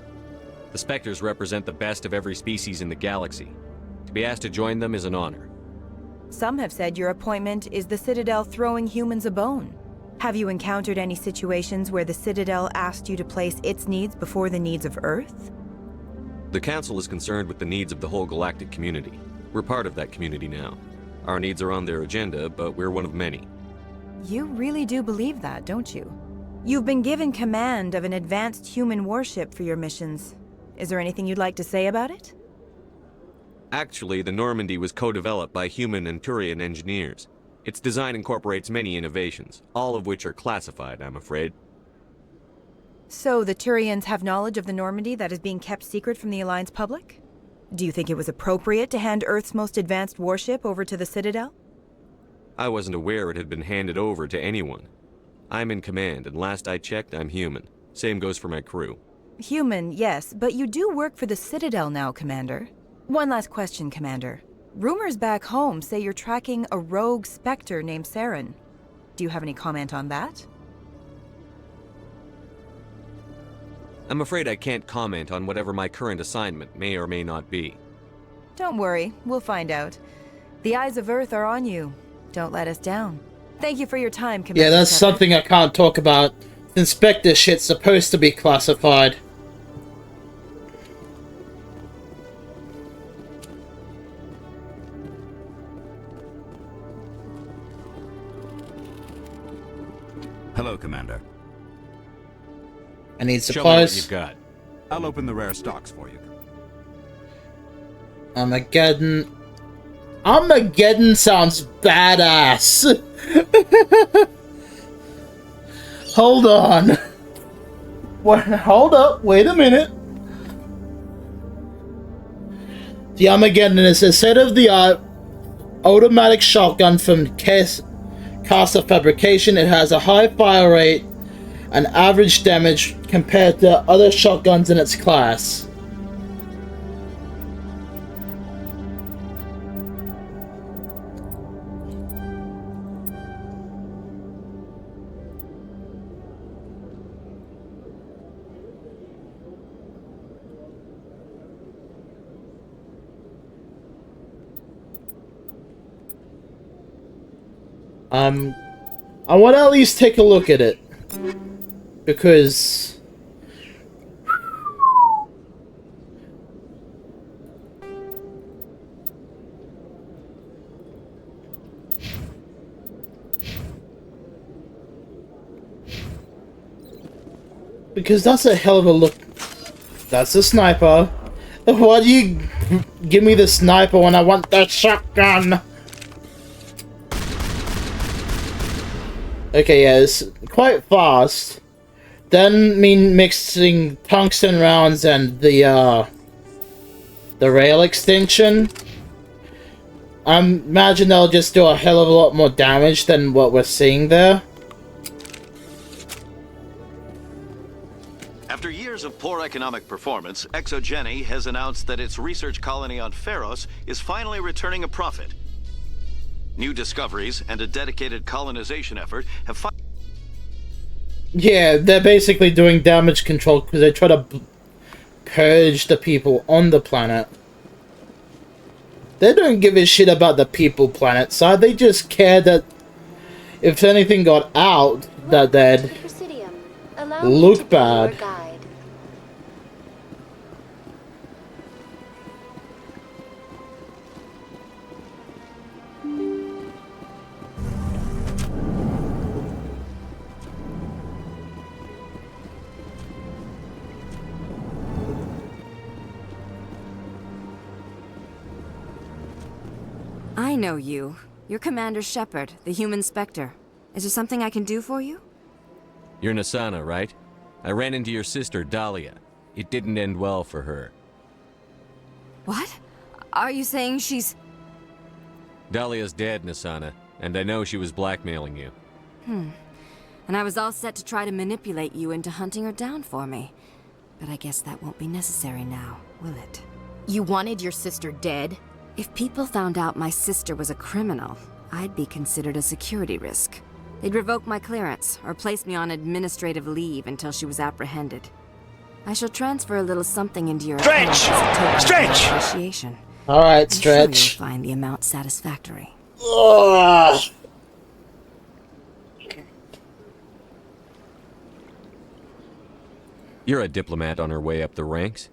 The Spectres represent the best of every species in the galaxy. To be asked to join them is an honor. Some have said your appointment is the Citadel throwing humans a bone. Have you encountered any situations where the Citadel asked you to place its needs before the needs of Earth? The Council is concerned with the needs of the whole galactic community. We're part of that community now. Our needs are on their agenda, but we're one of many. You really do believe that, don't you? You've been given command of an advanced human warship for your missions. Is there anything you'd like to say about it? Actually, the Normandy was co-developed by human and Turian engineers. Its design incorporates many innovations, all of which are classified, I'm afraid. So the Turians have knowledge of the Normandy that is being kept secret from the Alliance public? Do you think it was appropriate to hand Earth's most advanced warship over to the Citadel? I wasn't aware it had been handed over to anyone. I'm in command, and last I checked, I'm human. Same goes for my crew. Human, yes, but you do work for the Citadel now, Commander. One last question, Commander. Rumors back home say you're tracking a rogue Spectre named Saren. Do you have any comment on that? I'm afraid I can't comment on whatever my current assignment may or may not be. Don't worry, we'll find out. The eyes of Earth are on you. Don't let us down. Thank you for your time, Commander. Yeah, that's Shepard. something I can't talk about. Inspector shit's supposed to be classified. Hello, Commander. I need Show me what supplies. you've got. I'll open the rare stocks for you. Armageddon. Armageddon sounds badass. Hold on. Hold up. Wait a minute. The Armageddon is a state-of-the-art automatic shotgun from Caster Fabrication. It has a high fire rate and average damage compared to other shotguns in its class. I want to at least take a look at it, because that's a hell of a look. That's a sniper. Why do you give me the sniper when I want the shotgun? Okay, yeah, it's quite fast. Then mixing tungsten rounds and the rail extension, I imagine they'll just do a hell of a lot more damage than what we're seeing there. After years of poor economic performance, Exogeny has announced that its research colony on Feros is finally returning a profit. New discoveries and a dedicated colonization effort have Yeah, they're basically doing damage control because they try to purge the people on the planet. They don't give a shit about the people planet side. They just care that if anything got out, that they'd look bad. I know you. You're Commander Shepard, the human Spectre. Is there something I can do for you? You're Nasana, right? I ran into your sister, Dahlia. It didn't end well for her. What? Are you saying she's... Dahlia's dead, Nasana, and I know she was blackmailing you. And I was all set to try to manipulate you into hunting her down for me. But I guess that won't be necessary now, will it? You wanted your sister dead? If people found out my sister was a criminal, I'd be considered a security risk. They'd revoke my clearance, or place me on administrative leave until she was apprehended. I shall transfer a little something into your account as a token of appreciation. Alright, I'm sure Stretch. you'll find the amount satisfactory. Ugh. You're a diplomat on her way up the ranks.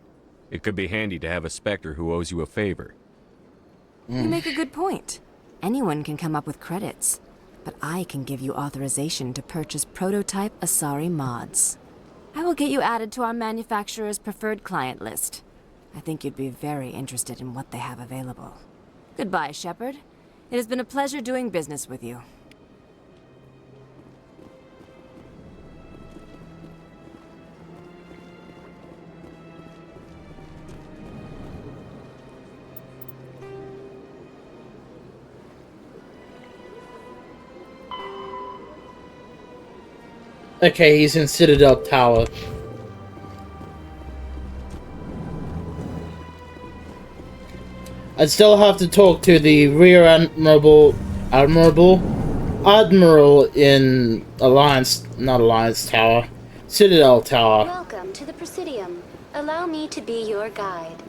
It could be handy to have a Spectre who owes you a favor. You make a good point. Anyone can come up with credits, but I can give you authorization to purchase prototype Asari mods. I will get you added to our manufacturer's preferred client list. I think you'd be very interested in what they have available. Goodbye, Shepard. It has been a pleasure doing business with you. Okay, he's in Citadel Tower. I'd still have to talk to the Rear Admiral in not Alliance Tower, Citadel Tower. Welcome to the Presidium. Allow me to be your guide.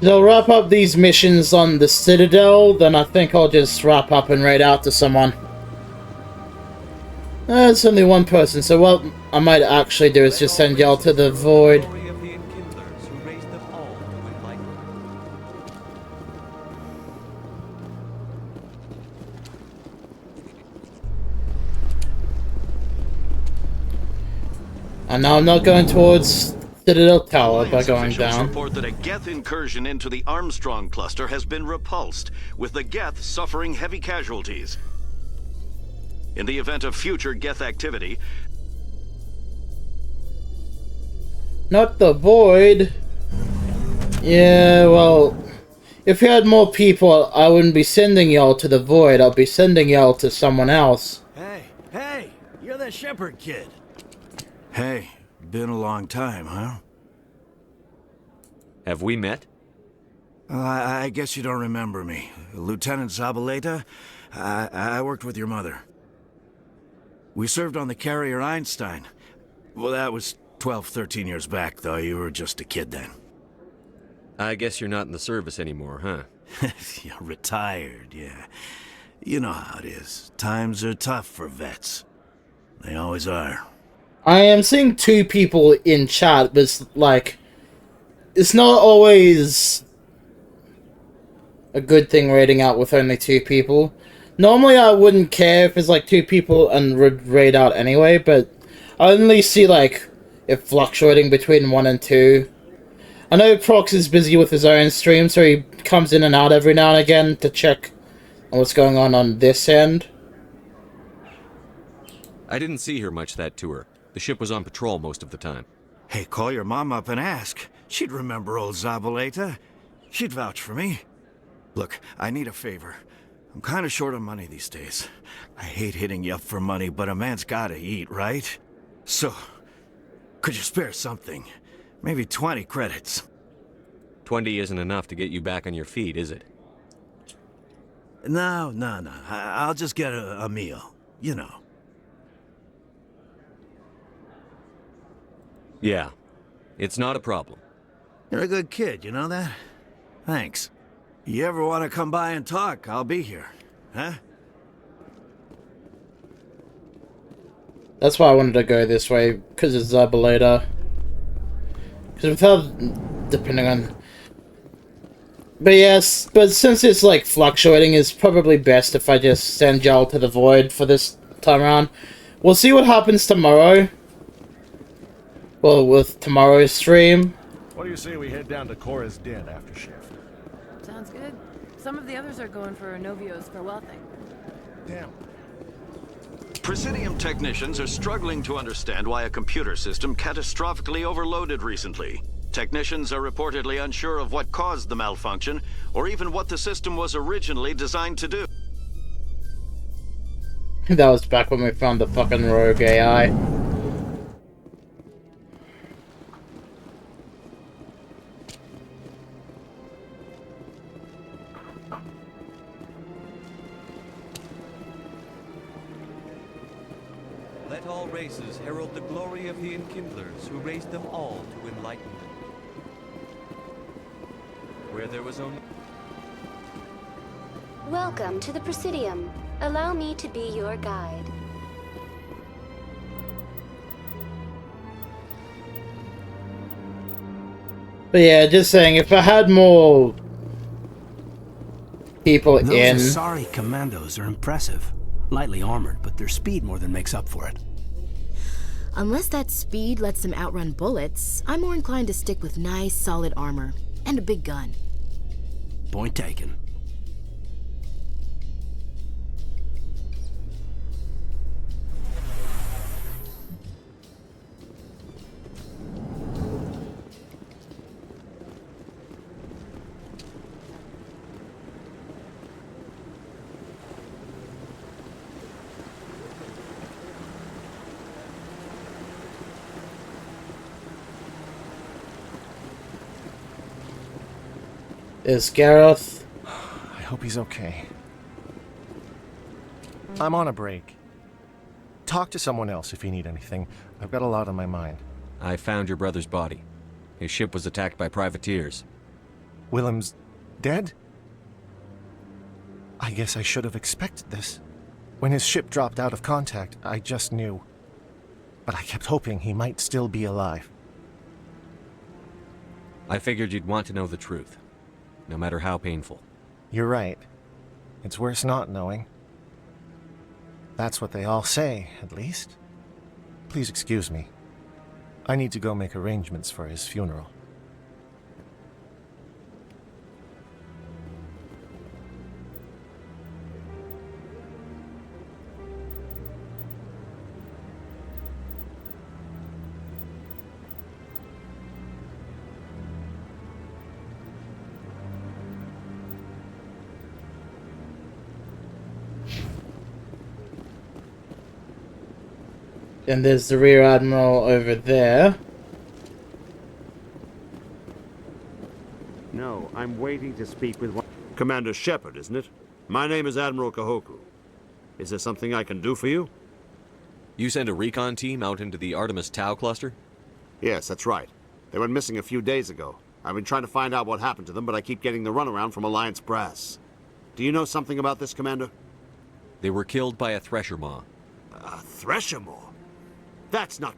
They'll wrap up these missions on the Citadel, then I think I'll just wrap up and raid out to someone. It's only one person, so what I might actually do is just send y'all to the void. And now I'm not going towards Citadel Tower by going down. Report that a Geth incursion into the Armstrong cluster has been repulsed, with the Geth suffering heavy casualties. In the event of future Geth activity... Not the void. Yeah, well, if you had more people, I wouldn't be sending y'all to the void. I'll be sending y'all to someone else. Hey, you're the Shepherd kid. Hey, been a long time, huh? Have we met? I guess you don't remember me. Lieutenant Zabaleta? I worked with your mother. We served on the carrier Einstein. Well, that was 12, 13 years back, though. You were just a kid then. I guess you're not in the service anymore, huh? You're retired, yeah. You know how it is. Times are tough for vets. They always are. I am seeing two people in chat, but it's like... It's not always a good thing raiding out with only two people. Normally I wouldn't care if it's like two people and would raid out anyway, but I only see like it fluctuating between 1 and 2. I know Prox is busy with his own stream, so he comes in and out every now and again to check on what's going on this end. I didn't see her much that tour. The ship was on patrol most of the time. Hey, call your mom up and ask. She'd remember old Zabaleta. She'd vouch for me. Look, I need a favor. I'm kind of short on money these days. I hate hitting you up for money, but a man's gotta eat, right? So, could you spare something? Maybe 20 credits. 20 isn't enough to get you back on your feet, is it? No. I'll just get a meal. You know. Yeah. It's not a problem. You're a good kid, you know that? Thanks. You ever want to come by and talk, I'll be here. Huh? That's why I wanted to go this way, because it's Zabaleta. Because without... depending on... But yes, but since it's like fluctuating, it's probably best if I just send y'all to the void for this time around. We'll see what happens tomorrow. Well, with tomorrow's stream. What do you say we head down to Cora's Den after shift? Sounds good. Some of the others are going for Novio's farewell thing. Damn. Presidium technicians are struggling to understand why a computer system catastrophically overloaded recently. Technicians are reportedly unsure of what caused the malfunction, or even what the system was originally designed to do. That was back when we found the fucking rogue AI. Let all races herald the glory of the Enkindlers who raised them all to enlightenment. Where there was only... Welcome to the Presidium. Allow me to be your guide. But yeah, just saying, if I had more people Those in... Asari commandos are impressive. Lightly armored, but their speed more than makes up for it. Unless that speed lets them outrun bullets, I'm more inclined to stick with nice, solid armor. And a big gun. Point taken. Is Gareth? I hope he's okay. I'm on a break. Talk to someone else if you need anything. I've got a lot on my mind. I found your brother's body. His ship was attacked by privateers. Willem's dead? I guess I should have expected this. When his ship dropped out of contact, I just knew. But I kept hoping he might still be alive. I figured you'd want to know the truth, no matter how painful. You're right. It's worse not knowing. That's what they all say, at least. Please excuse me. I need to go make arrangements for his funeral. And there's the Rear Admiral over there. No, I'm waiting to speak with one... Commander Shepard, isn't it? My name is Admiral Kahoku. Is there something I can do for you? You sent a recon team out into the Artemis Tau cluster? Yes, that's right. They went missing a few days ago. I've been trying to find out what happened to them, but I keep getting the runaround from Alliance brass. Do you know something about this, Commander? They were killed by a Thresher Maw. A Thresher Maw? That's not...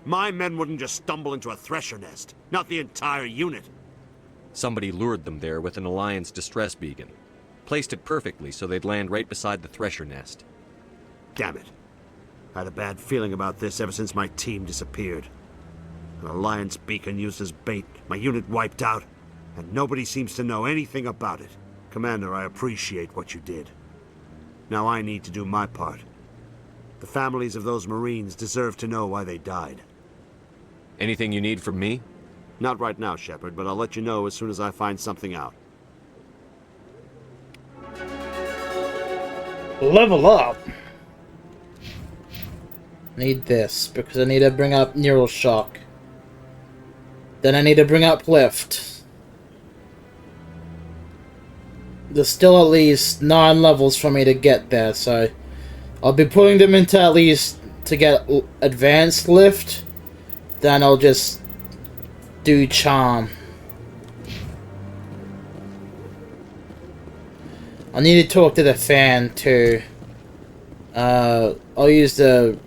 My men wouldn't just stumble into a Thresher nest. Not the entire unit. Somebody lured them there with an Alliance distress beacon. Placed it perfectly so they'd land right beside the Thresher nest. Damn it. I had a bad feeling about this ever since my team disappeared. An Alliance beacon used as bait, my unit wiped out, and nobody seems to know anything about it. Commander, I appreciate what you did. Now I need to do my part. The families of those Marines deserve to know why they died. Anything you need from me? Not right now, Shepard, but I'll let you know as soon as I find something out. Level up! Need this, because I need to bring up Neural Shock. Then I need to bring up Lift. There's still at least 9 levels for me to get there, so... I'll be putting them into at least to get Advanced Lift. Then I'll just do Charm. I need to talk to the fan too. I'll use the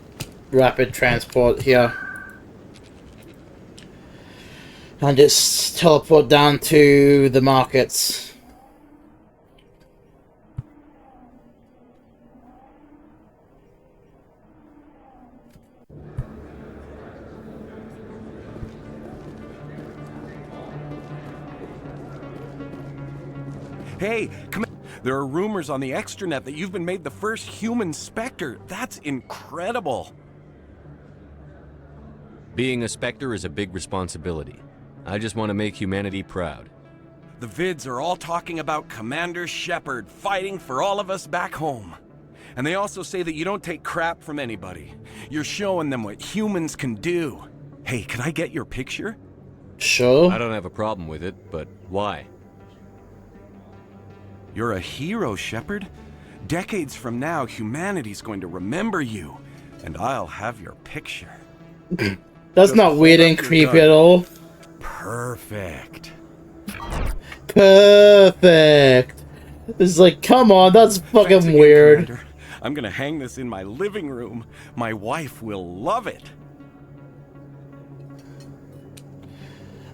rapid transport here. And just teleport down to the markets. Hey, come on. There are rumors on the extranet that you've been made the first human Spectre. That's incredible. Being a Spectre is a big responsibility. I just want to make humanity proud. The vids are all talking about Commander Shepard fighting for all of us back home. And they also say that you don't take crap from anybody. You're showing them what humans can do. Hey, can I get your picture? Sure. I don't have a problem with it, but why? You're a hero, Shepard. Decades from now, humanity's going to remember you, and I'll have your picture. That's not weird and creepy at all. Perfect. Perfect. It's like, come on, that's fucking Thanks again, weird. Commander. I'm gonna hang this in my living room. My wife will love it.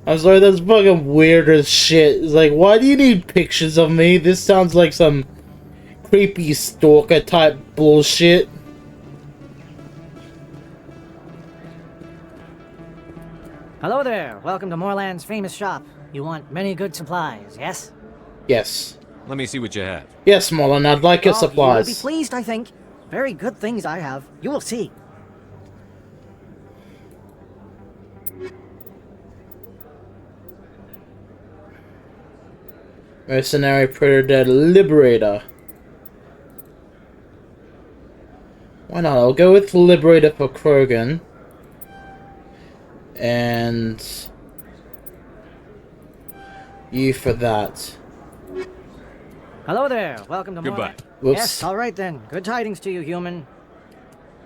I'm sorry, that's fucking weird as shit. It's like, why do you need pictures of me? This sounds like some creepy stalker type bullshit. Hello there. Welcome to Moorland's famous shop. You want many good supplies, yes? Yes. Let me see what you have. Yes, Mullen, I'd like your supplies. You will be pleased, I think. Very good things I have. You will see. Mercenary Predator Liberator. Why not? I'll go with Liberator for Krogan. And you for that. Hello there. Welcome to Goodbye. Moorland. Whoops. Yes, all right then. Good tidings to you, human.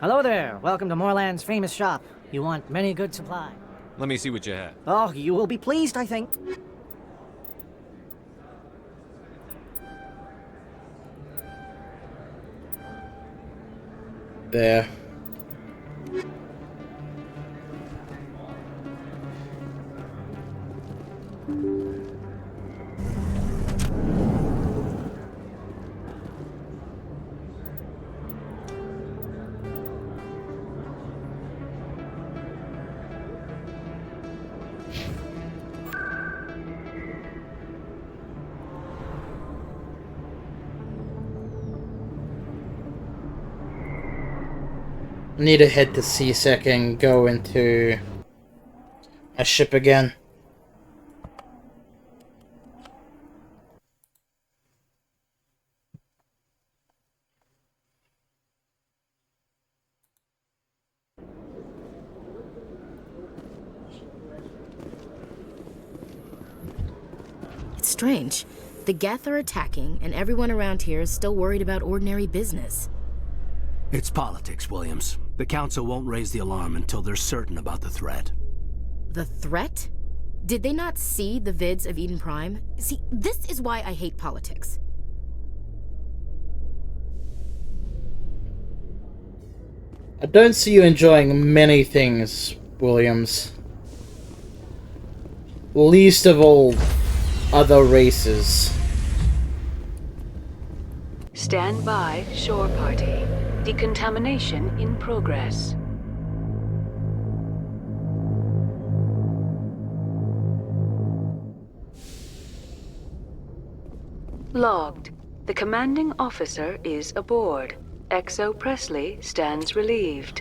Hello there. Welcome to Moorland's famous shop. You want many good supplies. Let me see what you have. Oh, you will be pleased, I think. there. Need to head to C-Sec and go into a ship again. It's strange. The Geth are attacking, and everyone around here is still worried about ordinary business. It's politics, Williams. The Council won't raise the alarm until they're certain about the threat. The threat? Did they not see the vids of Eden Prime? See, this is why I hate politics. I don't see you enjoying many things, Williams. Least of all, other races. Stand by, shore party. Decontamination in progress. Logged. The commanding officer is aboard. XO Presley stands relieved.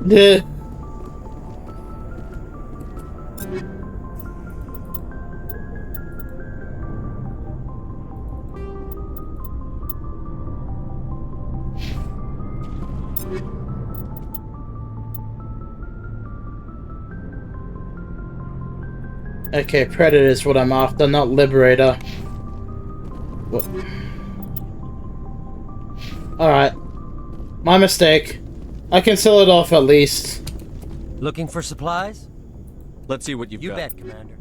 The Okay, Predator is what I'm after, not Liberator. What? Alright. My mistake. I can sell it off at least. Looking for supplies? Let's see what you've got. You bet, Commander.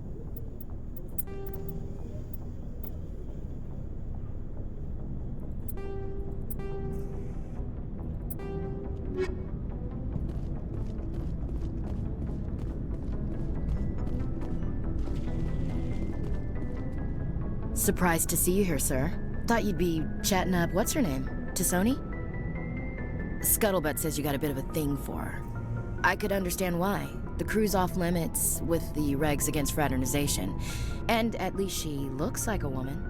Surprised to see you here, sir. Thought you'd be chatting up what's-her-name? Tassoni? Scuttlebutt says you got a bit of a thing for her. I could understand why. The crew's off limits with the regs against fraternization. And at least she looks like a woman.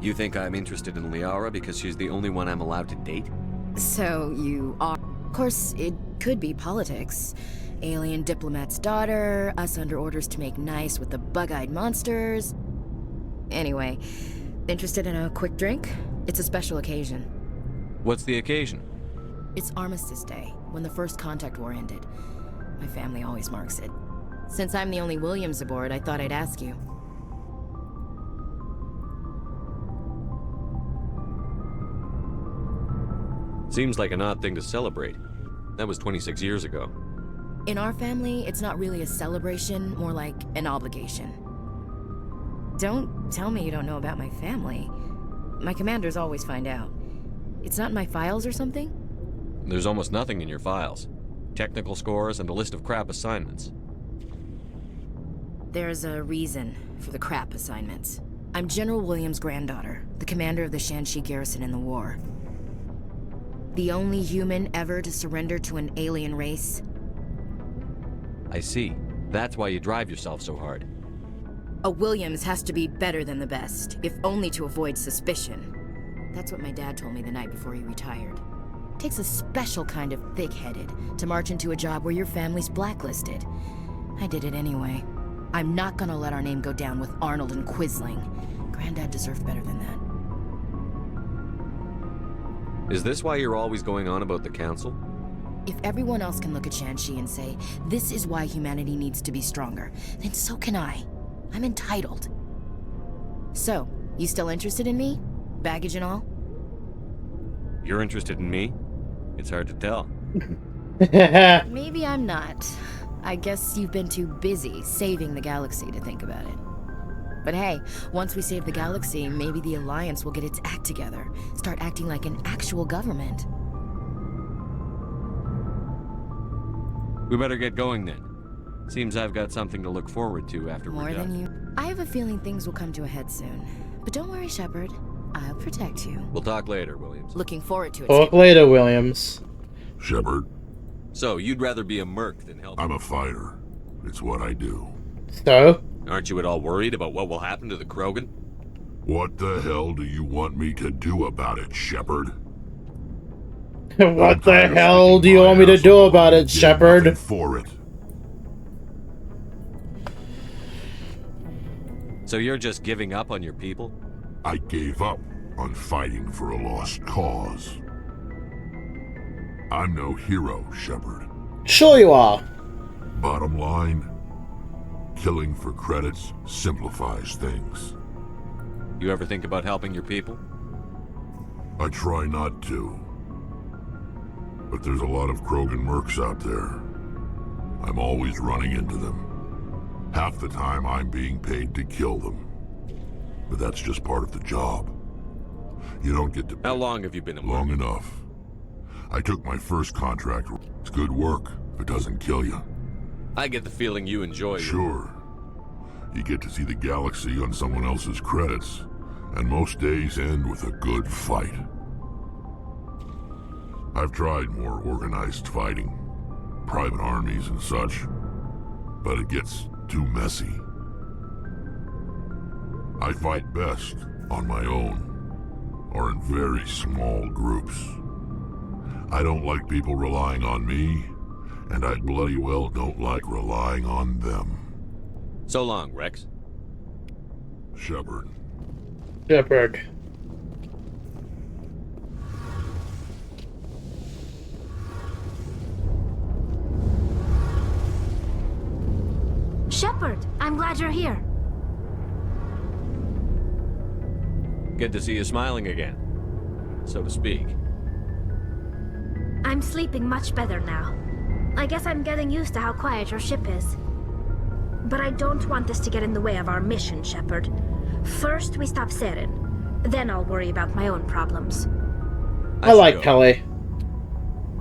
You think I'm interested in Liara because she's the only one I'm allowed to date? So you are... Of course, it could be politics. Alien diplomat's daughter, us under orders to make nice with the bug-eyed monsters. Anyway, interested in a quick drink? It's a special occasion. What's the occasion? It's Armistice Day, when the first contact war ended. My family always marks it. Since I'm the only Williams aboard, I thought I'd ask you. Seems like an odd thing to celebrate. That was 26 years ago. In our family, it's not really a celebration, more like an obligation. Don't tell me you don't know about my family. My commanders always find out. It's not in my files or something? There's almost nothing in your files. Technical scores and a list of crap assignments. There's a reason for the crap assignments. I'm General Williams' granddaughter, the commander of the Shanxi garrison in the war. The only human ever to surrender to an alien race. I see. That's why you drive yourself so hard. A Williams has to be better than the best, if only to avoid suspicion. That's what my dad told me the night before he retired. Takes a special kind of thick-headed to march into a job where your family's blacklisted. I did it anyway. I'm not gonna let our name go down with Arnold and Quisling. Granddad deserved better than that. Is this why you're always going on about the council? If everyone else can look at Shanxi and say, this is why humanity needs to be stronger, then so can I. I'm entitled. So, you still interested in me? Baggage and all? You're interested in me? It's hard to tell. Maybe I'm not. I guess you've been too busy saving the galaxy to think about it. But hey, once we save the galaxy, maybe the Alliance will get its act together. Start acting like an actual government. We better get going then. Seems I've got something to look forward to after we're More done. than you. I have a feeling things will come to a head soon. But don't worry, Shepard. I'll protect you. We'll talk later, Williams. Looking forward to it. Talk later, Williams. Shepard. So, you'd rather be a merc than help? I'm a fighter. It's what I do. So? Aren't you at all worried about what will happen to the Krogan? What the hell do you want me to do about it, Shepard? What the hell do you want me to do about it, Shepard? For it. So you're just giving up on your people? I gave up on fighting for a lost cause. I'm no hero, Shepard. Sure you are. Bottom line, killing for credits simplifies things. You ever think about helping your people? I try not to. But there's a lot of Krogan mercs out there. I'm always running into them. Half the time I'm being paid to kill them. But that's just part of the job. You don't get to... How long have you been a merc? Long enough. I took my first contract. It's good work if it doesn't kill you. I get the feeling you enjoy it. Sure. You get to see the galaxy on someone else's credits, and most days end with a good fight. I've tried more organized fighting, private armies and such, but it gets too messy. I fight best on my own, or in very small groups. I don't like people relying on me, and I bloody well don't like relying on them. So long, Rex. Shepard. Shepard. Shepard, I'm glad you're here. Good to see you smiling again, so to speak. I'm sleeping much better now. I guess I'm getting used to how quiet your ship is. But I don't want this to get in the way of our mission, Shepard. First, we stop Saren. Then I'll worry about my own problems. I like Kelly.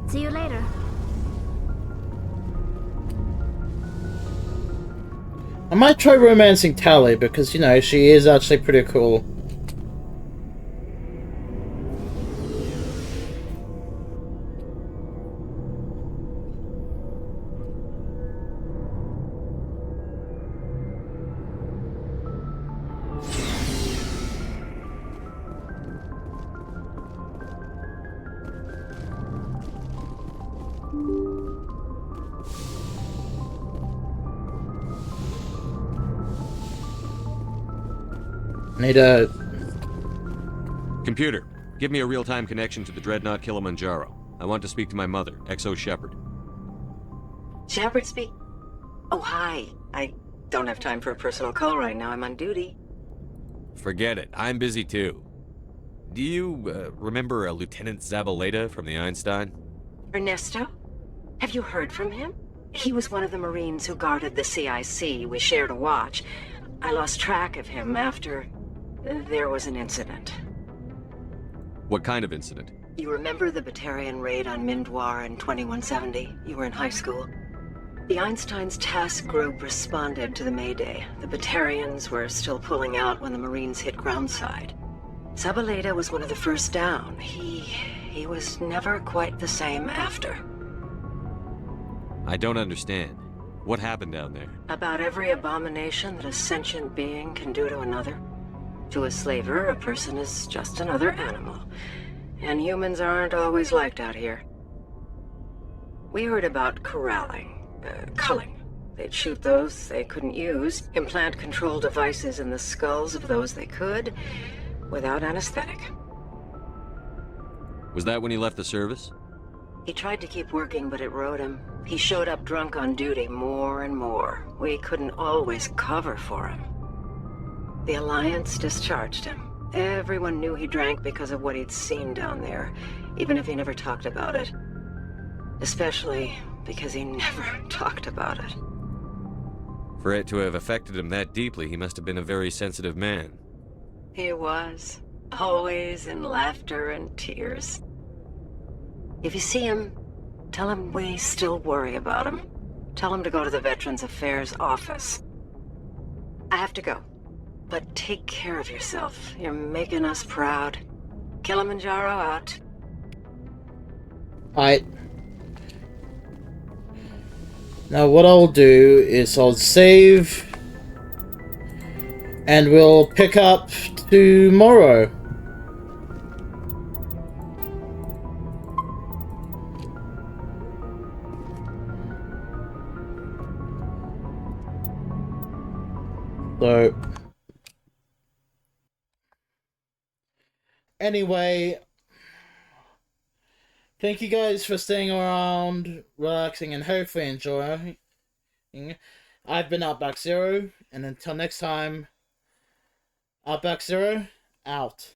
See you later. I might try romancing Tally because, you know, she is actually pretty cool. Need a... Computer, give me a real-time connection to the Dreadnought Kilimanjaro. I want to speak to my mother, XO Shepard. Shepard speak? Oh, hi. I don't have time for a personal call right now. I'm on duty. Forget it. I'm busy too. Do you remember a Lieutenant Zabaleta from the Einstein? Ernesto? Have you heard from him? He was one of the Marines who guarded the CIC. We shared a watch. I lost track of him after there was an incident. What kind of incident? You remember the Batarian raid on Mindwar in 2170? You were in high school. The Einstein's task group responded to the Mayday. The Batarians were still pulling out when the Marines hit groundside. Zabaleta was one of the first down. He was never quite the same after. I don't understand. What happened down there? About every abomination that a sentient being can do to another. To a slaver, a person is just another animal. And humans aren't always liked out here. We heard about corralling, culling. They'd shoot those they couldn't use, implant control devices in the skulls of those they could, without anesthetic. Was that when he left the service? He tried to keep working, but it rode him. He showed up drunk on duty more and more. We couldn't always cover for him. The Alliance discharged him. Everyone knew he drank because of what he'd seen down there, even if he never talked about it. Especially because he never talked about it. For it to have affected him that deeply, he must have been a very sensitive man. He was. Always in laughter and tears. If you see him, tell him we still worry about him. Tell him to go to the Veterans Affairs office. I have to go. But take care of yourself. You're making us proud. Kilimanjaro out. Alright. Now what I'll do is I'll save. And we'll pick up tomorrow. So, anyway, thank you guys for staying around, relaxing, and hopefully enjoying. I've been Outback-Zero, and until next time, Outback-Zero, out.